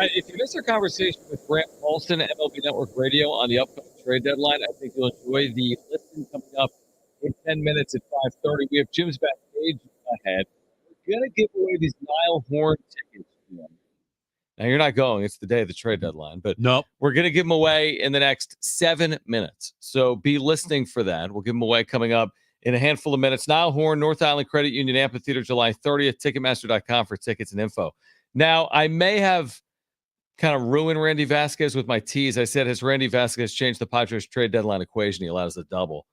If you missed our conversation with Grant Paulson at MLB Network Radio on the upcoming trade deadline, I think you'll enjoy the listen coming up in 10 minutes at 5:30. We have Jim's backstage ahead. We're going to give away these Nile Horn tickets. Now, you're not going. It's the day of the trade deadline. But Nope. we're going to give them away in the next 7 minutes. So be listening for that. We'll give them away coming up in a handful of minutes. Nile Horn, North Island Credit Union Amphitheater, July 30th. Ticketmaster.com for tickets and info. Now, I may have kind of ruined Randy Vasquez with my tease. I said, has Randy Vasquez changed the Padres trade deadline equation? He allows a double.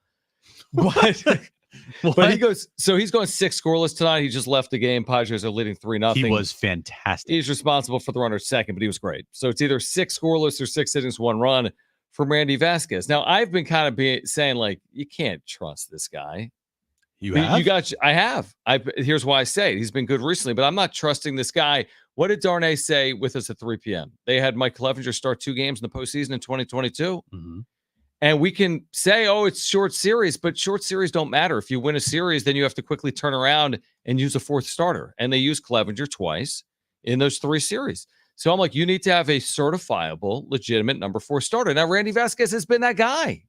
But he goes, so he's going 6 scoreless tonight. He just left the game. Padres are leading 3-0. He was fantastic. He's responsible for the runner second, but he was great. So it's either 6 scoreless or 6 innings, 1 run from Randy Vasquez. Now, I've been kind of saying, like, you can't trust this guy. I have. Here's why I say it. He's been good recently, but I'm not trusting this guy. What did Darnay say with us at 3 p.m.? They had Mike Clevenger start 2 games in the postseason in 2022. Mm-hmm. And we can say, oh, it's short series, but short series don't matter. If you win a series, then you have to quickly turn around and use a 4th starter. And they used Clevenger twice in those 3 series. So I'm like, you need to have a certifiable, legitimate number 4 starter. Now, Randy Vasquez has been that guy.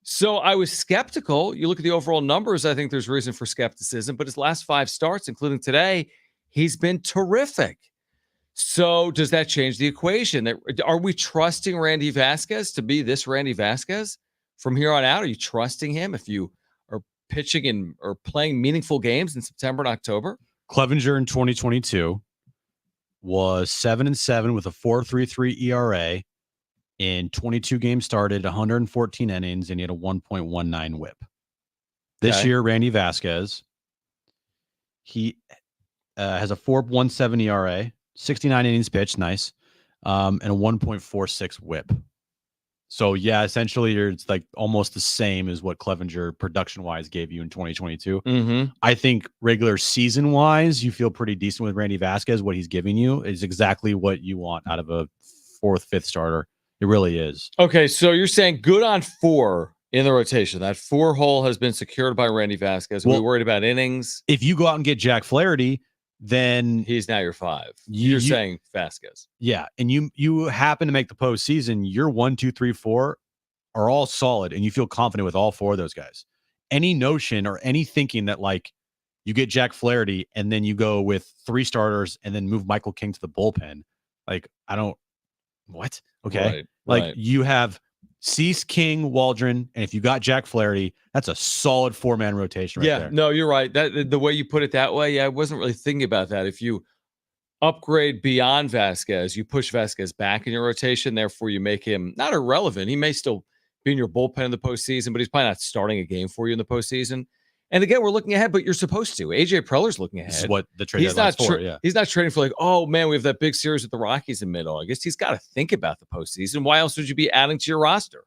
So I was skeptical. You look at the overall numbers, I think there's reason for skepticism. But his last 5 starts, including today, he's been terrific. So does that change the equation? Are we trusting Randy Vasquez to be this Randy Vasquez from here on out? Are you trusting him if you are pitching or playing meaningful games in September and October? Clevenger in 2022 was 7-7 with a 4.33 ERA in 22 games started, 114 innings, and he had a 1.19 WHIP. This year, Randy Vasquez, he has a 4.17 ERA. 69 innings pitched, nice, and a 1.46 WHIP. So, yeah, essentially, it's like almost the same as what Clevenger production-wise gave you in 2022. Mm-hmm. I think regular season-wise, you feel pretty decent with Randy Vasquez. What he's giving you is exactly what you want out of a 4th, 5th starter. It really is. Okay, so you're saying good on 4 in the rotation. That 4 hole has been secured by Randy Vasquez. We're worried about innings. If you go out and get Jack Flaherty, then he's now your 5. You're saying Vasquez. Yeah. And you happen to make the postseason, your 1, 2, 3, 4 are all solid, and you feel confident with all 4 of those guys. Any notion or any thinking that like you get Jack Flaherty and then you go with 3 starters and then move Michael King to the bullpen, like what? Okay. Right. You have Cease, King, Waldron, and if you got Jack Flaherty, that's a solid 4-man rotation right there. No, you're right. That the way you put it that way, I wasn't really thinking about that. If you upgrade beyond Vasquez, you push Vasquez back in your rotation, therefore you make him not irrelevant. He may still be in your bullpen in the postseason, but he's probably not starting a game for you in the postseason. And again, we're looking ahead, but you're supposed to. AJ Preller's looking ahead. This is what the trade deadline's for, yeah. He's not trading for like, oh, man, we have that big series with the Rockies in mid-August. He's got to think about the postseason. Why else would you be adding to your roster?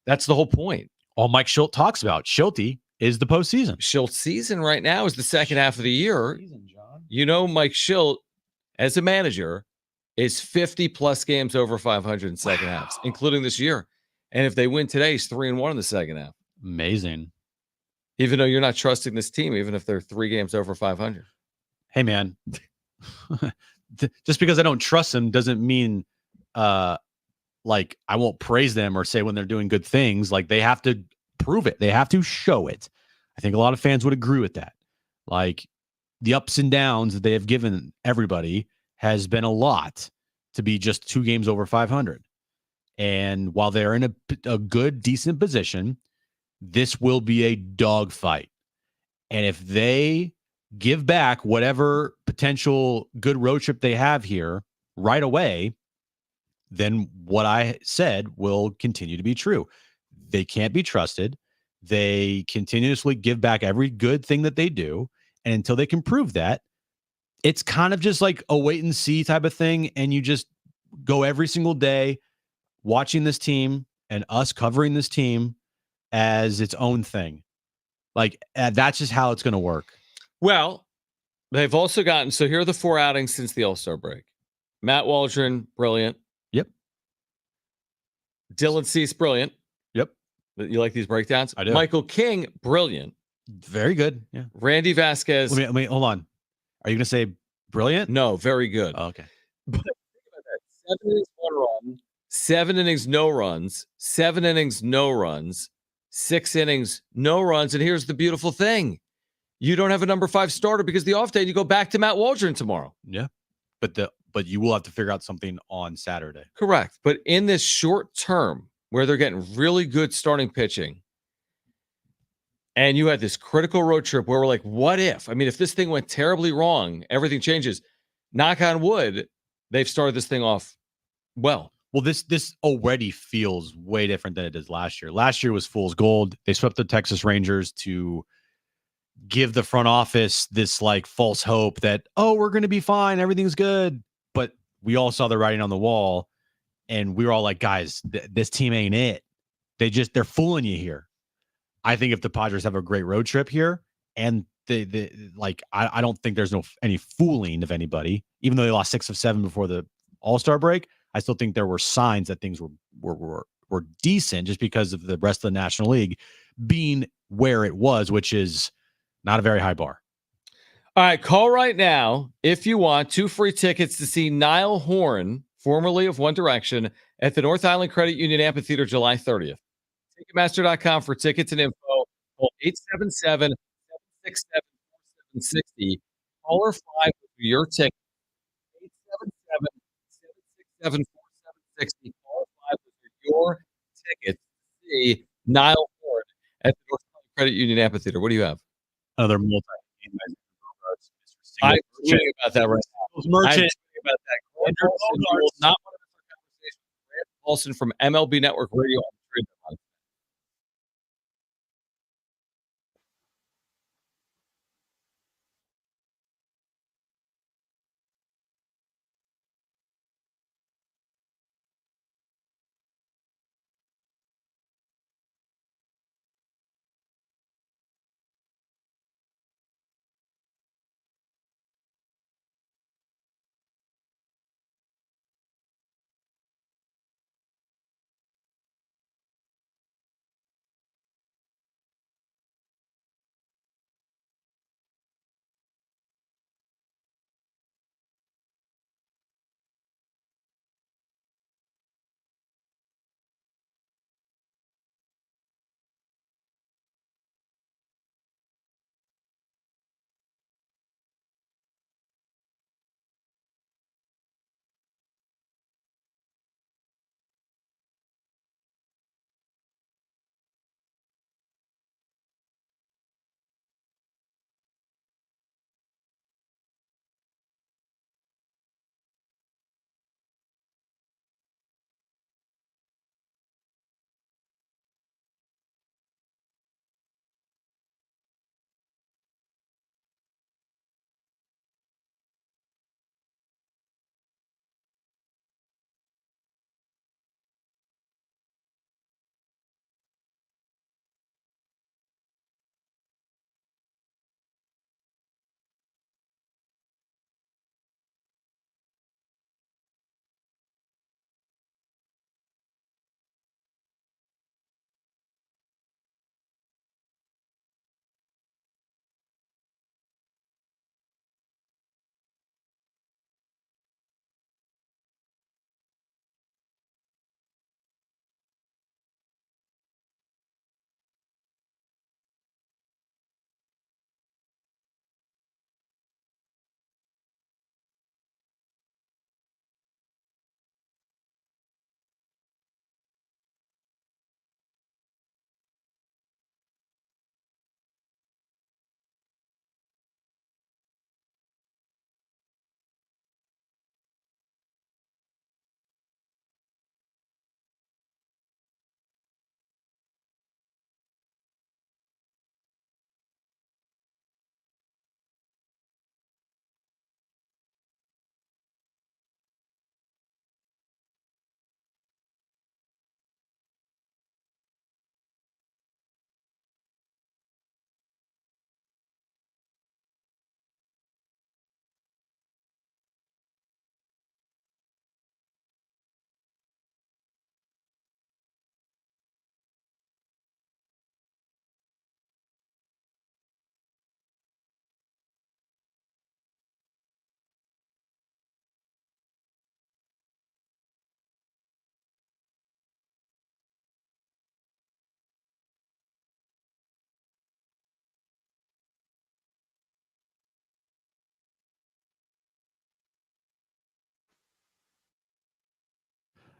That's the whole point. All Mike Schilt talks about. Schilty is the postseason. Schilt's season right now is the second half of the year. You know, Mike Schilt, as a manager, is 50-plus games over 500 in second halves, including this year. And if they win today, he's 3-1 in the second half. Amazing. Even though you're not trusting this team, even if they're 3 games over 500. Hey, man, just because I don't trust them doesn't mean like I won't praise them or say when they're doing good things. Like they have to prove it. They have to show it. I think a lot of fans would agree with that. Like the ups and downs that they have given everybody has been a lot to be just 2 games over 500. And while they're in a good, decent position, this will be a dogfight. And if they give back whatever potential good road trip they have here right away, then what I said will continue to be true. They can't be trusted. They continuously give back every good thing that they do. And until they can prove that, it's kind of just like a wait and see type of thing. And you just go every single day watching this team and us covering this team as its own thing. Like that's just how it's going to work. Well, they've also gotten, so here are the 4 outings since the All-Star break. Matt Waldron, brilliant. Yep. Dylan Cease, brilliant. Yep. You like these breakdowns? I do. Michael King, brilliant. Very good. Yeah. Randy Vasquez. Let me hold on. Are you going to say brilliant? No, very good. Oh, okay. But think about that. 7 innings, 1 run, 7 innings, no runs, 7 innings, no runs, 6 innings, no runs. And here's the beautiful thing. You don't have a number 5 starter because the off day, you go back to Matt Waldron tomorrow. Yeah. But you will have to figure out something on Saturday. Correct. But in this short term where they're getting really good starting pitching, and you had this critical road trip where we're like, what if? I mean, if this thing went terribly wrong, everything changes. Knock on wood, they've started this thing off well. Well, this already feels way different than it is last year. Last year was fool's gold. They swept the Texas Rangers to give the front office this like false hope that, oh, we're going to be fine. Everything's good. But we all saw the writing on the wall and we were all like, guys, this team ain't it. They're fooling you here. I think if the Padres have a great road trip here and I don't think there's any fooling of anybody, even though they lost 6 of 7 before the All-Star break. I still think there were signs that things were decent just because of the rest of the National League being where it was, which is not a very high bar. All right, call right now if you want 2 free tickets to see Niall Horan, formerly of One Direction, at the North Island Credit Union Amphitheater July 30th. Ticketmaster.com for tickets and info. Call 877-767-4760. Caller 5 with your ticket. 877-767-4760. Caller 5 with your ticket to see Niall Horan at the North Island Credit Union Amphitheater. What do you have? Another multi. I'm tweeting about that right now. Merchant. About that. Will not want to miss our conversation with Grant Paulson from MLB Network Radio on the trade deadline.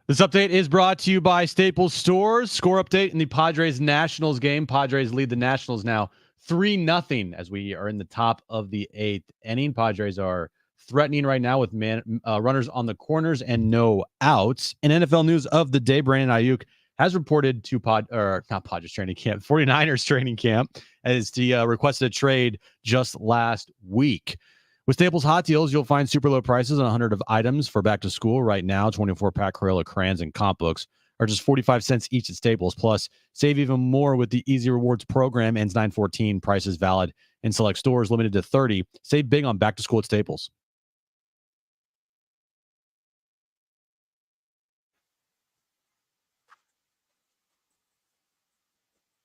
This update is brought to you by Staples Stores. Score update in the Padres Nationals game. Padres lead the Nationals now 3-0 as we are in the top of the 8th inning. Padres are threatening right now with runners on the corners and no outs. In NFL news of the day, Brandon Ayuk has reported to not Padres training camp, 49ers training camp, as he requested a trade just last week. With Staples Hot Deals, you'll find super low prices on 100 of items for back to school right now. 24-pack Crayola crayons and comp books are just 45 cents each at Staples. Plus, save even more with the Easy Rewards program. Ends 9/14. Prices valid in select stores, limited to 30. Save big on back to school at Staples.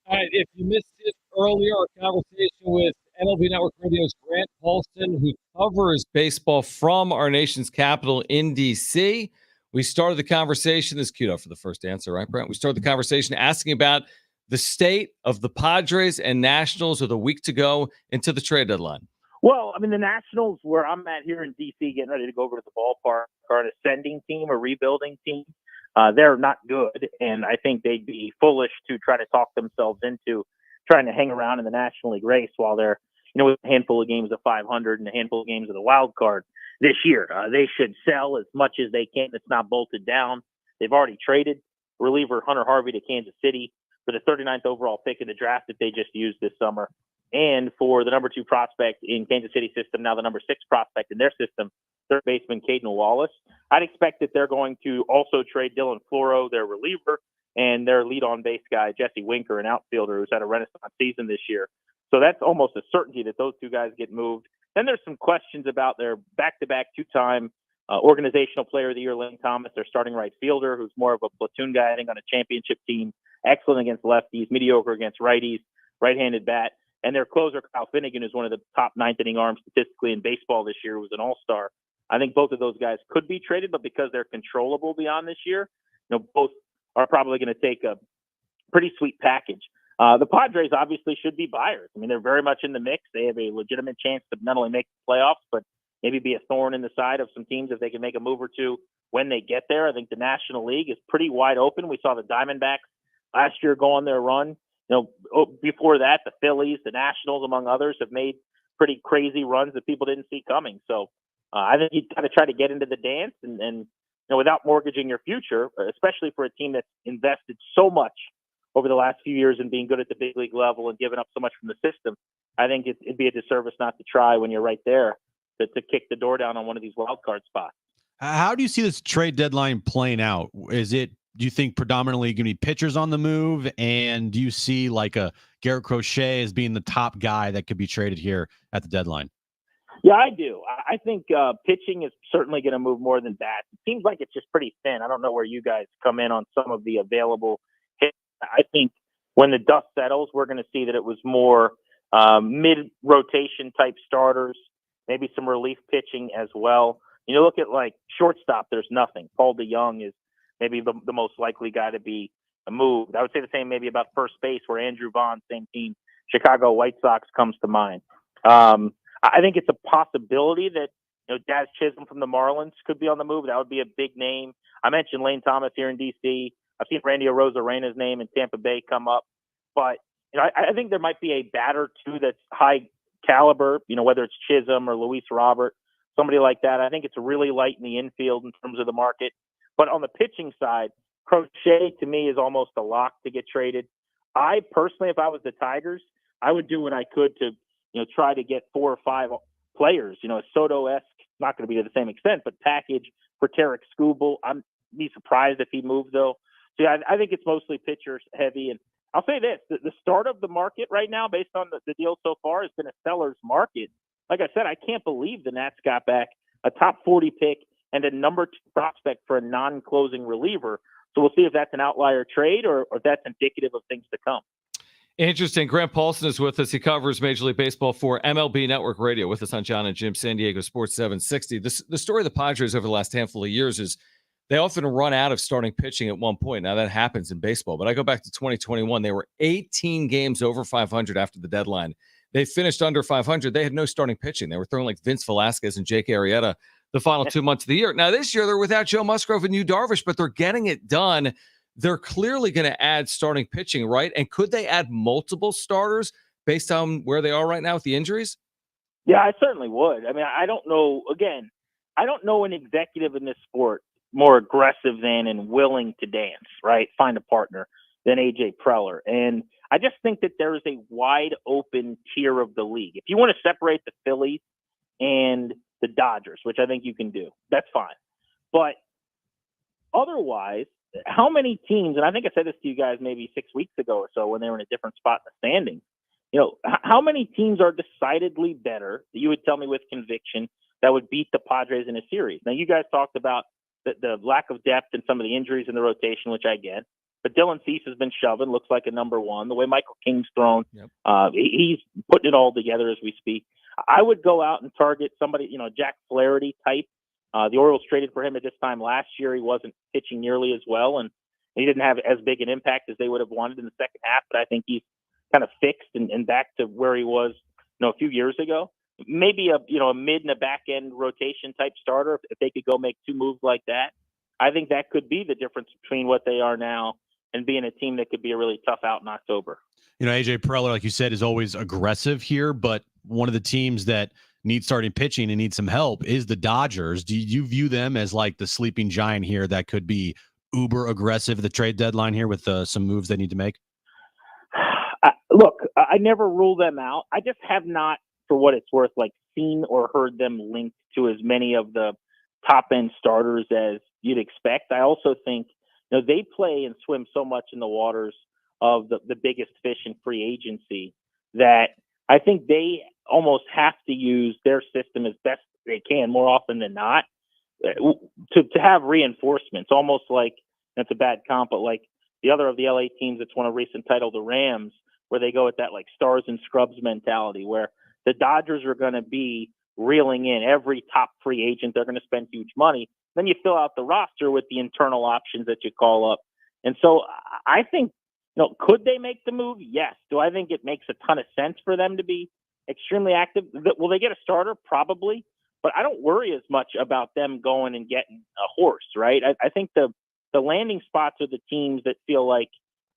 All right, if you missed it earlier, our conversation with MLB Network Radio's Grant Paulson, who covers baseball from our nation's capital in D.C. We started the conversation, this is queued up for the first answer, right, Brent? We started the conversation asking about the state of the Padres and Nationals with a week to go into the trade deadline. Well, I mean, the Nationals, where I'm at here in D.C., getting ready to go over to the ballpark, are an ascending team, a rebuilding team. They're not good, and I think they'd be foolish to try to talk themselves into trying to hang around in the National League race while they're, with a handful of games of 500 and a handful of games of the wild card this year. They should sell as much as they can that's not bolted down. They've already traded reliever Hunter Harvey to Kansas City for the 39th overall pick in the draft that they just used this summer, and for the number 2 prospect in Kansas City system, now the number 6 prospect in their system, third baseman Caden Wallace. I'd expect that they're going to also trade Dylan Floro, their reliever, and their lead on base guy, Jesse Winker, an outfielder who's had a renaissance season this year. So that's almost a certainty that those two guys get moved. Then there's some questions about their back-to-back 2-time organizational player of the year, Lane Thomas, their starting right fielder, who's more of a platoon guy, I think, on a championship team, excellent against lefties, mediocre against righties, right-handed bat. And their closer, Kyle Finnegan, is one of the top 9th inning arms statistically in baseball this year, was an all-star. I think both of those guys could be traded, but because they're controllable beyond this year, both are probably going to take a pretty sweet package. The Padres obviously should be buyers. I mean, they're very much in the mix. They have a legitimate chance to not only make the playoffs, but maybe be a thorn in the side of some teams if they can make a move or two when they get there. I think the National League is pretty wide open. We saw the Diamondbacks last year go on their run. Before that, the Phillies, the Nationals, among others, have made pretty crazy runs that people didn't see coming. So I think you've got to try to get into the dance and without mortgaging your future, especially for a team that's invested so much over the last few years in being good at the big league level and giving up so much from the system. I think it'd be a disservice not to try when you're right there to kick the door down on one of these wild card spots. How do you see this trade deadline playing out? Do you think predominantly going to be pitchers on the move? And do you see like a Garrett Crochet as being the top guy that could be traded here at the deadline? Yeah, I do. I think pitching is certainly going to move more than bats. It seems like it's just pretty thin. I don't know where you guys come in on some of the available hits. I think when the dust settles, we're going to see that it was more mid-rotation type starters, maybe some relief pitching as well. Look at like shortstop, there's nothing. Paul DeYoung is maybe the most likely guy to be moved. I would say the same maybe about first base, where Andrew Vaughn, same team, Chicago White Sox, comes to mind. I think it's a possibility that Jazz Chisholm from the Marlins could be on the move. That would be a big name. I mentioned Lane Thomas here in D.C. I've seen Randy Arozarena's name in Tampa Bay come up. But I think there might be a batter too that's high caliber, whether it's Chisholm or Luis Robert, somebody like that. I think it's really light in the infield in terms of the market. But on the pitching side, Crochet to me is almost a lock to get traded. I personally, if I was the Tigers, I would do what I could to try to get 4 or 5 players, a Soto-esque, not going to be to the same extent, but package for Tarek Skubal. I'm be surprised if he moved though. So yeah, I think it's mostly pitchers heavy. And I'll say this, the start of the market right now, based on the deal so far, has been a seller's market. Like I said, I can't believe the Nats got back a top 40 pick and a number 2 prospect for a non-closing reliever. So we'll see if that's an outlier trade or if that's indicative of things to come. Interesting. Grant Paulson is with us. He covers Major League Baseball for MLB Network Radio with us on Jon and Jim, San Diego Sports 760. The story of the Padres over the last handful of years is they often run out of starting pitching at one point. Now, that happens in baseball, but I go back to 2021. They were 18 games over 500 after the deadline. They finished under 500. They had no starting pitching. They were throwing like Vince Velasquez and Jake Arrieta the final 2 months of the year. Now, this year, they're without Joe Musgrove and Yu Darvish, but they're getting it done. They're clearly going to add starting pitching, right? And could they add multiple starters based on where they are right now with the injuries? Yeah, I certainly would. I mean, I don't know. Again, I don't know an executive in this sport more aggressive than and willing to dance, right? Find a partner than AJ Preller. And I just think that there is a wide open tier of the league. If you want to separate the Phillies and the Dodgers, which I think you can do, that's fine. But otherwise, how many teams, and I think I said this to you guys maybe 6 weeks ago or so when they were in a different spot in the standings, how many teams are decidedly better that you would tell me with conviction that would beat the Padres in a series? Now, you guys talked about the lack of depth and some of the injuries in the rotation, which I get. But Dylan Cease has been shoving, looks like a number one. The way Michael King's thrown, he's putting it all together as we speak. I would go out and target somebody, Jack Flaherty type. The Orioles traded for him at this time last year. He wasn't pitching nearly as well, and he didn't have as big an impact as they would have wanted in the second half. But I think he's kind of fixed and back to where he was, a few years ago. Maybe a mid and a back end rotation type starter. If they could go make two moves like that, I think that could be the difference between what they are now and being a team that could be a really tough out in October. AJ Preller, like you said, is always aggressive here, but one of the teams that needs starting pitching and needs some help is the Dodgers. Do you view them as like the sleeping giant here that could be uber aggressive at the trade deadline here with some moves they need to make? Look, I never rule them out. I just have not, for what it's worth, seen or heard them linked to as many of the top end starters as you'd expect. I also think they play and swim so much in the waters of the biggest fish in free agency that I think they almost have to use their system as best they can more often than not to have reinforcements. Almost like, that's a bad comp, but like the other of the LA teams that's won a recent title, the Rams, where they go with that stars and scrubs mentality, where the Dodgers are going to be reeling in every top free agent. They're going to spend huge money. Then you fill out the roster with the internal options that you call up. And so I think, could they make the move? Yes. Do I think it makes a ton of sense for them to be extremely active? Will they get a starter? Probably. But I don't worry as much about them going and getting a horse, right? I think the landing spots are the teams that feel like,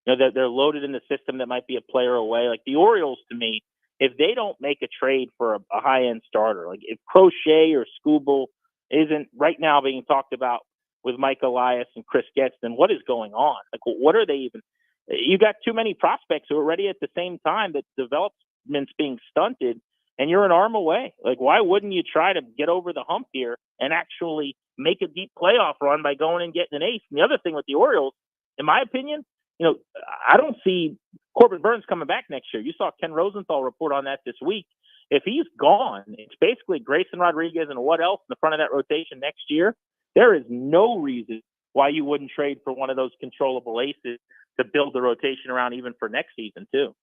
that they're loaded in the system that might be a player away. Like the Orioles, to me, if they don't make a trade for a high-end starter, like if Crochet or Skubal isn't right now being talked about with Mike Elias and Chris Getz, then what is going on? What are they even? You got too many prospects who are ready at the same time that development's being stunted, and you're an arm away. Why wouldn't you try to get over the hump here and actually make a deep playoff run by going and getting an ace? And the other thing with the Orioles, in my opinion, I don't see Corbin Burns coming back next year. You saw Ken Rosenthal report on that this week. If he's gone, it's basically Grayson Rodriguez and what else in the front of that rotation next year. There is no reason why you wouldn't trade for one of those controllable aces to build the rotation around even for next season too.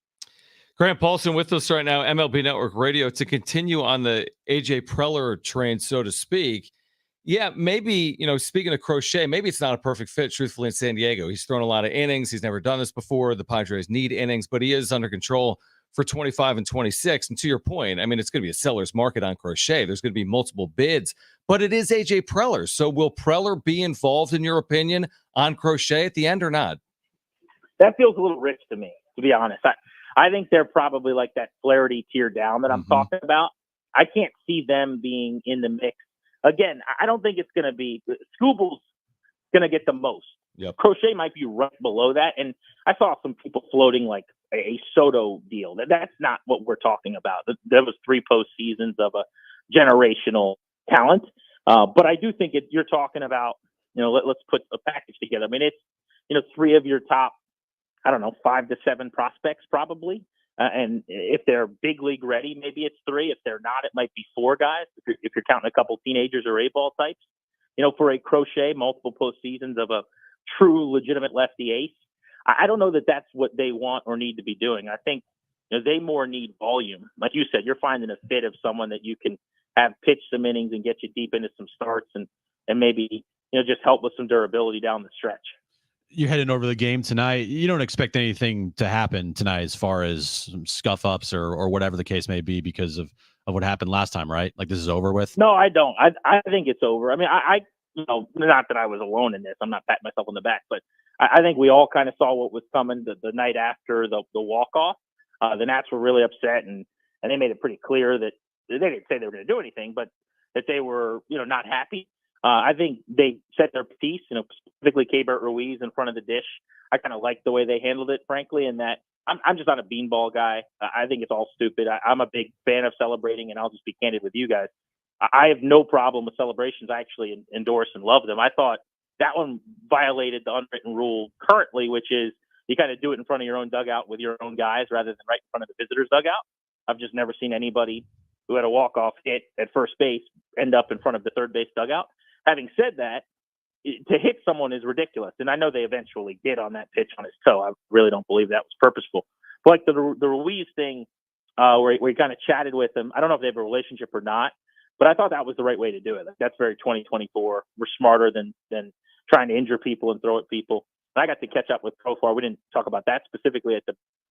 Grant Paulson with us right now, MLB Network Radio, to continue on the AJ Preller train, so to speak. Yeah, maybe, speaking of Crochet, maybe it's not a perfect fit, truthfully, in San Diego. He's thrown a lot of innings. He's never done this before. The Padres need innings, but he is under control for 25 and 26. And to your point, I mean, it's going to be a seller's market on Crochet. There's going to be multiple bids, but it is AJ Preller. So will Preller be involved, in your opinion, on Crochet at the end or not? That feels a little rich to me, to be honest. I think they're probably like that Flaherty tier down that I'm talking about. I can't see them being in the mix. Again, I don't think it's going to be Skubal's going to get the most. Yep. Crochet might be right below that. And I saw some people floating like a Soto deal. That's not what we're talking about. There was 3 postseasons of a generational talent. But I do think you're talking about, let's put a package together. I mean, it's 3 of your top, 5 to 7 prospects probably. And if they're big league ready, maybe it's 3. If they're not, it might be 4 guys. If you're counting a couple teenagers or A-ball types, for a Crochet, multiple postseasons of a true legitimate lefty ace. I don't know that that's what they want or need to be doing. I think they more need volume. Like you said, you're finding a fit of someone that you can have pitch some innings and get you deep into some starts and maybe, just help with some durability down the stretch. You're heading over the game tonight. You don't expect anything to happen tonight as far as scuff ups or whatever the case may be because of of what happened last time, right? Like this is over with. No, I don't. I think it's over. I mean, I not that I was alone in this. I'm not patting myself on the back, but I think we all kind of saw what was coming the night after the walk off. The Nats were really upset, and they made it pretty clear that they didn't say they were going to do anything, but that they were not happy. I think they set their piece, specifically Keibert Ruiz in front of the dish. I kind of liked the way they handled it, frankly, and that I'm just not a beanball guy. I think it's all stupid. I'm a big fan of celebrating, and I'll just be candid with you guys. I have no problem with celebrations. I actually endorse and love them. I thought that one violated the unwritten rule currently, which is you kind of do it in front of your own dugout with your own guys rather than right in front of the visitor's dugout. I've just never seen anybody who had a walk-off hit at first base end up in front of the third base dugout. Having said that, to hit someone is ridiculous. And I know they eventually did on that pitch on his toe. I really don't believe that was purposeful. But like the Ruiz thing, where he kind of chatted with him, I don't know if they have a relationship or not, but I thought that was the right way to do it. Like, that's very 2024. We're smarter than trying to injure people and throw at people. And I got to catch up with Profar. We didn't talk about that specifically at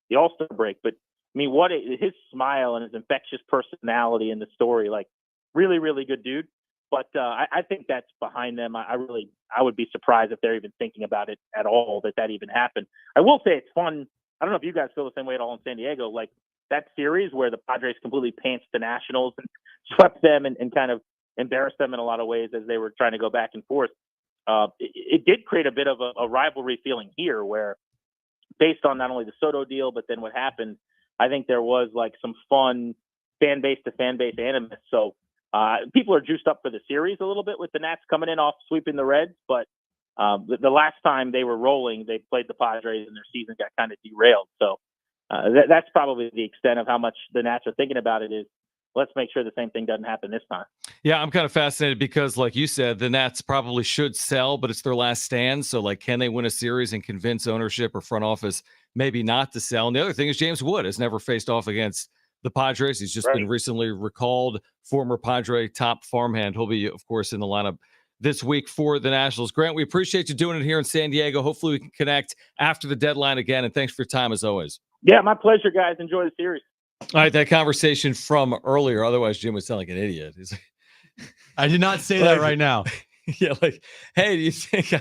the All-Star break, but I mean, his smile and his infectious personality in the story, like really, really good dude. But I think that's behind them. I would be surprised if they're even thinking about it at all, that even happened. I will say it's fun. I don't know if you guys feel the same way at all in San Diego. Like that series where the Padres completely pantsed the Nationals and swept them and kind of embarrassed them in a lot of ways as they were trying to go back and forth. It did create a bit of a rivalry feeling here where based on not only the Soto deal, but then what happened, I think there was like some fun fan base to fan base animus. So people are juiced up for the series a little bit with the Nats coming in off sweeping the Reds, but the last time they were rolling, they played the Padres and their season got kind of derailed. So that's probably the extent of how much the Nats are thinking about it is let's make sure the same thing doesn't happen this time. Yeah, I'm kind of fascinated because, like you said, the Nats probably should sell, but it's their last stand. So, like, can they win a series and convince ownership or front office maybe not to sell? And the other thing is James Wood has never faced off against the Padres. He's just been recently recalled, former Padre top farmhand. He'll be, of course, in the lineup this week for the Nationals. Grant, we appreciate you doing it here in San Diego. Hopefully we can connect after the deadline again. And thanks for your time as always. Yeah, my pleasure, guys. Enjoy the series. All right, that conversation from earlier. Otherwise, Jim would sound like an idiot. He's like, I did not say that right now. Yeah, like, hey, do you think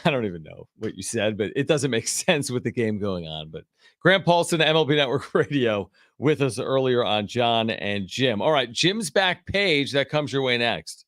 I don't even know what you said, but it doesn't make sense with the game going on. But Grant Paulson, MLB Network Radio, with us earlier on Jon and Jim. All right, Jim's back page. That comes your way next.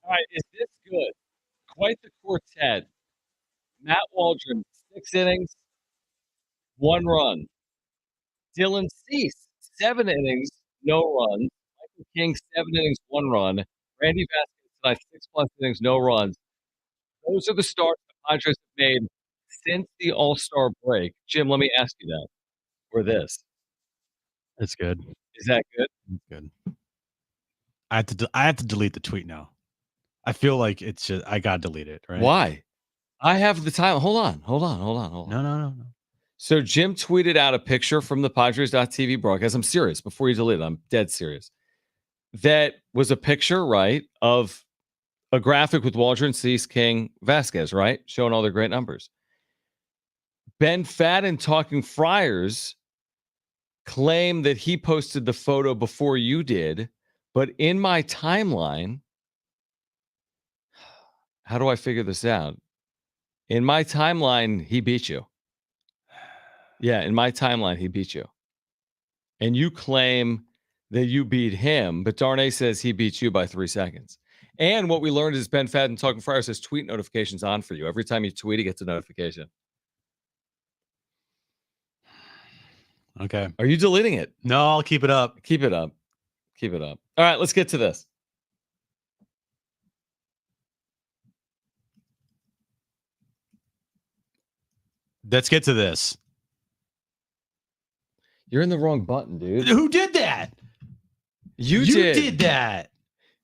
All right, is this good? Quite the quartet. Matt Waldron, 6 innings, 1 run. Dylan Cease, 7 innings, no runs. Michael King, 7 innings, 1 run. Randy Vasquez tonight, 6+ innings, no runs. Those are the starts the Padres have made since the All-Star break. Jim, let me ask you that. Or this. That's good. Is that good? That's good. I have to delete the tweet now. I feel like it's just I gotta delete it, right? Why? I have the time. Hold on. No. So Jim tweeted out a picture from the Padres.tv broadcast. I'm serious. Before you delete it, I'm dead serious. That was a picture, right, of a graphic with Waldron, Cease, King, Vasquez, right? Showing all their great numbers. Ben Fadden, Talking Friars, claimed that he posted the photo before you did, but in my timeline, how do I figure this out? In my timeline, he beat you. Yeah, in my timeline, he beat you. And you claim that you beat him, but Darnay says he beat you by 3 seconds. And what we learned is Ben Fadden, Talking Friars, says tweet notifications on for you. Every time you tweet, he gets a notification. Okay. Are you deleting it? No, I'll keep it up. Keep it up. Keep it up. All right, let's get to this. Let's get to this. You're in the wrong button, dude. Who did that? You did that.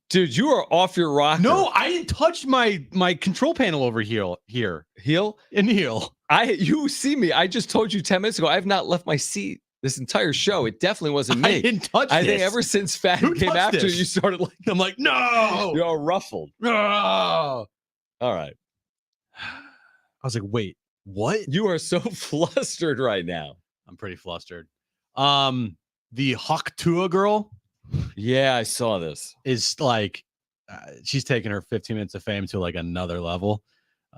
Dude, you are off your rocker. No, I didn't touch my control panel over here. Heel? In heel. You see me. I just told you 10 minutes ago, I have not left my seat this entire show. It definitely wasn't me. I didn't touch I this. think ever since Fadden came after this? you started like, I'm like, no. You're all ruffled. No. All right. I was like, wait, what? You are so flustered right now. I'm pretty flustered. The Hawk Tua girl. Yeah, I saw this. Is like, she's taking her 15 minutes of fame to like another level.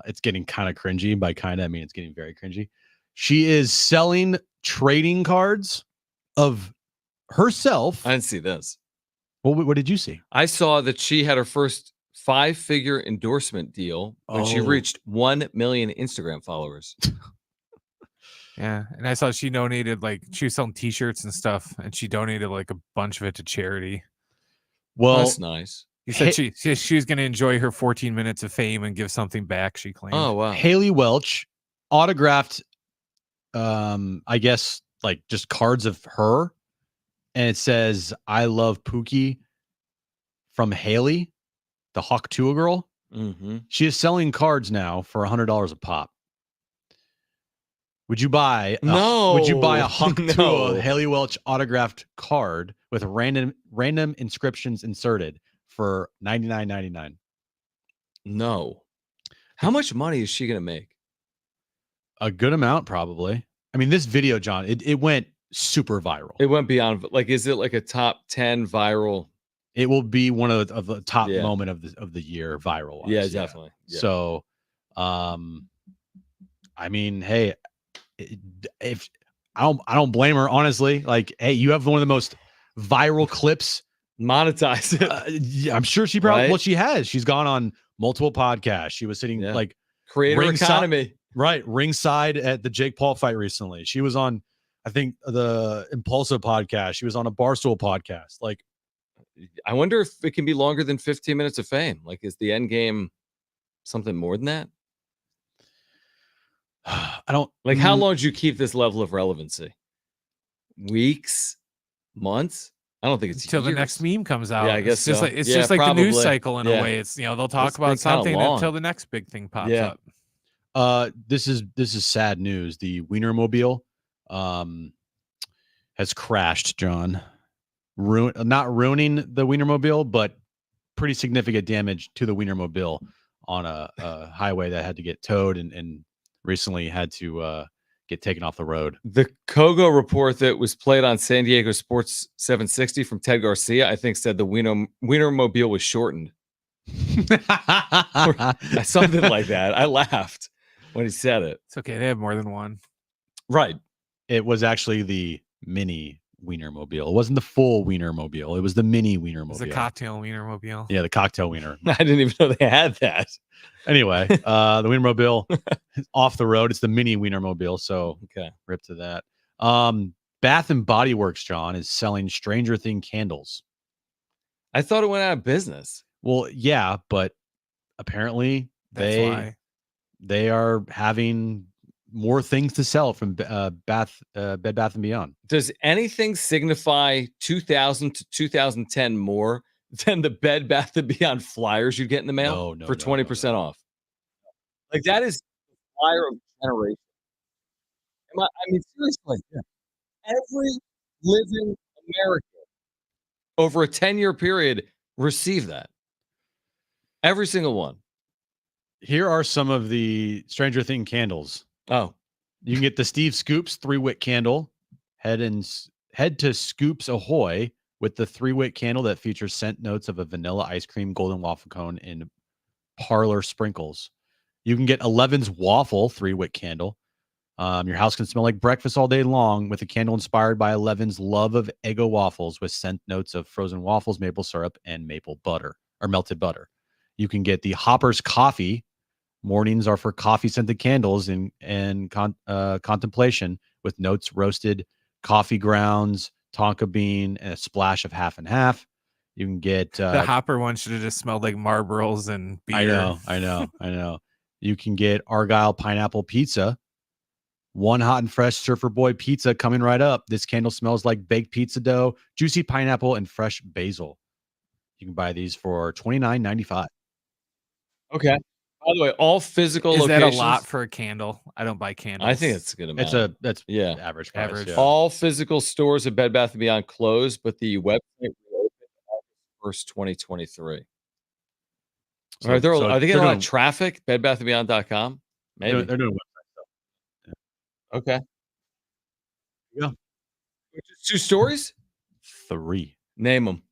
It's getting kind of cringy. By kind of, I mean it's getting very cringy. She is selling trading cards of herself. I didn't see this. Well, what did you see? I saw that she had her first 5-figure endorsement deal when she reached 1 million Instagram followers. Yeah, and I saw she donated, like, she was selling T-shirts and stuff, and she donated like a bunch of it to charity. Well, that's nice. You said she was going to enjoy her 14 minutes of fame and give something back. She claimed. Oh wow. Haley Welch autographed, I guess like just cards of her, and it says "I love Pookie" from Haley, the Hawk Tua girl. Mm-hmm. She is selling cards now for $100 a pop. Would you buy? Would you buy a Hawk Tua Haley Welch autographed card with random inscriptions inserted for $99.99? No. How much money is she going to make? A good amount, probably. I mean, this video, John, it went super viral. It went beyond. Like, is it like a top 10 viral? It will be one of the top moment of the year viral. Yeah, definitely. Yeah. So, I mean, hey, if I don't blame her, honestly. Like, hey, you have one of the most viral clips. Monetize it. Yeah, I'm sure she probably. Right? Well, she has. She's gone on multiple podcasts. She was sitting like creator economy, right? Ringside at the Jake Paul fight recently. She was on, I think, the Impulsive podcast. She was on a Barstool podcast. Like, I wonder if it can be longer than 15 minutes of fame. Like, is the end game something more than that? I don't like. How long do you keep this level of relevancy? Weeks, months? I don't think it's until the next meme comes out. Yeah, I guess it's so. It's just like probably. the news cycle in a way. It's they'll talk about something until the next big thing pops up. This is sad news. The Wienermobile has crashed, John. Not ruining the Wienermobile, but pretty significant damage to the Wienermobile on a highway that had to get towed and recently had to get taken off the road. The Kogo report that was played on San Diego Sports 760 from Ted Garcia, I think, said the Wienermobile was shortened. Something like that. I laughed when he said it. It's okay. They have more than one. Right. It was actually the mini Wienermobile. It wasn't the full Wienermobile. It was the mini Wienermobile. It was a cocktail Wienermobile. Yeah, the cocktail wiener. I didn't even know they had that. Anyway, the Wienermobile off the road. It's the mini Wienermobile. So Okay. rip to that. Bath and Body Works, John, is selling Stranger Thing candles. I thought it went out of business. Well, yeah, but apparently That's why. they are having more things to sell from Bed Bath and Beyond. Does anything signify 2000 to 2010 more than the Bed Bath and Beyond flyers you get in the mail for 20% off? Like, that is the flyer of generation. I mean, seriously, every living American over a 10-year period received that. Every single one. Here are some of the Stranger Thing candles. Oh, you can get the Steve Scoops 3-wick candle. Head to Scoops Ahoy with the 3-wick candle that features scent notes of a vanilla ice cream, golden waffle cone, and parlor sprinkles. You can get 11's waffle 3-wick candle. Your house can smell like breakfast all day long with a candle inspired by 11's love of Eggo waffles with scent notes of frozen waffles, maple syrup, and maple butter or melted butter. You can get the Hoppers coffee. Mornings are for coffee scented candles and contemplation with notes roasted coffee grounds, tonka bean, and a splash of half and half. You can get the Hopper one should have just smelled like Marlboros and beer. I know. You can get Argyle pineapple pizza. One hot and fresh Surfer Boy pizza coming right up. This candle smells like baked pizza dough, juicy pineapple, and fresh basil. You can buy these for $29.95. Okay. By the way, all physical Is locations. that a lot for a candle? I don't buy candles. I think it's a good amount. That's average price. Average. Yeah. All physical stores at Bed Bath & Beyond closed, but the website reopened August 1st, 2023. So, are they getting a lot of doing, traffic? BedBathAndBeyond.com? Maybe. They're doing website stuff. Yeah. Okay. Yeah. Just 2 stories? 3. Name them.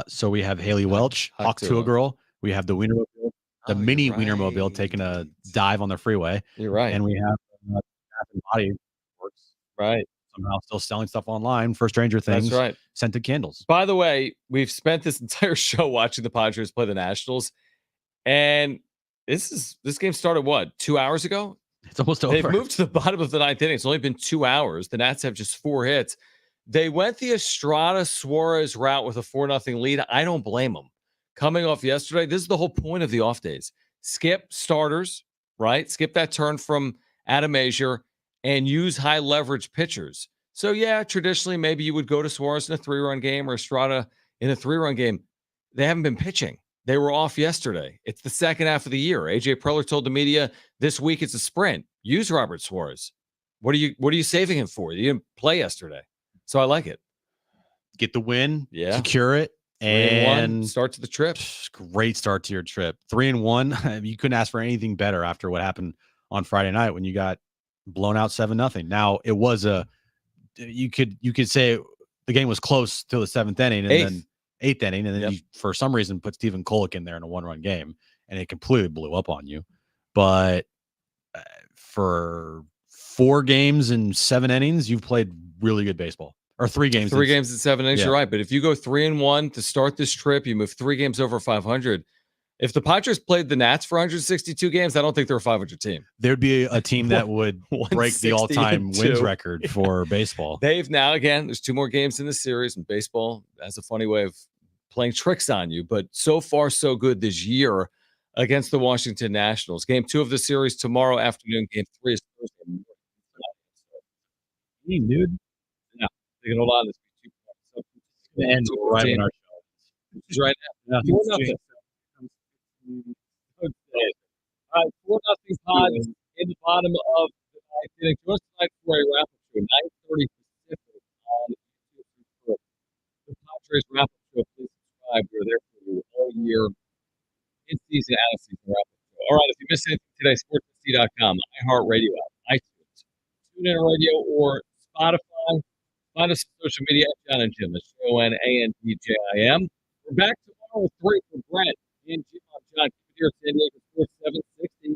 So we have Haley Welch, Hawk to a Girl. We have the Wienermobile, the mini Wienermobile taking a dive on the freeway. You're right. And we have Bath and Body Works. Right. Somehow still selling stuff online for Stranger Things. That's right. Scented candles. By the way, we've spent this entire show watching the Padres play the Nationals. And this game started, what, 2 hours ago? It's almost over. They've moved to the bottom of the 9th inning. It's only been 2 hours. The Nats have just 4 hits. They went the Estrada Suarez route with a 4-0 lead. I don't blame them. Coming off yesterday, this is the whole point of the off days. Skip starters, right? Skip that turn from Adam Azier and use high leverage pitchers. So yeah, traditionally maybe you would go to Suarez in a 3-run game or Estrada in a 3-run game. They haven't been pitching. They were off yesterday. It's the second half of the year. AJ Preller told the media this week it's a sprint. Use Robert Suarez. What are you saving him for? You didn't play yesterday. So I like it. Get the win, yeah, secure it, and start to the trip. Great start to your trip. 3-1. You couldn't ask for anything better after what happened on Friday night when you got blown out 7-0. Now it was you could say the game was close till the 7th inning and then 8th inning, and then you, for some reason, put Stephen Kolek in there in a 1-run game, and it completely blew up on you. But for 4 games and 7 innings, you've played really good baseball. Or 3 games. 3 games and 7 innings, yeah. You're right. But if you go 3-1 to start this trip, you move 3 games over 500. If the Padres played the Nats for 162 games, I don't think they're a 500 team. There'd be a team that would break the all-time wins record for baseball. They've now, again, there's 2 more games in the series, and baseball has a funny way of playing tricks on you. But so far, so good this year against the Washington Nationals. Game 2 of the series tomorrow afternoon. Game 3 is Thursday. Dude. Yeah. They can hold on to 2 points. And right when our show. Right now. Yeah. 4-0. All right, 4-0 Padres in the bottom of the 9th inning. Join us tonight for a wrap-up show, 9:30 Pacific on YouTube. The Padres wrap-up show. Please subscribe. We're there for you all year, in season, out of season wrap-up show. All right, if you missed anything today, sportsfc.com, iHeartRadio app, iTunes, TuneIn Radio, or Spotify. Find us on social media at Jon and Jim. That's JONANDJIM. We're back tomorrow with 3 for Brent and Jim on John. Keep it here at San Diego Sports 760.